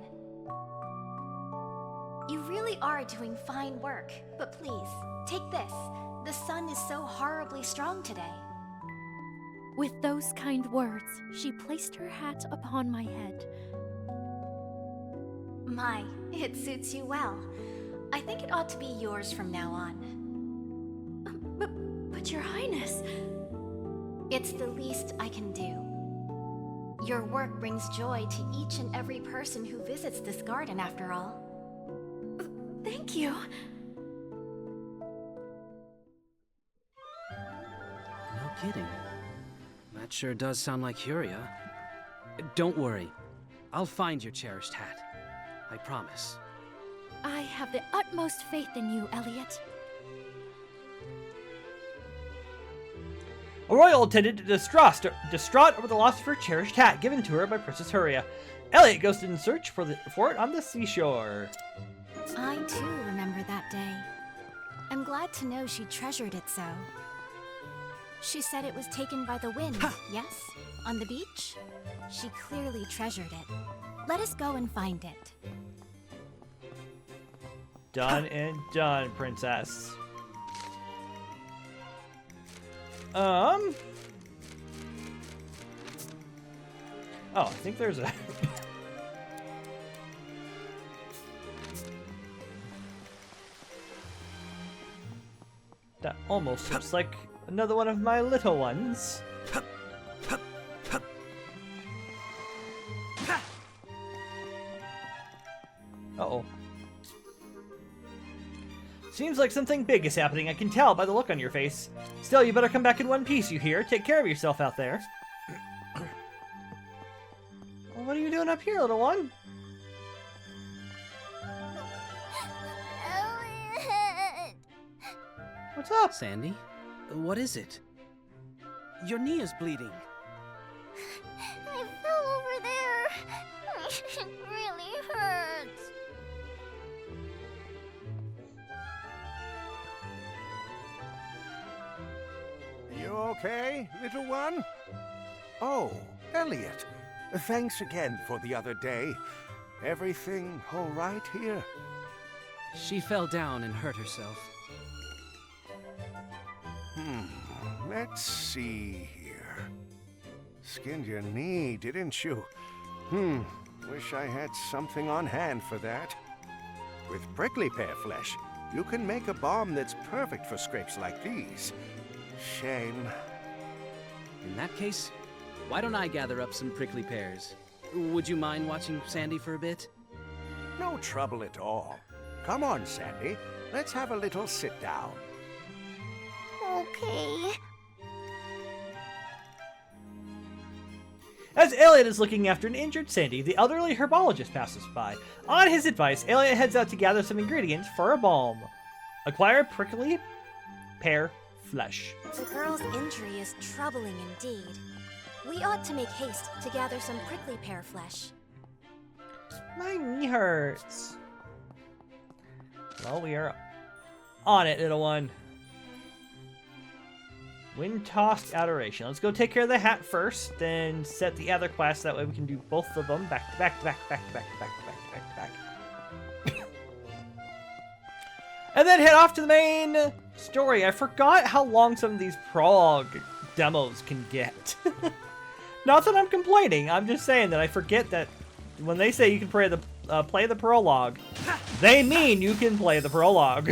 You really are doing fine work, but please, take this. The sun is so horribly strong today. With those kind words, she placed her hat upon my head. My, it suits you well. I think it ought to be yours from now on. But Your Highness... It's the least I can do. Your work brings joy to each and every person who visits this garden, after all. Thank you. No kidding. That sure does sound like Huria. Don't worry. I'll find your cherished hat. I promise. I have the utmost faith in you, Elliot. A royal attendant distraught over the loss of her cherished hat given to her by Princess Huria. Elliot goes in search for it on the seashore. I too remember that day. I'm glad to know she treasured it so. She said it was taken by the wind, yes? On the beach? She clearly treasured it. Let us go and find it. Done and done, princess. Oh, I think there's a... That almost looks like another one of my little ones. Uh-oh. Seems like something big is happening, I can tell by the look on your face. Still, you better come back in one piece, you hear? Take care of yourself out there. Well, what are you doing up here, little one? Elliot! What's up? Sandy? What is it? Your knee is bleeding. I fell over there. It really hurts. You okay, little one? Oh, Elliot. Thanks again for the other day. Everything all right here? She fell down and hurt herself. Let's see here. Skinned your knee, didn't you? Wish I had something on hand for that. With prickly pear flesh, you can make a balm that's perfect for scrapes like these. Shame. In that case, why don't I gather up some prickly pears? Would you mind watching Sandy for a bit? No trouble at all. Come on, Sandy. Let's have a little sit down. Okay. As Elliot is looking after an injured Sandy, the elderly herbologist passes by. On his advice, Elliot heads out to gather some ingredients for a balm. Acquire prickly pear flesh. The girl's injury is troubling indeed. We ought to make haste to gather some prickly pear flesh. My knee hurts. Well, we are on it, little one. Wind-tossed adoration. Let's go take care of the hat first, then set the other quest. That way we can do both of them back to back to back, back to back to back to back to back to back. And then head off to the main story. I forgot how long some of these prologue demos can get. Not that I'm complaining. I'm just saying that I forget that when they say you can play the prologue, they mean you can play the prologue.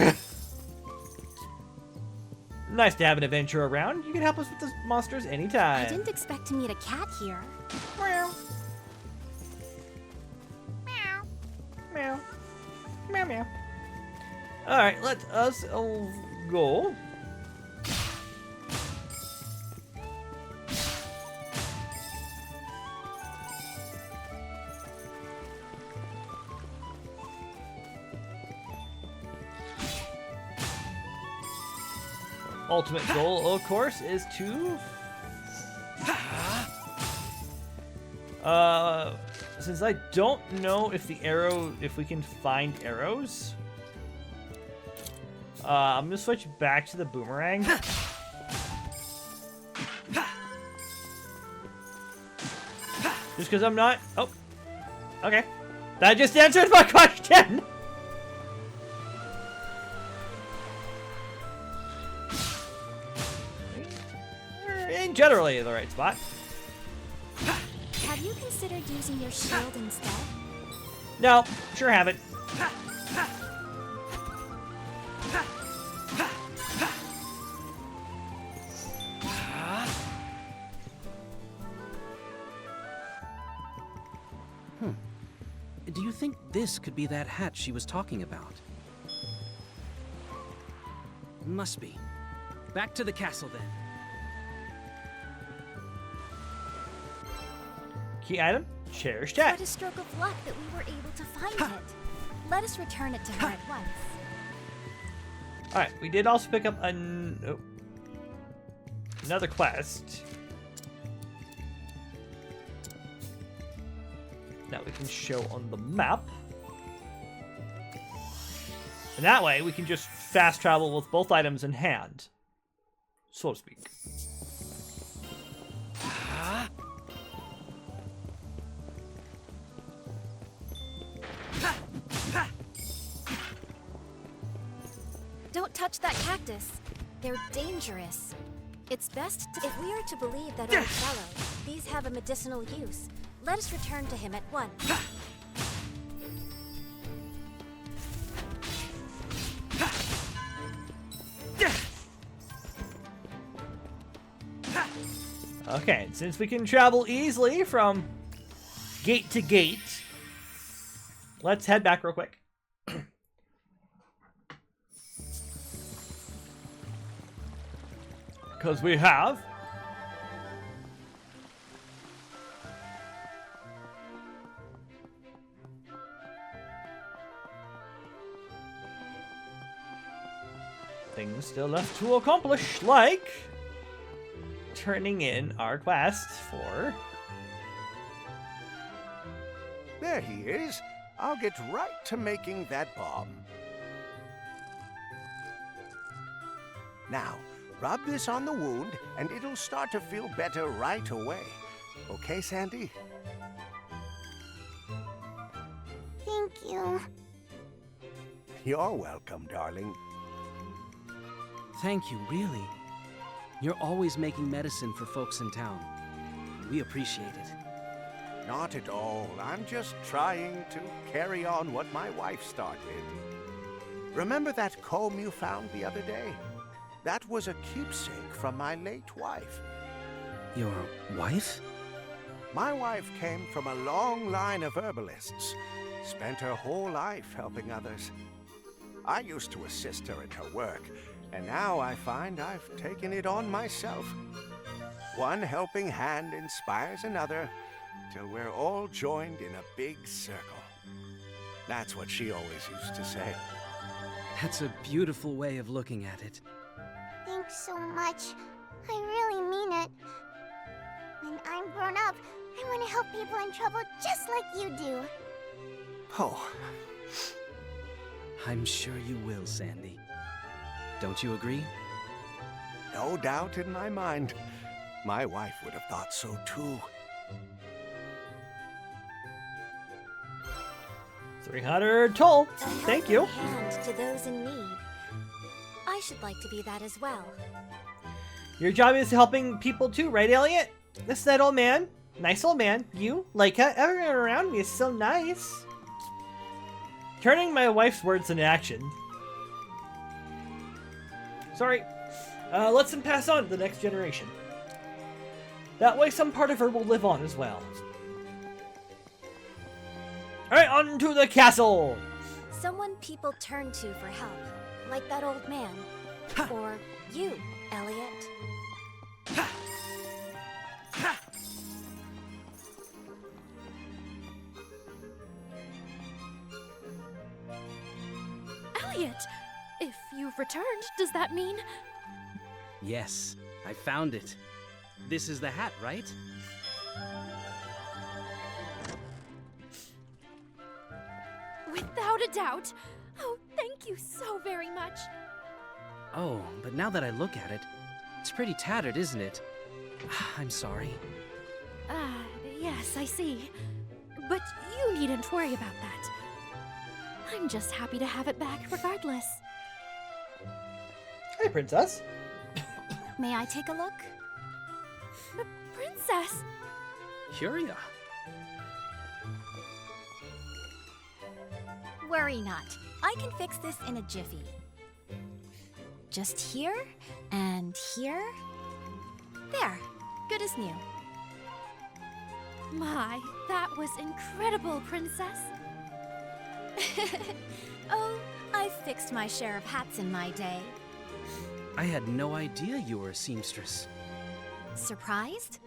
Nice to have an adventure around. You can help us with the monsters anytime. I didn't expect to meet a cat here. Meow. Meow. Meow. Meow meow. Alright, let us go. Ultimate goal, of course, is to... since I don't know if if we can find arrows, I'm gonna switch back to the boomerang. Just because I'm not... Oh, okay. That just answers my question! Generally the right spot. Have you considered using your shield instead? No, sure haven't. Do you think this could be that hat she was talking about? Must be. Back to the castle then. Key item, cherished hat. What a stroke of luck that we were able to find it. Let us return it to her at once. Alright, we did also pick up a... another quest that we can show on the map. And that way, we can just fast travel with both items in hand, so to speak. Don't touch that cactus. They're dangerous. It's best if we are to believe that old fellow, these have a medicinal use. Let us return to him at once. Okay, since we can travel easily from gate to gate, let's head back real quick. Because we have things still left to accomplish, like turning in our quest for... There he is. I'll get right to making that bomb. Now, rub this on the wound, and it'll start to feel better right away. Okay, Sandy? Thank you. You're welcome, darling. Thank you, really. You're always making medicine for folks in town. We appreciate it. Not at all. I'm just trying to carry on what my wife started. Remember that comb you found the other day? That was a keepsake from my late wife. Your wife? My wife came from a long line of herbalists. Spent her whole life helping others. I used to assist her in her work, and now I find I've taken it on myself. One helping hand inspires another, till we're all joined in a big circle. That's what she always used to say. That's a beautiful way of looking at it. Thanks so much. I really mean it. When I'm grown up, I want to help people in trouble just like you do. Oh. I'm sure you will, Sandy. Don't you agree? No doubt in my mind. My wife would have thought so too. 300 toll. Thank you. A hand to those in need. I should like to be that as well. Your job is helping people too, right, Elliot? This is that old man. Nice old man. You, like everyone around me is so nice. Turning my wife's words into action. Sorry. Let's them pass on to the next generation. That way some part of her will live on as well. Alright, on to the castle! Someone people turn to for help, like that old man. Or you, Elliot. Elliot! If you've returned, does that mean... Yes, I found it. This is the hat, right? Without a doubt. Oh, thank you so very much. Oh, but now that I look at it, it's pretty tattered, isn't it? I'm sorry. Yes, I see. But you needn't worry about that. I'm just happy to have it back regardless. Hey, princess. May I take a look? Princess! Curia. Worry not. I can fix this in a jiffy. Just here, and here. There. Good as new. My, that was incredible, Princess. Oh, I've fixed my share of hats in my day. I had no idea you were a seamstress. Surprised?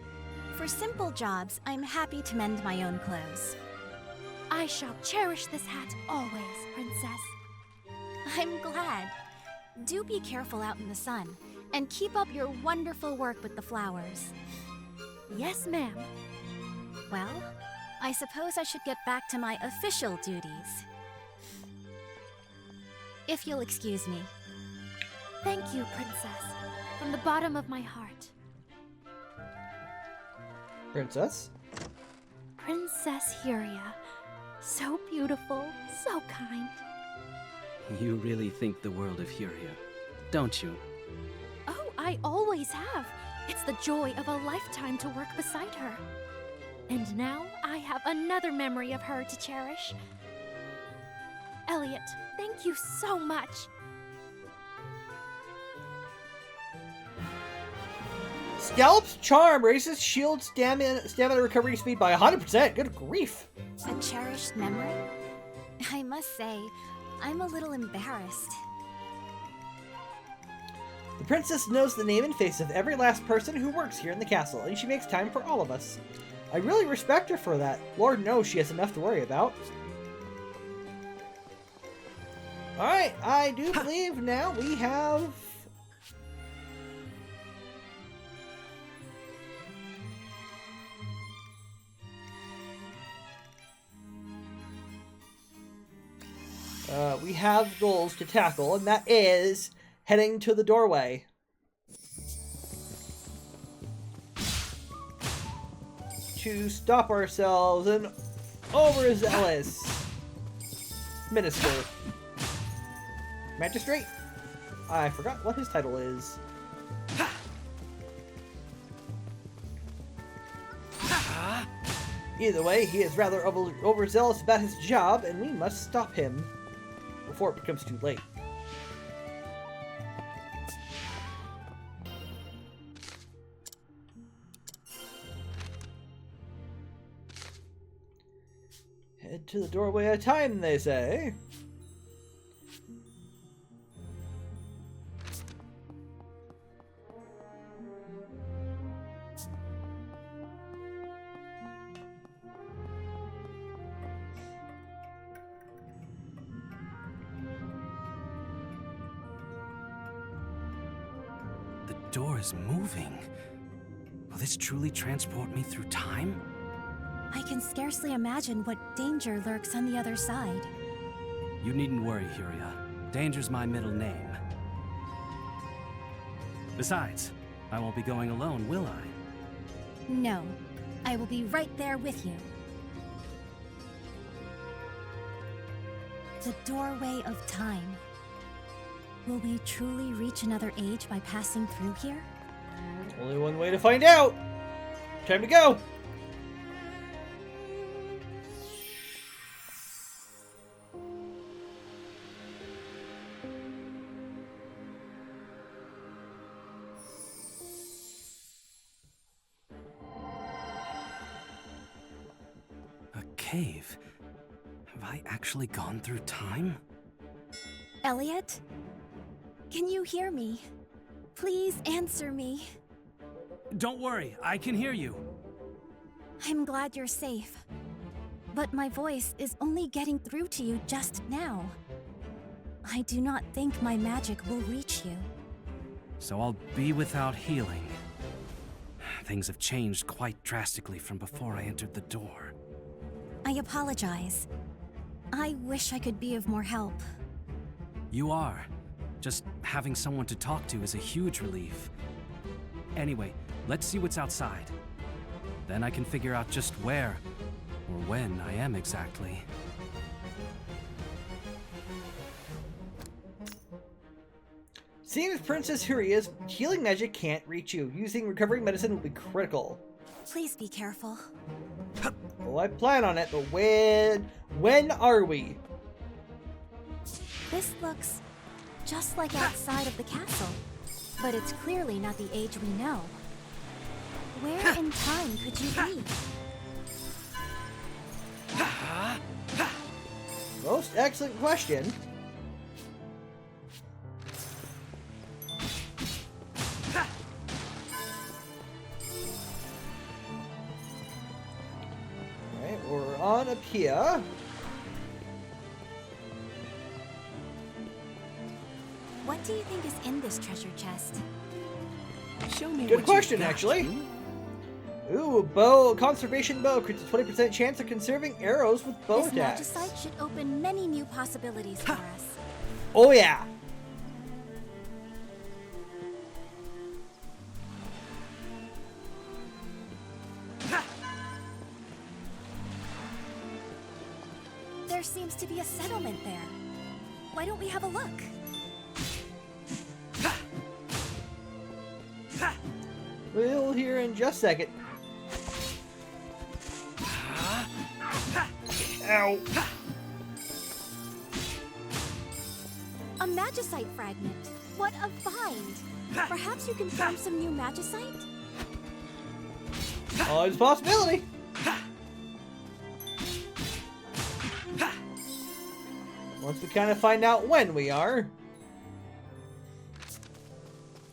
For simple jobs, I'm happy to mend my own clothes. I shall cherish this hat always, Princess. I'm glad. Do be careful out in the sun. And keep up your wonderful work with the flowers. Yes, ma'am. Well, I suppose I should get back to my official duties. If you'll excuse me. Thank you, Princess. From the bottom of my heart. Princess? Princess Huria. So beautiful, so kind. You really think the world of Huria, don't you? Oh, I always have. It's the joy of a lifetime to work beside her. And now I have another memory of her to cherish. Elliot, thank you so much. Scalp's charm raises shield stamina recovery speed by 100%. Good grief. A cherished memory? I must say, I'm a little embarrassed. The princess knows the name and face of every last person who works here in the castle, and she makes time for all of us. I really respect her for that. Lord knows she has enough to worry about. Alright, I do believe now we have... we have goals to tackle, and that is heading to the doorway. To stop ourselves an overzealous minister. Magistrate? I forgot what his title is. Either way, he is rather overzealous about his job, and we must stop him before it becomes too late. Head to the doorway at a time, they say. The door is moving. Will this truly transport me through time? I can scarcely imagine what danger lurks on the other side. You needn't worry, Huria. Danger's my middle name. Besides, I won't be going alone, will I? No, I will be right there with you. The doorway of time. Will we truly reach another age by passing through here? Only one way to find out! Time to go! A cave? Have I actually gone through time? Elliot? Can you hear me? Please answer me. Don't worry, I can hear you. I'm glad you're safe. But my voice is only getting through to you just now. I do not think my magic will reach you. So I'll be without healing. Things have changed quite drastically from before I entered the door. I apologize. I wish I could be of more help. You are. Just having someone to talk to is a huge relief. Anyway, let's see what's outside. Then I can figure out just where, or when I am exactly. Seems Princess Huria's healing magic can't reach you. Using recovery medicine will be critical. Please be careful. Well, I plan on it, but when are we? This looks just like outside of the castle, but it's clearly not the age we know. Where in time could you be? Most excellent question. Alright, we're on up here. What do you think is in this treasure chest? Show me Good what question, you got, actually. you. Ooh, bow conservation bow creates a 20% chance of conserving arrows with bow This attacks. magicite should open many new possibilities for us. Oh yeah. There seems to be a settlement there. Why don't we have a look? We'll hear in just a second. Ow. A magicite fragment. What a find! Perhaps you can form some new magicite? Always a possibility. Once we kind of find out when we are.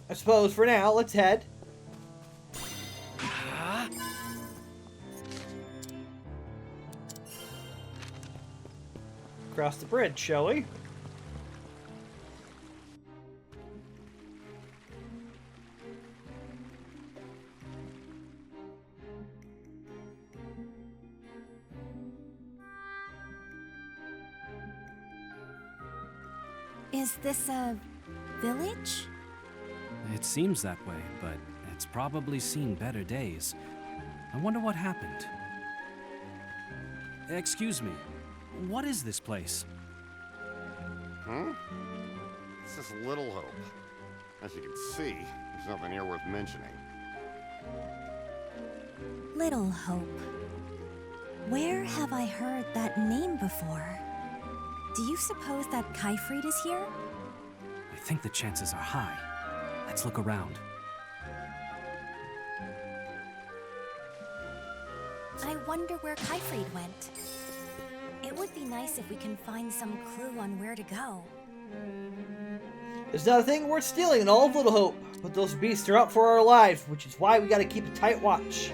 I suppose for now, let's head. Across the bridge, shall we? Is this a village? It seems that way, but it's probably seen better days. I wonder what happened. Excuse me, what is this place? This is Little Hope. As you can see, there's nothing here worth mentioning. Little Hope. Where have I heard that name before? Do you suppose that Kyfried is here? I think the chances are high. Let's look around. I wonder where Kyfried went. It would be nice if we can find some clue on where to go. There's not a thing worth stealing in all of Little Hope, but those beasts are out for our lives, which is why we gotta keep a tight watch.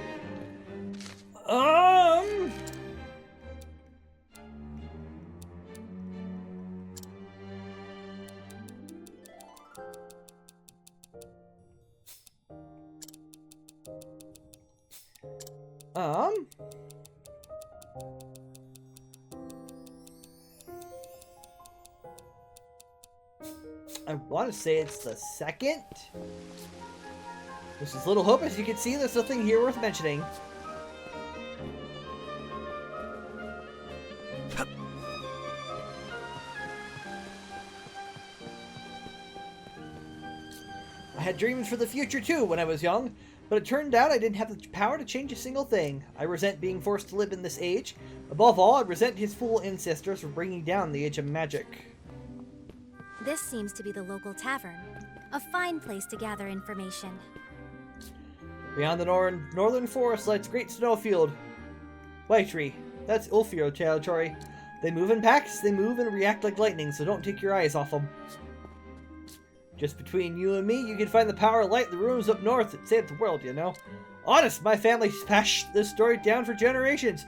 I want to say it's the second. This is Little Hope. As you can see, there's nothing here worth mentioning. I had dreams for the future too when I was young, but it turned out I didn't have the power to change a single thing. I resent being forced to live in this age. Above all, I resent his fool ancestors for bringing down the age of magic. This seems to be the local tavern. A fine place to gather information. Beyond the northern forest lies great snowfield. Whitetree. That's Ulfio territory. They move in packs, they move and react like lightning, so don't take your eyes off them. Just between you and me, you can find the power of light in the rooms up north that saved the world, you know? Honest, my family's passed this story down for generations.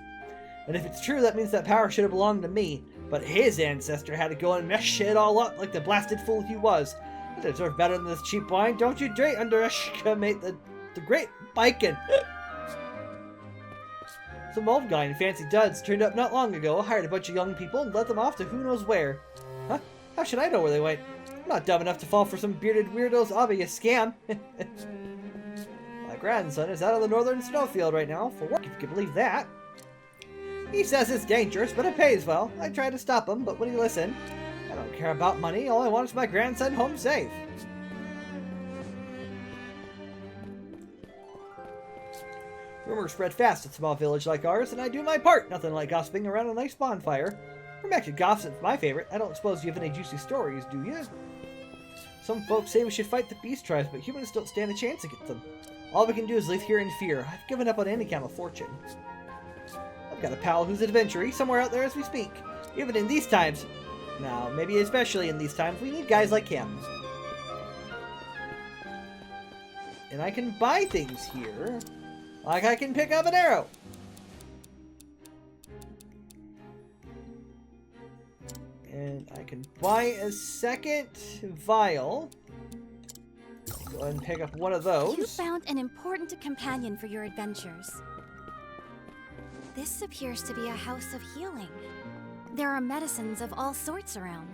And if it's true, that means that power should have belonged to me. But his ancestor had to go and mesh it all up like the blasted fool he was. I deserve better than this cheap wine. Don't you dare underestimate the great Biken. Some old guy in fancy duds turned up not long ago, hired a bunch of young people, and led them off to who knows where. Huh? How should I know where they went? I'm not dumb enough to fall for some bearded weirdo's obvious scam. My grandson is out on the northern snowfield right now, for work if you can believe that. He says it's dangerous, but it pays well. I tried to stop him, but would he listen? I don't care about money, all I want is my grandson home safe. Rumors spread fast in a small village like ours, and I do my part. Nothing like gossiping around a nice bonfire. Romantic gossip's my favorite. I don't suppose you have any juicy stories, do you? Some folks say we should fight the beast tribes, but humans don't stand a chance against them. All we can do is live here in fear. I've given up on any kind of fortune. I've got a pal who's an adventurer somewhere out there as we speak. Even in these times, now maybe especially in these times, we need guys like him. And I can buy things here. Like I can pick up an arrow. And I can buy a second vial. Go ahead and pick up one of those. You found an important companion for your adventures. This appears to be a house of healing. There are medicines of all sorts around.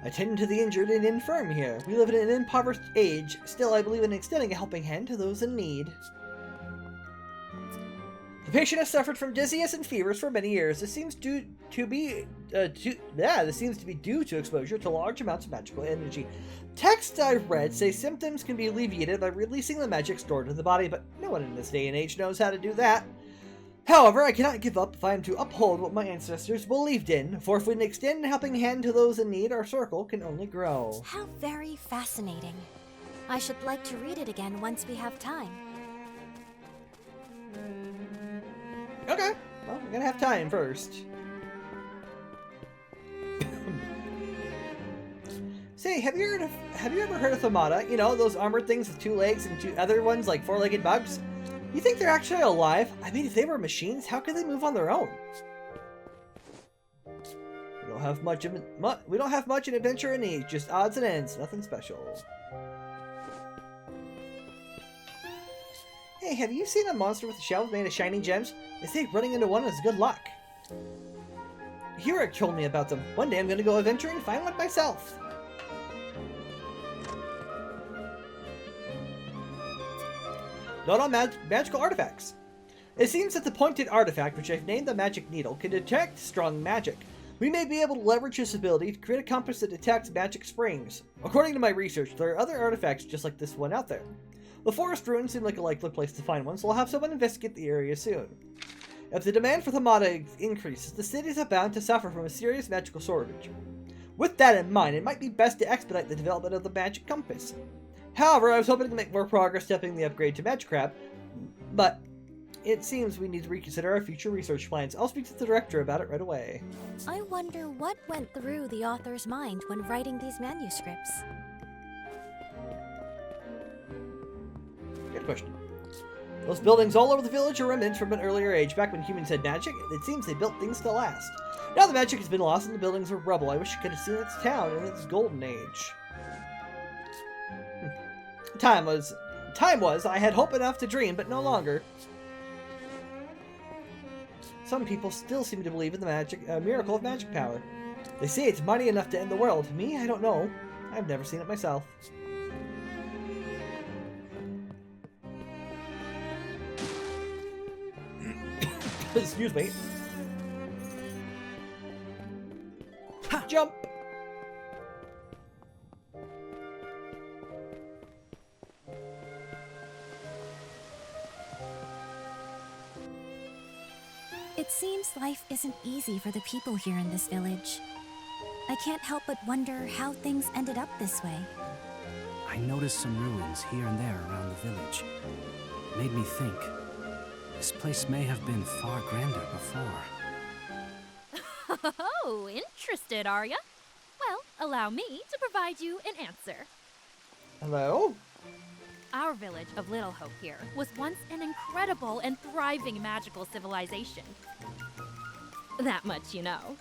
I tend to the injured and infirm here. We live in an impoverished age. Still, I believe in extending a helping hand to those in need. The patient has suffered from dizziness and fevers for many years. This seems to be due to exposure to large amounts of magical energy. Texts I've read say symptoms can be alleviated by releasing the magic stored in the body, but no one in this day and age knows how to do that. However, I cannot give up if I am to uphold what my ancestors believed in, for if we extend a helping hand to those in need, our circle can only grow. How very fascinating. I should like to read it again once we have time. Okay, well, we're gonna have time first. Say, have you ever heard of Themata? You know, those armored things with 2 legs and 2 other ones like 4-legged bugs? You think they're actually alive? I mean, if they were machines, how could they move on their own? We don't have much in adventure and age, just odds and ends, nothing special. Hey, have you seen a monster with a shell made of shining gems? They say running into one is good luck. Hero told me about them. One day I'm gonna go adventuring and find one myself. Not on magical artifacts. It seems that the pointed artifact, which I've named the Magic Needle, can detect strong magic. We may be able to leverage this ability to create a compass that detects magic springs. According to my research, there are other artifacts just like this one out there. The forest ruins seem like a likely place to find one, so I'll have someone investigate the area soon. If the demand for Themata increases, the cities are bound to suffer from a serious magical shortage. With that in mind, it might be best to expedite the development of the magic compass. However, I was hoping to make more progress stepping the upgrade to Magic Crab, but it seems we need to reconsider our future research plans. I'll speak to the director about it right away. I wonder what went through the author's mind when writing these manuscripts. Good question. Those buildings all over the village are remnants from an earlier age. Back when humans had magic, it seems they built things to last. Now the magic has been lost and the buildings are rubble. I wish I could have seen its town in its golden age. Time was, I had hope enough to dream, but no longer. Some people still seem to believe in the miracle of magic power. They say it's mighty enough to end the world. Me, I don't know. I've never seen it myself. Excuse me. Ha! Jump! It seems life isn't easy for the people here in this village. I can't help but wonder how things ended up this way. I noticed some ruins here and there around the village. It made me think. This place may have been far grander before. Oh, interested, are ya? Well, allow me to provide you an answer. Hello? Our village of Little Hope here was once an incredible and thriving magical civilization. That much you know.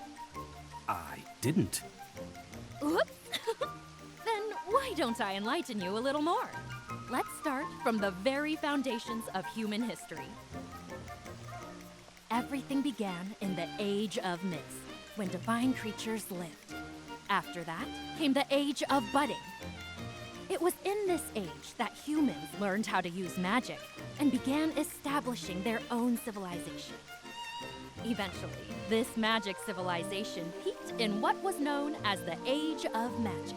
I didn't. Oops. Then why don't I enlighten you a little more? Let's start from the very foundations of human history. Everything began in the Age of Myths, when divine creatures lived. After that came the Age of Budding. It was in this age that humans learned how to use magic and began establishing their own civilization. Eventually, this magic civilization peaked in what was known as the Age of Magic.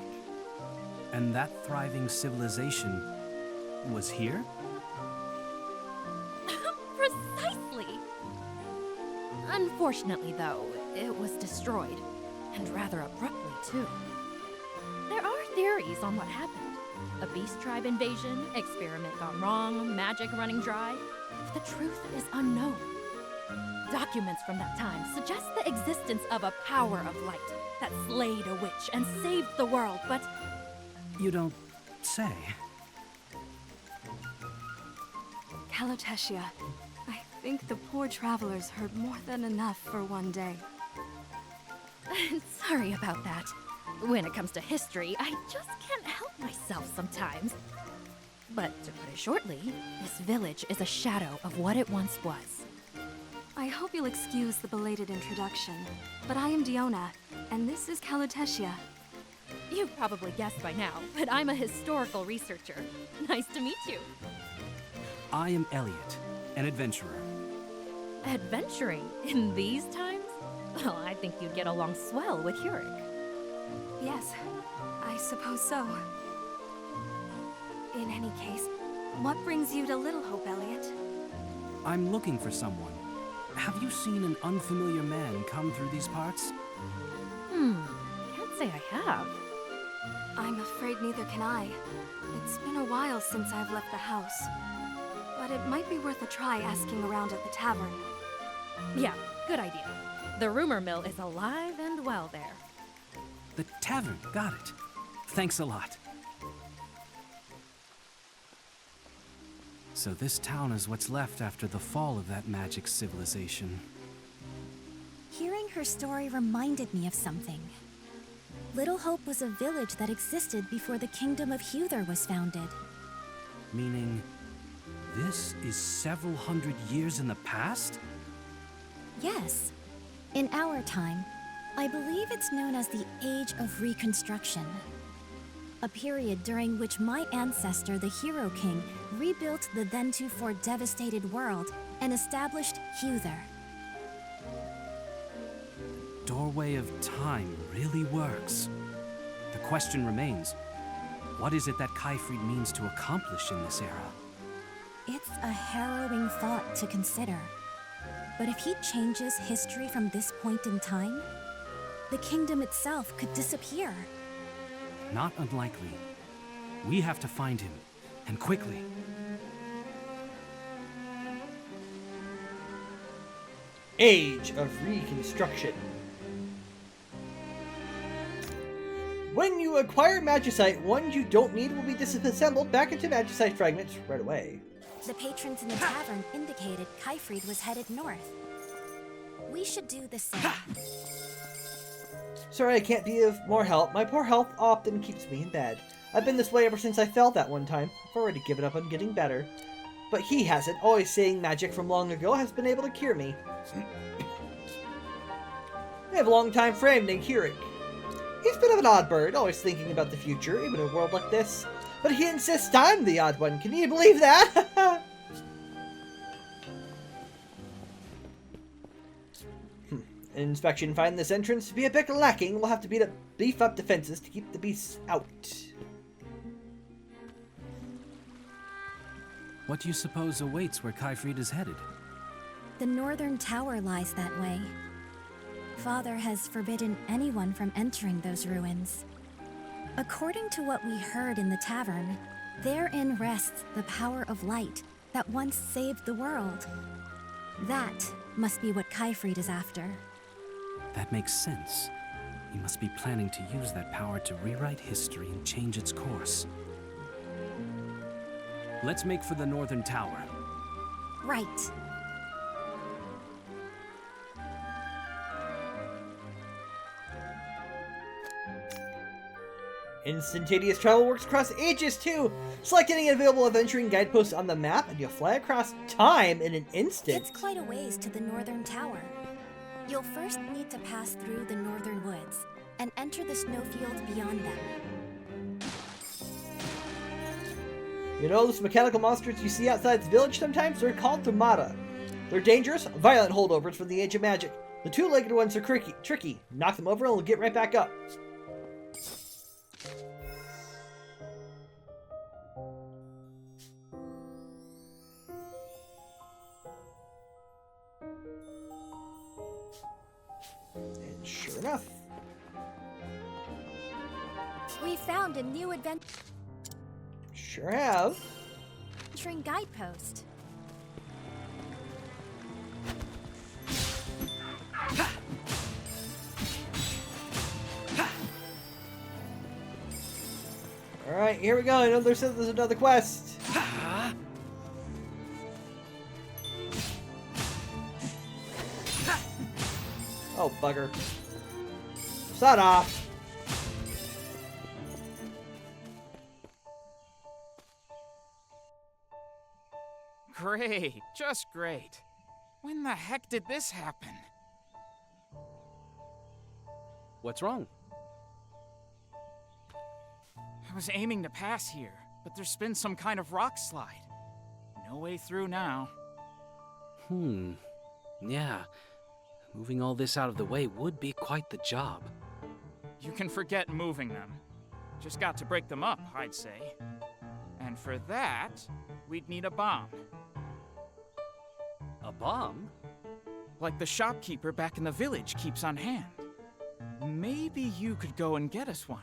And that thriving civilization was here? Precisely! Unfortunately, though, it was destroyed, and rather abruptly, too. There are theories on what happened. A beast tribe invasion, experiment gone wrong, magic running dry. The truth is unknown. Documents from that time suggest the existence of a power of light that slayed a witch and saved the world, but... You don't say. Calotesia, I think the poor travelers heard more than enough for one day. Sorry about that. When it comes to history, I just can't help myself sometimes. But to put it shortly, this village is a shadow of what it once was. I hope you'll excuse the belated introduction, but I am Diona, and this is Kalotesia. You've probably guessed by now, but I'm a historical researcher. Nice to meet you. I am Elliot, an adventurer. Adventuring in these times? Well, I think you'd get along swell with Hurek. Yes, I suppose so. In any case, what brings you to Little Hope, Elliot? I'm looking for someone. Have you seen an unfamiliar man come through these parts? Can't say I have. I'm afraid neither can I. It's been a while since I've left the house. But it might be worth a try asking around at the tavern. Yeah, good idea. The rumor mill is alive and well there. The tavern, got it. Thanks a lot. So this town is what's left after the fall of that magic civilization. Hearing her story reminded me of something. Little Hope was a village that existed before the kingdom of Huther was founded. Meaning, this is several hundred years in the past? Yes. In our time, I believe it's known as the Age of Reconstruction. A period during which my ancestor, the Hero King, rebuilt the then-to-fore devastated world and established Huther. Doorway of Time really works. The question remains, what is it that Khyfried means to accomplish in this era? It's a harrowing thought to consider. But if he changes history from this point in time, the kingdom itself could disappear. Not unlikely. We have to find him, and quickly. Age of Reconstruction. When you acquire magicite, ones you don't need will be disassembled back into magicite fragments right away. The patrons in the tavern indicated Khyfried was headed north. We should do the same. Sorry I can't be of more help. My poor health often keeps me in bed. I've been this way ever since I fell that one time. I've already given up on getting better. But he hasn't. Always saying magic from long ago has been able to cure me. I have a long-time friend named Hurek. He's a bit of an odd bird, always thinking about the future, even in a world like this. But he insists I'm the odd one. Can you believe that? Inspection find this entrance to be a bit lacking. We'll have to beef up defenses to keep the beasts out. What do you suppose awaits where Khyfried is headed? The northern tower lies that way. Father has forbidden anyone from entering those ruins. According to what we heard in the tavern, therein rests the power of light that once saved the world. That must be what Khyfried is after. That makes sense. He must be planning to use that power to rewrite history and change its course. Let's make for the northern tower. Right. Instantaneous travel works across ages too. Select any available adventuring guideposts on the map and you'll fly across time in an instant. It's quite a ways to the northern tower. You'll first need to pass through the northern woods and enter the snowfield beyond them. You know those mechanical monsters you see outside the village sometimes? They're called Tomata. They're dangerous, violent holdovers from the Age of Magic. The two-legged ones are tricky. Knock them over and they'll get right back up. And sure enough. We found a new adventuring Sure have. guidepost. Alright, here we go. I know there's another quest. Oh, bugger. Shut off. Great, just great. When the heck did this happen? What's wrong? I was aiming to pass here, but there's been some kind of rock slide. No way through now. Yeah. Moving all this out of the way would be quite the job. You can forget moving them. Just got to break them up, I'd say. And for that, we'd need a bomb. A bomb? Like the shopkeeper back in the village keeps on hand. Maybe you could go and get us one.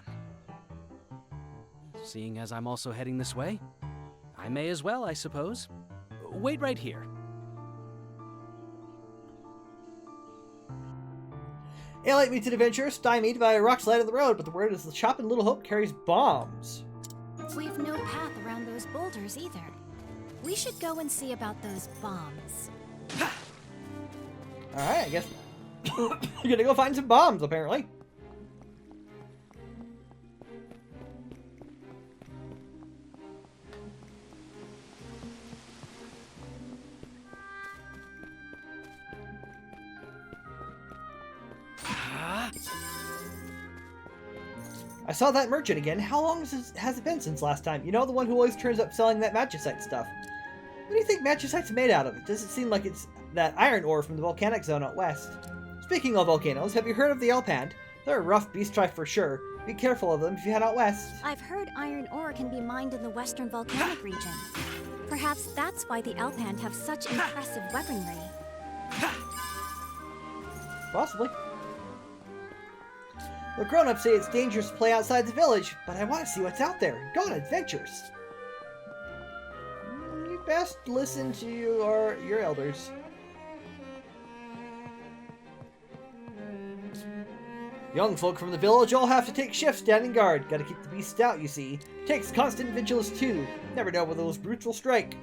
Seeing as I'm also heading this way, I may as well, I suppose. Wait right here. Elliot meets an adventurer stymied by a rock slide on the road, but the word is the shop in Little Hope carries bombs. We've no path around those boulders either. We should go and see about those bombs. Alright, I guess you're gonna go find some bombs, apparently. I saw that merchant again. How long has it been since last time? You know, the one who always turns up selling that magicite stuff. What do you think magicite's made out of? It doesn't seem like it's that iron ore from the volcanic zone out west. Speaking of volcanoes, have you heard of the Elpand? They're a rough beast tribe for sure. Be careful of them if you head out west. I've heard iron ore can be mined in the western volcanic region. Perhaps that's why the Elpand have such impressive weaponry. Possibly. The grown-ups say it's dangerous to play outside the village, but I want to see what's out there. Go on adventures. You best listen to your elders. Young folk from the village all have to take shifts standing guard. Gotta keep the beast out, you see. Takes constant vigilance too. Never know when those brutes will strike.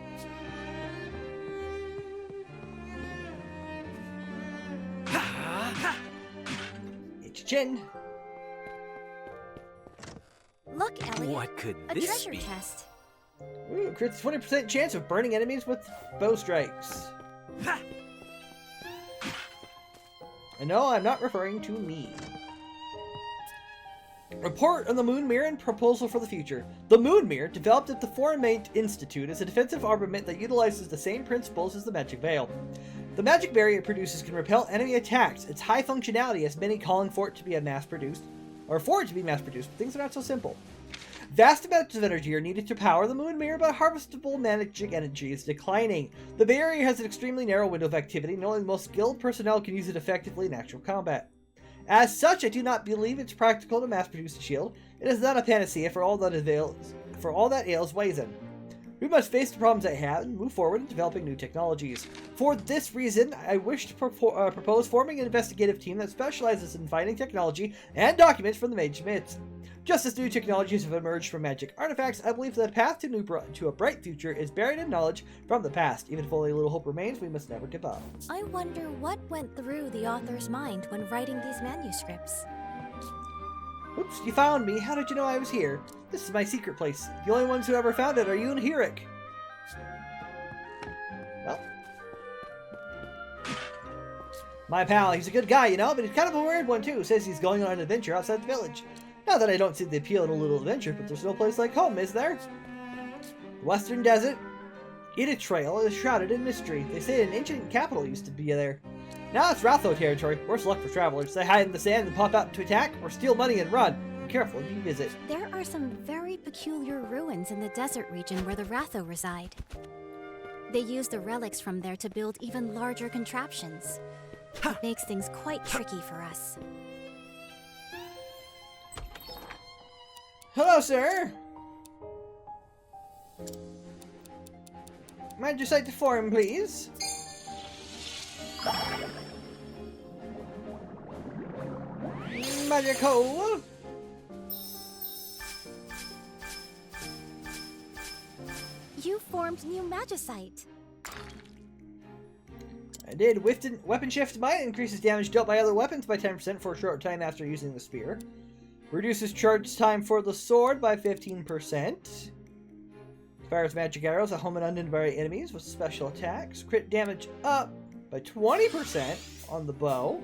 Hit your chin. Look, Elliot. What could a this treasure be? chest. Ooh, crits 20% chance of burning enemies with bow strikes. And no, I'm not referring to me. Report on the Moon Mirror and proposal for the future. The Moon Mirror, developed at the Foreign Mate Institute, is a defensive armament that utilizes the same principles as the Magic Veil. The magic barrier it produces can repel enemy attacks. Its high functionality has many calling for it to be mass-produced, but things are not so simple. Vast amounts of energy are needed to power the Moon Mirror, but harvestable magic energy is declining. The barrier has an extremely narrow window of activity, and only the most skilled personnel can use it effectively in actual combat. As such, I do not believe it's practical to mass-produce a shield. It is not a panacea for all that ails Waizen. We must face the problems at hand and move forward in developing new technologies. For this reason, I wish to propose forming an investigative team that specializes in finding technology and documents from the Mage Myths. Just as new technologies have emerged from magic artifacts, I believe the path to a bright future is buried in knowledge from the past. Even if only a little hope remains, we must never give up. I wonder what went through the author's mind when writing these manuscripts. Oops, you found me. How did you know I was here? This is my secret place. The only ones who ever found it are you and Hirik. Well. My pal, he's a good guy, you know, but he's kind of a weird one too. Says he's going on an adventure outside the village. Not that I don't see the appeal in a little adventure, but there's no place like home, is there? The Western Desert, Ida Trail, is shrouded in mystery. They say an ancient capital used to be there. Now it's Ratho territory. Worse luck for travelers. They hide in the sand and pop out to attack, or steal money and run. Be careful if you visit. There are some very peculiar ruins in the desert region where the Ratho reside. They use the relics from there to build even larger contraptions. It makes things quite tricky for us. Hello, sir. Magicite to form, please. Magical. You formed new magicite. I did. Weapon shift might increases damage dealt by other weapons by 10% for a short time after using the spear. Reduces charge time for the sword by 15%. Fires magic arrows at home and unidentified enemies with special attacks. Crit damage up by 20% on the bow.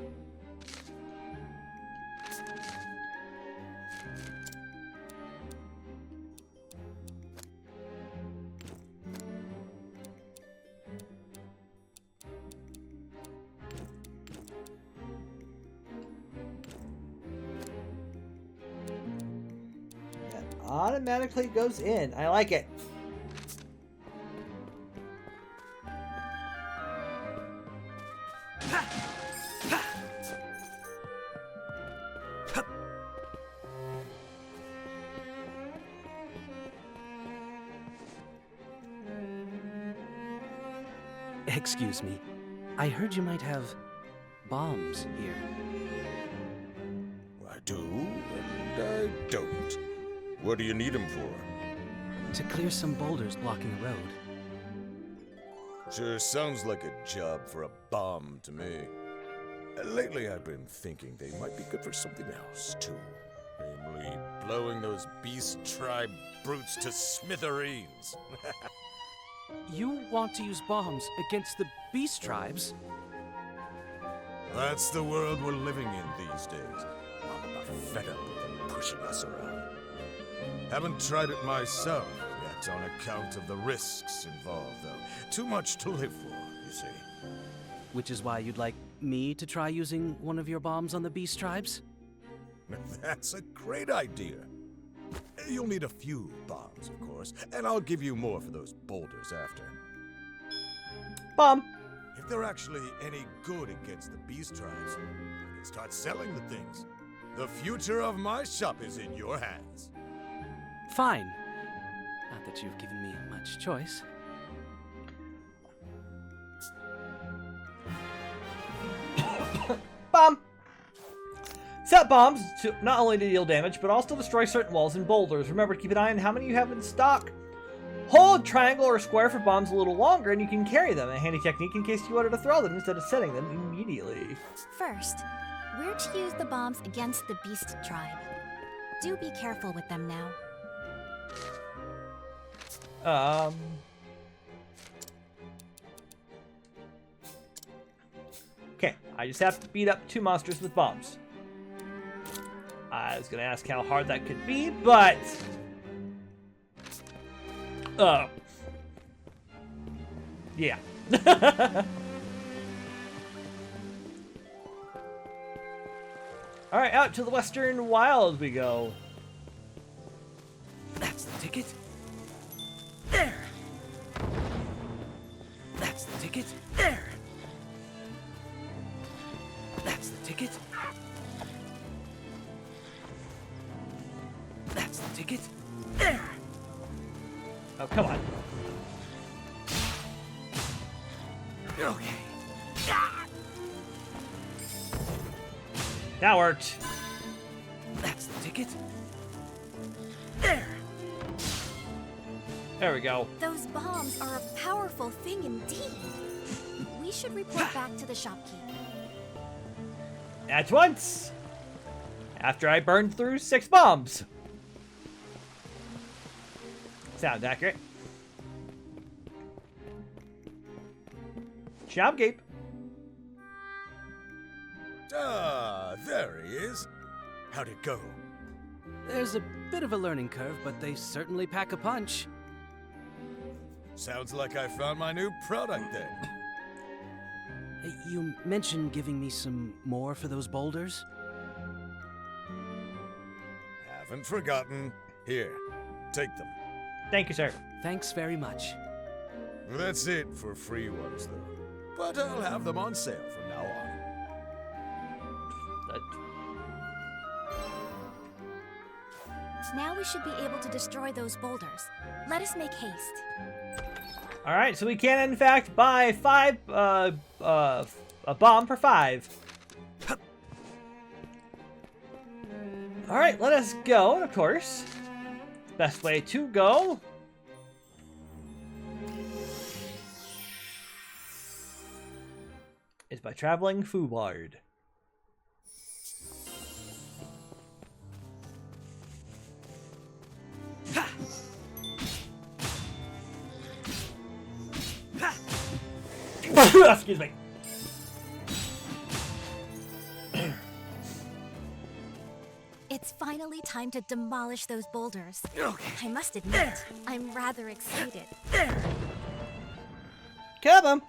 Automatically goes in. I like it. Excuse me. I heard you might have bombs here. I do, and I don't. What do you need them for? To clear some boulders blocking the road. Sure sounds like a job for a bomb to me. Lately I've been thinking they might be good for something else, too. Namely, blowing those beast tribe brutes to smithereens. You want to use bombs against the beast tribes? That's the world we're living in these days. I'm about fed up with them pushing us around. Haven't tried it myself yet on account of the risks involved, though. Too much to live for, you see. Which is why you'd like me to try using one of your bombs on the beast tribes? That's a great idea. You'll need a few bombs, of course, and I'll give you more for those boulders after. Bomb! If they're actually any good against the beast tribes, you can start selling the things. The future of my shop is in your hands. Fine. Not that you've given me much choice. Bomb! Set bombs to not only to deal damage, but also destroy certain walls and boulders. Remember to keep an eye on how many you have in stock. Hold triangle or square for bombs a little longer and you can carry them. A handy technique in case you wanted to throw them instead of setting them immediately. First, we're to use the bombs against the beast tribe. Do be careful with them now. Okay, I just have to beat up 2 monsters with bombs. I was gonna ask how hard that could be, but... yeah. Alright, out to the Western Wild we go. That's the ticket. There! That's the ticket. There! That's the ticket. That's the ticket. There! Oh, come on. Okay. That worked. That's the ticket. There! There we go. Those bombs are a powerful thing indeed. We should report back to the shopkeep. At once! After I burned through 6 bombs. Sounds accurate. Shopkeep. Ah, there he is. How'd it go? There's a bit of a learning curve, but they certainly pack a punch. Sounds like I found my new product then. You mentioned giving me some more for those boulders? Haven't forgotten. Here, take them. Thank you, sir. Thanks very much. That's it for free ones, though. But I'll have them on sale from now on. Now we should be able to destroy those boulders. Let us make haste. Alright, so we can in fact buy 5, a bomb for 5. Alright, let us go, of course. Best way to go. Is by traveling forward. Excuse me. It's finally time to demolish those boulders. I must admit, I'm rather excited. Kill him!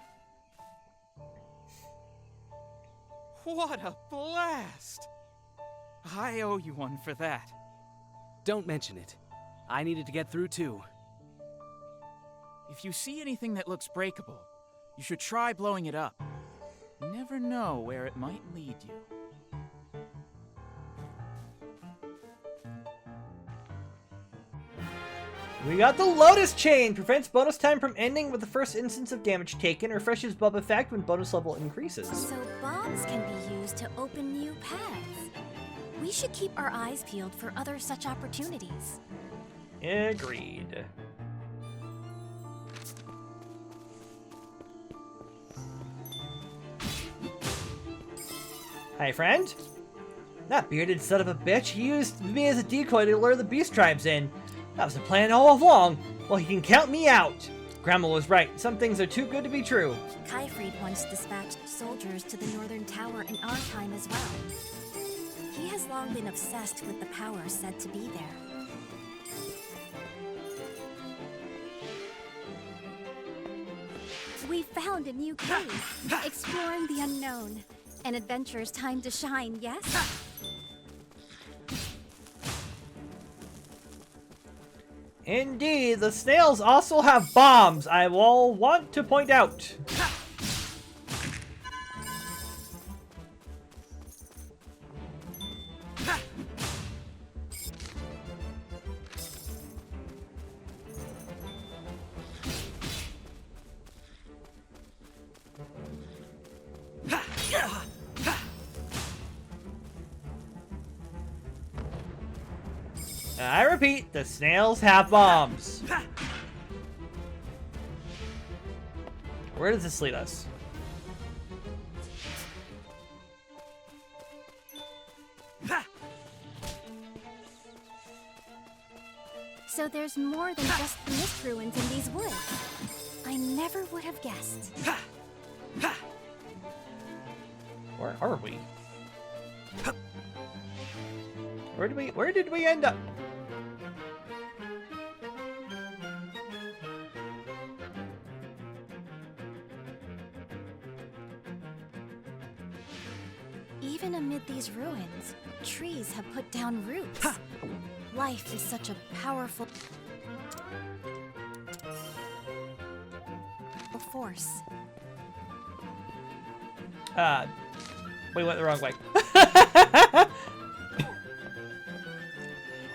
What a blast! I owe you one for that. Don't mention it. I needed to get through too. If you see anything that looks breakable, you should try blowing it up. You never know where it might lead you. We got the Lotus Chain! Prevents bonus time from ending with the first instance of damage taken. Refreshes bulb effect when bonus level increases. So bombs can be used to open new paths. We should keep our eyes peeled for other such opportunities. Agreed. Hi, friend. That bearded son of a bitch, he used me as a decoy to lure the beast tribes in. That was the plan all along. Well, he can count me out. Grandma was right. Some things are too good to be true. Kyfried once dispatched soldiers to the Northern Tower in our time as well. He has long been obsessed with the power said to be there. We found a new cave, exploring the unknown. An adventurer's time to shine, yes? Indeed, the snails also have bombs, I will want to point out. I repeat, the snails have bombs. Where does this lead us? So there's more than just the mist ruins in these woods. I never would have guessed. Where are we? Where did we end up? Even amid these ruins, trees have put down roots. Life is such a powerful force. We went the wrong way.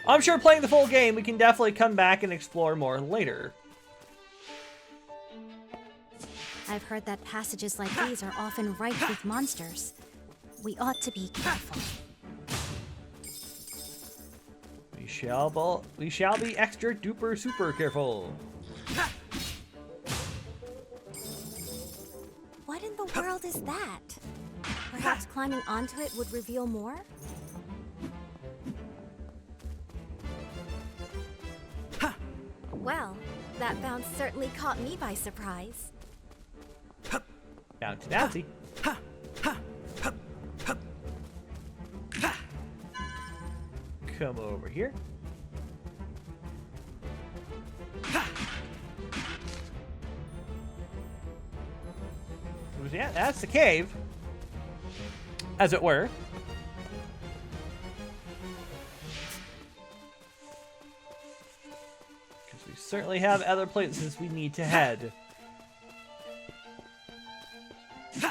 I'm sure playing the full game, we can definitely come back and explore more later. I've heard that passages like these are often rife with monsters. We ought to be careful. We shall be extra duper super careful. What in the world is that? Perhaps climbing onto it would reveal more? Well, that bounce certainly caught me by surprise. Bouncy bouncy. Come over here. Yeah, that's the cave, as it were. Because we certainly have other places we need to head. You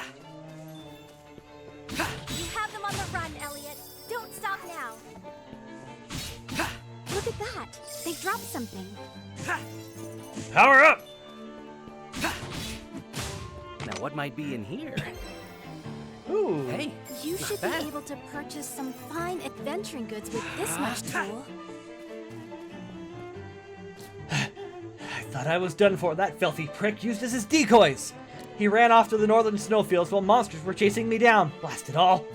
have them on the run, Elliot. Don't stop now. Look at that. They dropped something. Power up! Now what might be in here? Ooh. Hey, You should be able to purchase some fine adventuring goods with this much tool. I thought I was done for. That filthy prick used us as decoys. He ran off to the northern snowfields while monsters were chasing me down. Blast it all.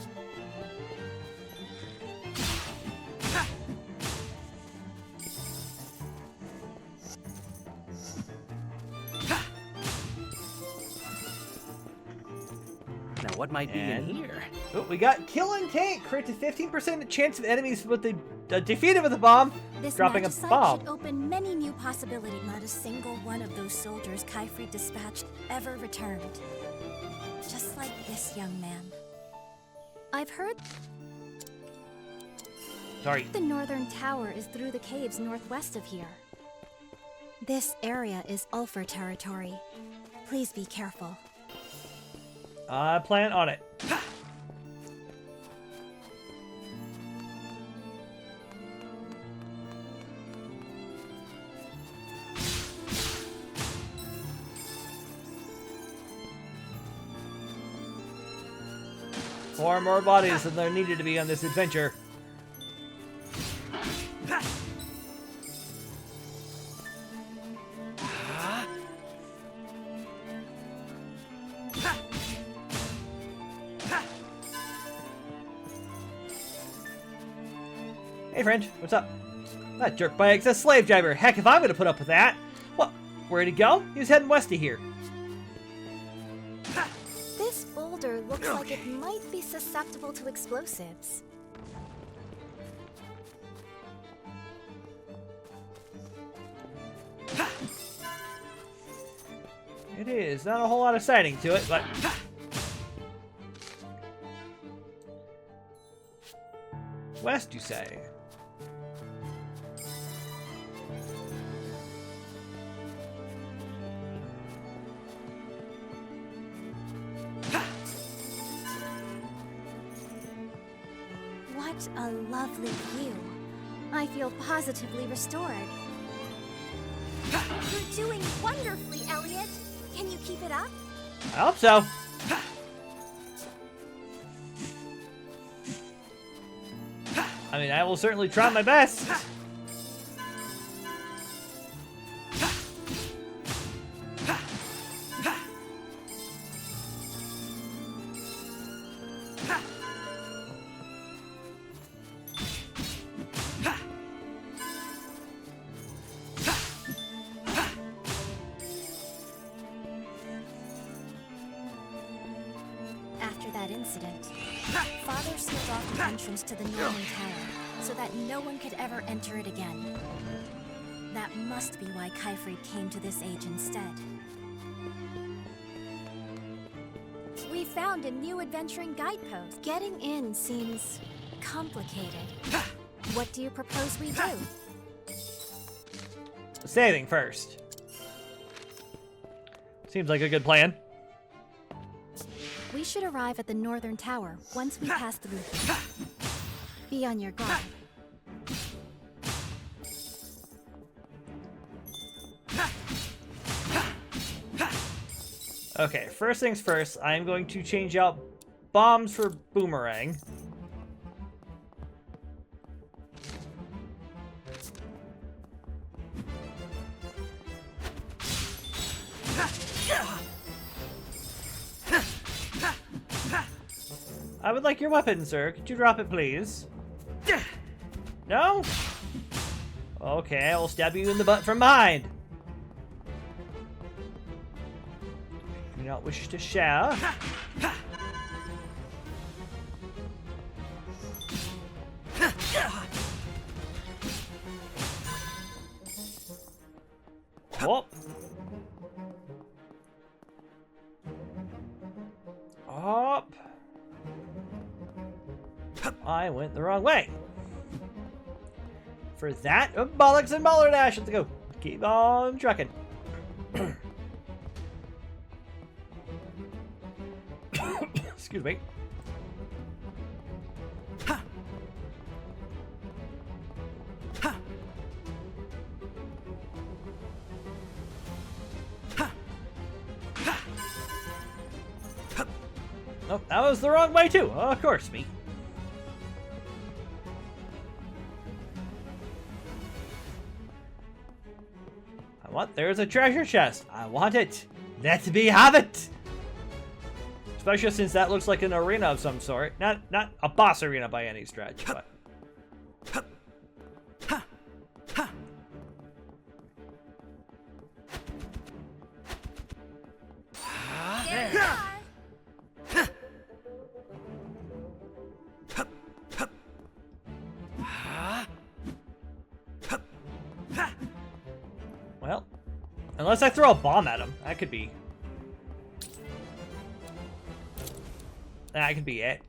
Now, what might be in here? Oh, we got Kill and Tank. Creates a 15% chance of enemies with the defeated with a bomb dropping a Magicite bomb. should open many new possibilities. Not a single one of those soldiers Kyfried dispatched ever returned. Just like this young man. I've heard the northern tower is through the caves northwest of here. This area is Ulfer territory. Please be careful. I plan on it. Four more bodies than there needed to be on this adventure. Hey friend, what's up? That jerkbag's a slave driver. Heck, if I'm gonna put up with that. What? Where'd he go? He was heading west of here. This boulder looks like it might be susceptible to explosives. It is. Not a whole lot of sighting to it, but... West, you say? What a lovely view. I feel positively restored. You're doing wonderfully, Elliot. Can you keep it up? I hope so. I mean, I will certainly try my best. After that incident, Father sealed off the entrance to the northern tower so that no one could ever enter it again. That must be why Kyfried came to this age instead. We found a new adventuring guidepost. Getting in seems complicated. What do you propose we do? Saving first. Seems like a good plan. We should arrive at the northern tower once we pass through here. Be on your guard. Okay, first things first, I'm going to change out bombs for boomerang. I would like your weapon, sir. Could you drop it, please? No? Okay, I will stab you in the butt from behind. Do not wish to share. Whoop. Up. I went the wrong way. For that, bollocks and baller dash. Let's go. Keep on trucking. Excuse me. Oh, that was the wrong way too. Oh, of course, me. What? There's a treasure chest. I want it. Let me have it. Especially since that looks like an arena of some sort. Not a boss arena by any stretch, but. Well, unless I throw a bomb at him, that could be... That could be it.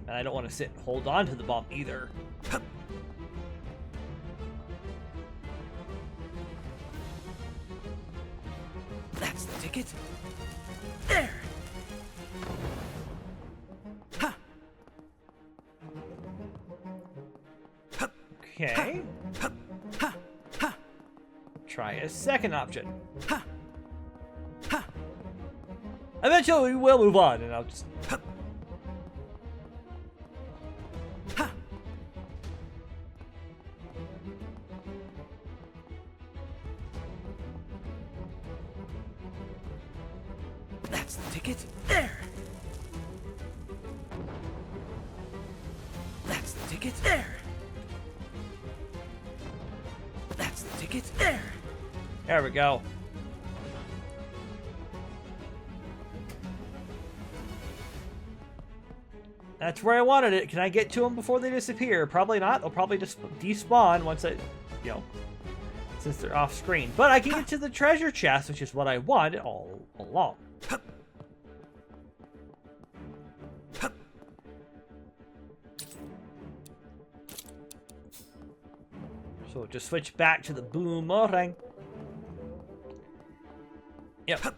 And I don't want to sit and hold on to the bomb either. That's the ticket. There. Okay. Try a second option. Eventually we will move on, and I'll just... That's the ticket. There. That's the ticket. There. That's the ticket. There. There we go. That's where I wanted it. Can I get to them before they disappear? Probably not. They'll probably just despawn once I, you know, since they're off screen. But I can get to the treasure chest, which is what I wanted all along. So we'll just switch back to the boomerang. Yep.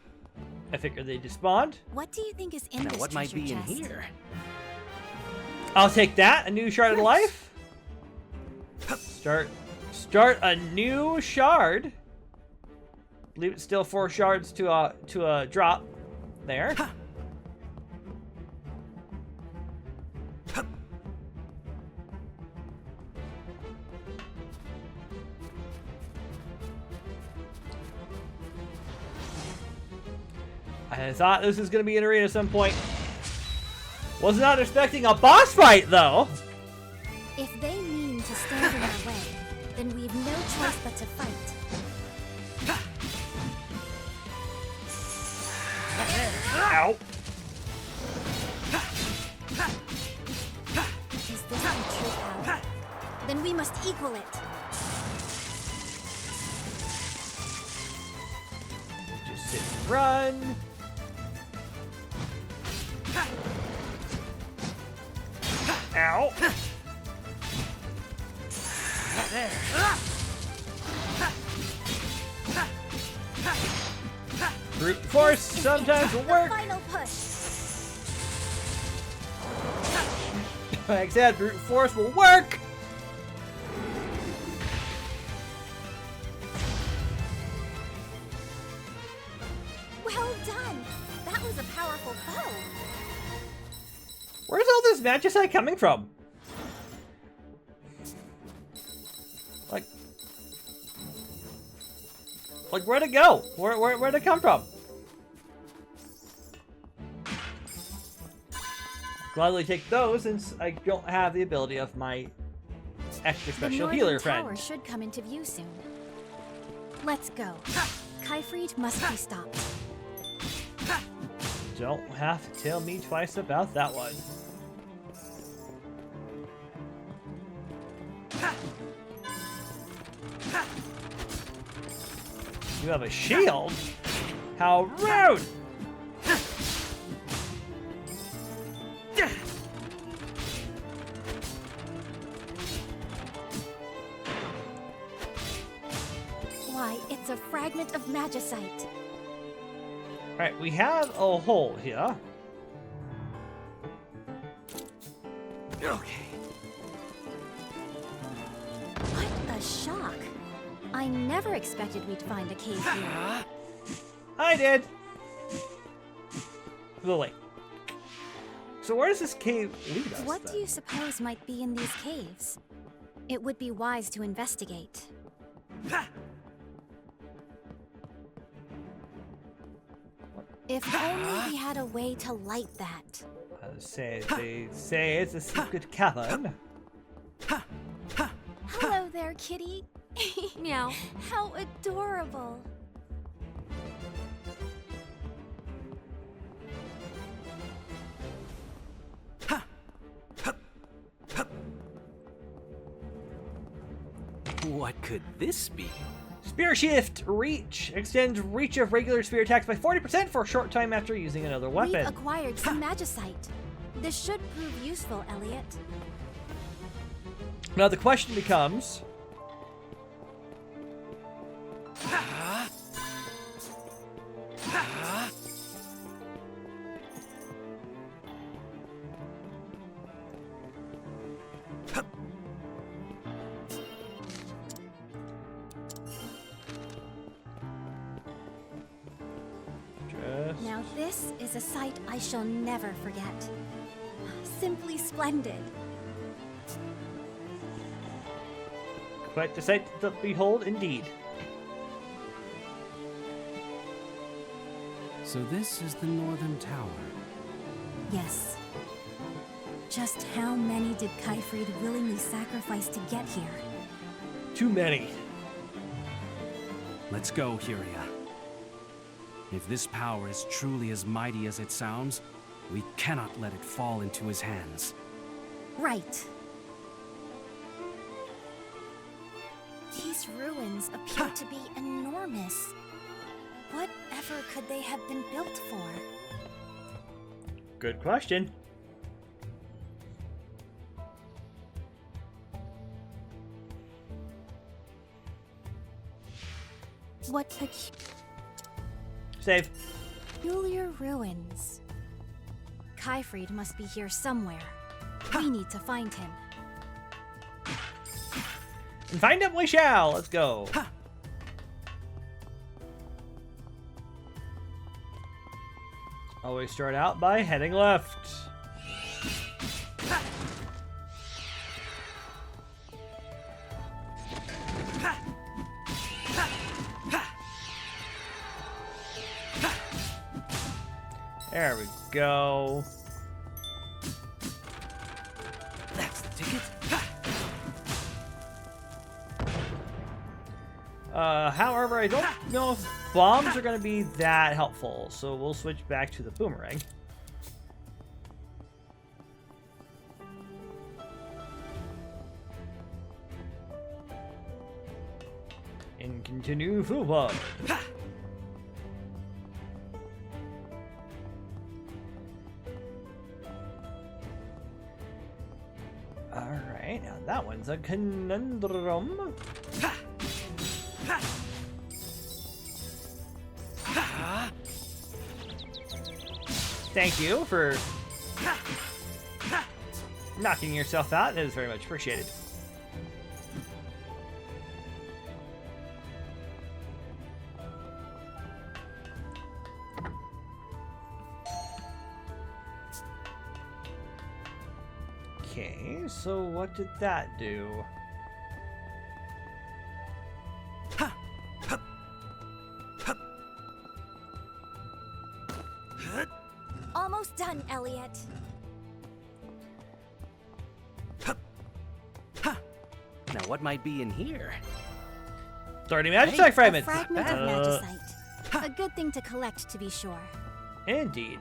I figured they despawned. What do you think is in Now, this what might treasure be in chest? here? I'll take that. A new shard of life. Start a new shard. Leave it still 4 shards to a drop. There. I thought this was going to be an arena at some point. Was not expecting a boss fight, though. If they mean to stand in our way, then we've no choice but to fight. Ow. Is this our true power? Then we must equal it. Just sit and run. Ow. There. Brute force sometimes will work. Final push. Like I said, brute force will work. Well done. That was a powerful bow. Where's all this magicite coming from? Like where'd it go? Where'd it come from? Gladly take those since I don't have the ability of my extra special healer friend. The tower should come into view soon. Let's go. Kyfried must be stopped. Don't have to tell me twice about that one. You have a shield? How rude! Why, it's a fragment of magicite. Alright, we have a hole here. Okay. What a shock. I never expected we'd find a cave here. I did. But wait. So where does this cave lead us? What then? do you suppose might be in these caves? It would be wise to investigate. If only we had a way to light that. They say it's a secret cavern. Hello there, kitty. Meow. How adorable. What could this be? Spear Shift Reach extends reach of regular spear attacks by 40% for a short time after using another weapon. We've acquired some magicite. This should prove useful, Elliot. Now the question becomes... Now this is a sight I shall never forget. Simply splendid. Quite the sight to behold, indeed. So this is the Northern Tower. Yes. Just how many did Kyfried willingly sacrifice to get here? Too many. Let's go, Huria. If this power is truly as mighty as it sounds, we cannot let it fall into his hands. Right. These ruins appear to be enormous. Whatever could they have been built for? Good question. What Save. peculiar ruins? Kyfried must be here somewhere. We need to find him. And find him we shall. Let's go. Always start out by heading left. There we go. That's the ticket. However, I don't know if bombs are going to be that helpful, so we'll switch back to the boomerang. And continue forward. Alright, now that one's a conundrum. Thank you for knocking yourself out. That is very much appreciated. Okay, so what did that do? Almost done, Elliot. Now what might be in here? 30 magicite fragments. A fragment of magicite. A good thing to collect, to be sure. Indeed.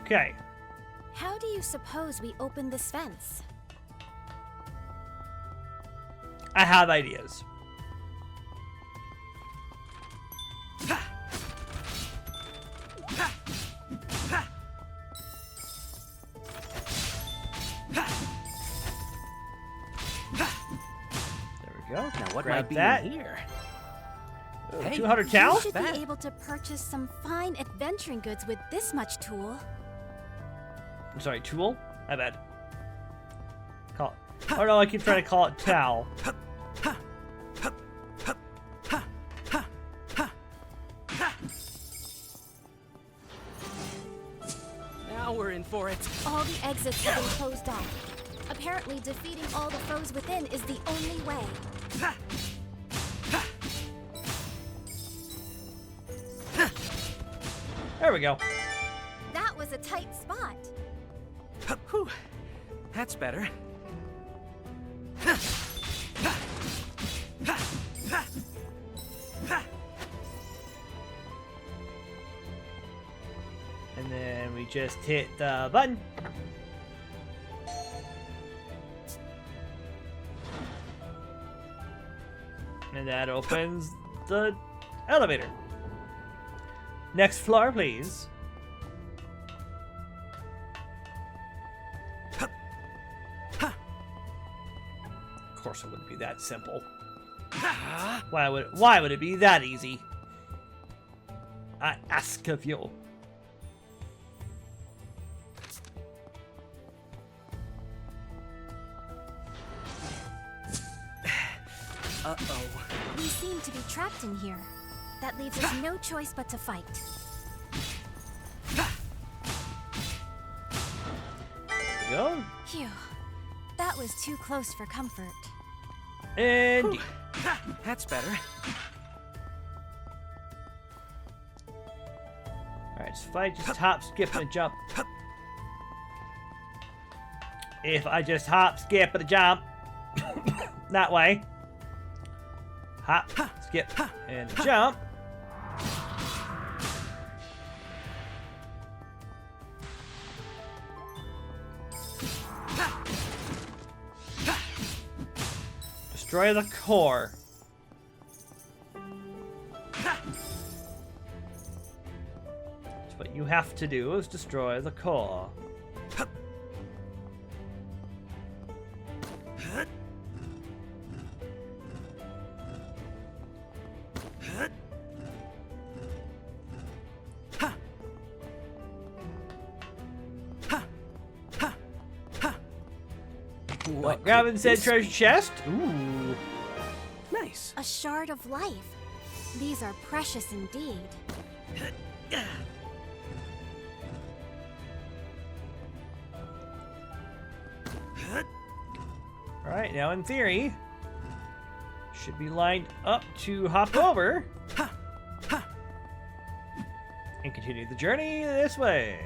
Okay. How do you suppose we open this fence? I have ideas. Go. Now what Grab might be that. in here? Ooh, Hey, 200 cal? You should be able to purchase some fine adventuring goods with this much tool. I'm sorry, tool? My bad. Call it. Oh no, I keep trying to call it towel. Now we're in for it. All the exits have been closed off. Apparently, defeating all the foes within is the only way. There we go. That was a tight spot. Whew. That's better. And then we just hit the button. And that opens the elevator. Next floor, please. Of course it wouldn't be that simple. Why would it be that easy? I ask of you. Uh-oh. We seem to be trapped in here. That leaves us no choice but to fight. There we go. Phew. That was too close for comfort. And that's better. Alright, so if I just hop, skip, and jump. If I just hop, skip, and jump. That way. Hop, skip, and jump. Destroy the core. So what you have to do is destroy the core. What? Grabbing said treasure chest? Ooh. Nice. A shard of life. These are precious indeed. Alright, now in theory, should be lined up to hop over and continue the journey this way.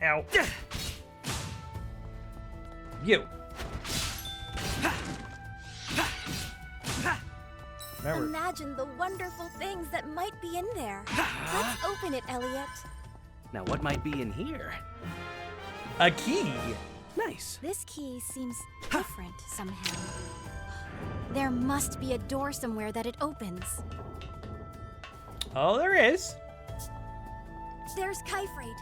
Ow. You. Remember. Imagine the wonderful things that might be in there. Let's open it, Elliot. Now what might be in here? A key. Nice. This key seems different somehow. There must be a door somewhere that it opens. Oh, there is. There's Kyfried.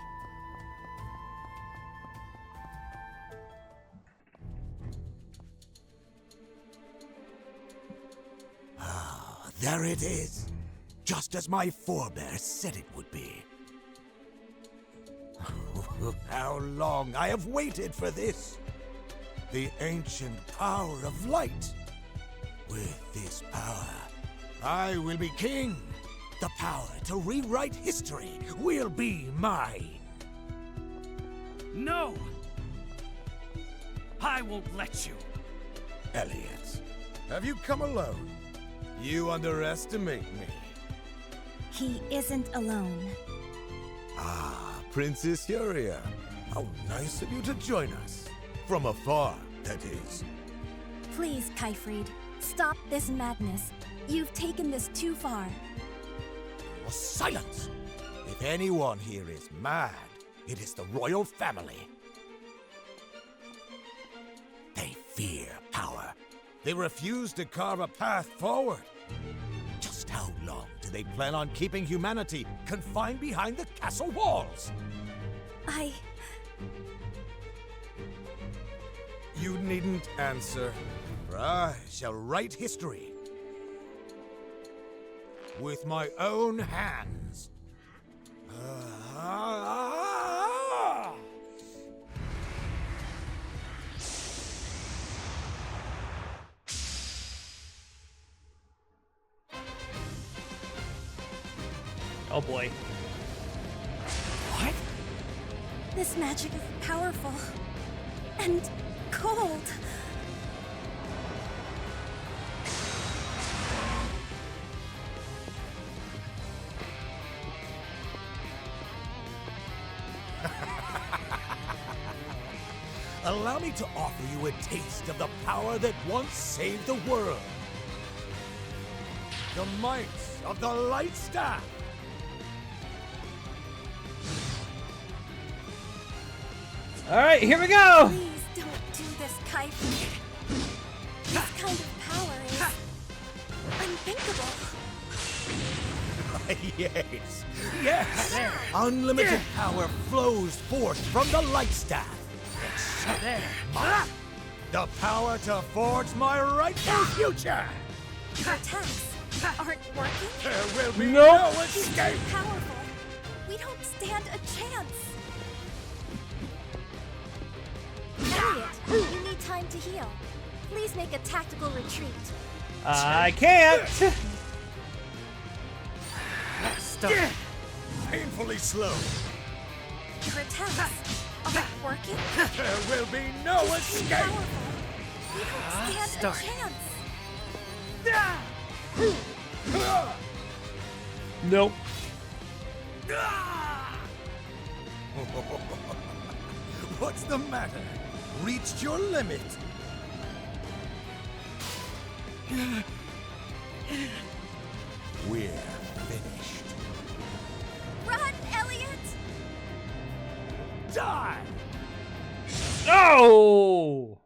There it is, just as my forebears said it would be. How long I have waited for this! The ancient power of light. With this power, I will be king. The power to rewrite history will be mine. No! I won't let you. Elliot, have you come alone? You underestimate me. He isn't alone. Ah, Princess Yuria. How nice of you to join us. From afar, that is. Please, Kyfried, stop this madness. You've taken this too far. Oh, silence! If anyone here is mad, it is the royal family. They fear power. They refuse to carve a path forward. Just how long do they plan on keeping humanity confined behind the castle walls? You needn't answer, for I shall write history. With my own hands. Oh boy. What? This magic is powerful. And cold. Allow me to offer you a taste of the power that once saved the world. The might of the Light Staff. Alright, here we go! Please don't do this, Kyfried. This kind of power is unthinkable. Yes, yes! Unlimited power flows forth from the light staff. Except mine. The power to forge my rightful future! Your attacks aren't working? There will be Nope. no He's escape! too powerful. We don't stand a chance. Elliot, you need time to heal. Please make a tactical retreat. I can't! Stop. Painfully slow. Your attacks aren't working? There will be no He's too escape! powerful. We don't stand Start. a chance. Nope. What's the matter? Reached your limit? We're finished. Run, Elliot! Die! Oh!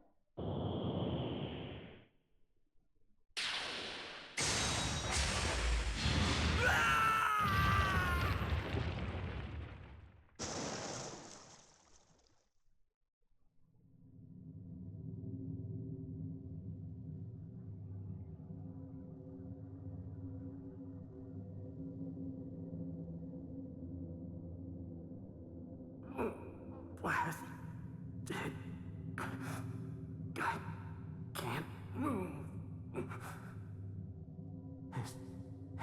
I can't move.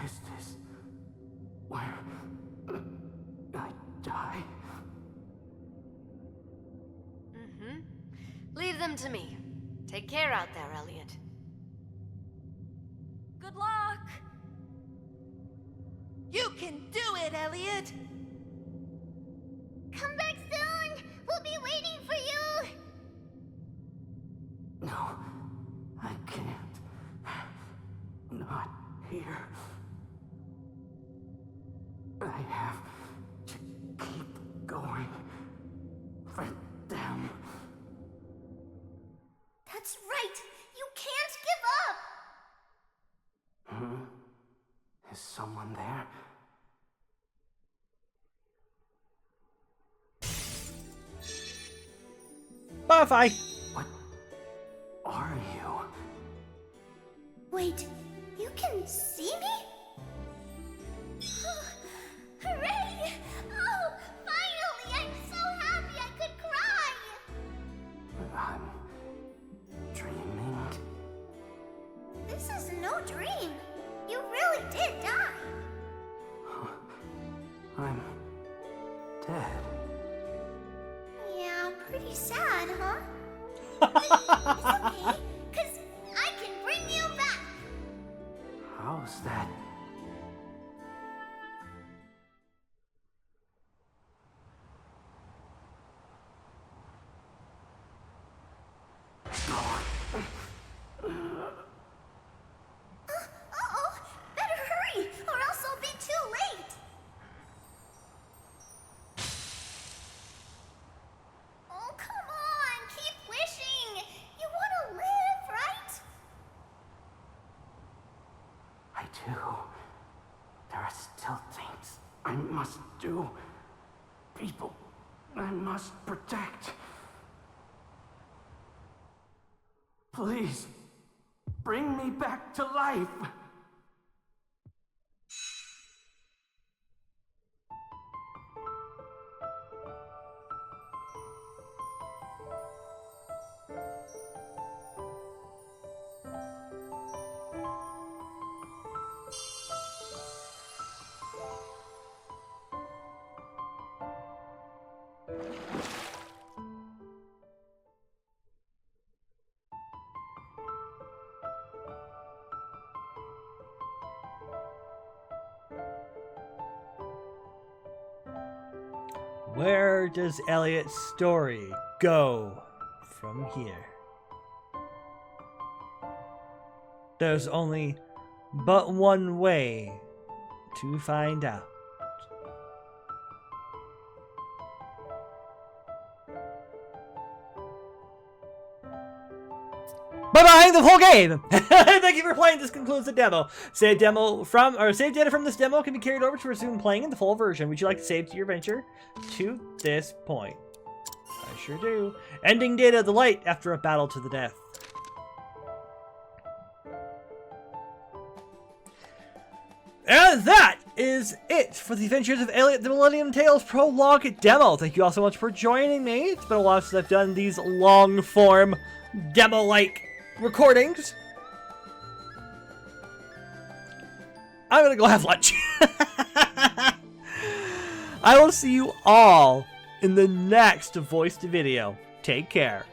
Is this where I die? Mm-hmm. Leave them to me. Take care out there, Elliot. Good luck! You can do it, Elliot! Come back soon! We'll be waiting for you! No, I can't. Not here. I have to keep going. For them. That's right! You can't give up! Is someone there? Bye-bye. What are you? Wait, you can see me? Hooray! Oh, finally! I'm so happy I could cry! I'm dreaming. This is no dream. You really did die. I'm dead. Yeah, pretty sad, huh? It's okay, 'cause I can bring you back. How's that? Uh-oh, better hurry, or else I'll be too late. Oh, come on, keep wishing. You want to live, right? I do. There are still things I must do. People I must protect. Please, bring me back to life. Where does Elliot's story go from here? There's only but one way to find out. the whole game. Thank you for playing. This concludes the demo. Save data from this demo can be carried over to resume playing in the full version. Would you like to save to your adventure to this point? I sure do. Ending data of the light after a battle to the death. And that is it for the Adventures of Elliot the Millennium Tales Prologue demo. Thank you all so much for joining me. It's been a while since I've done these long-form, demo-like recordings. I'm gonna go have lunch. I will see you all in the next voiced video. Take care.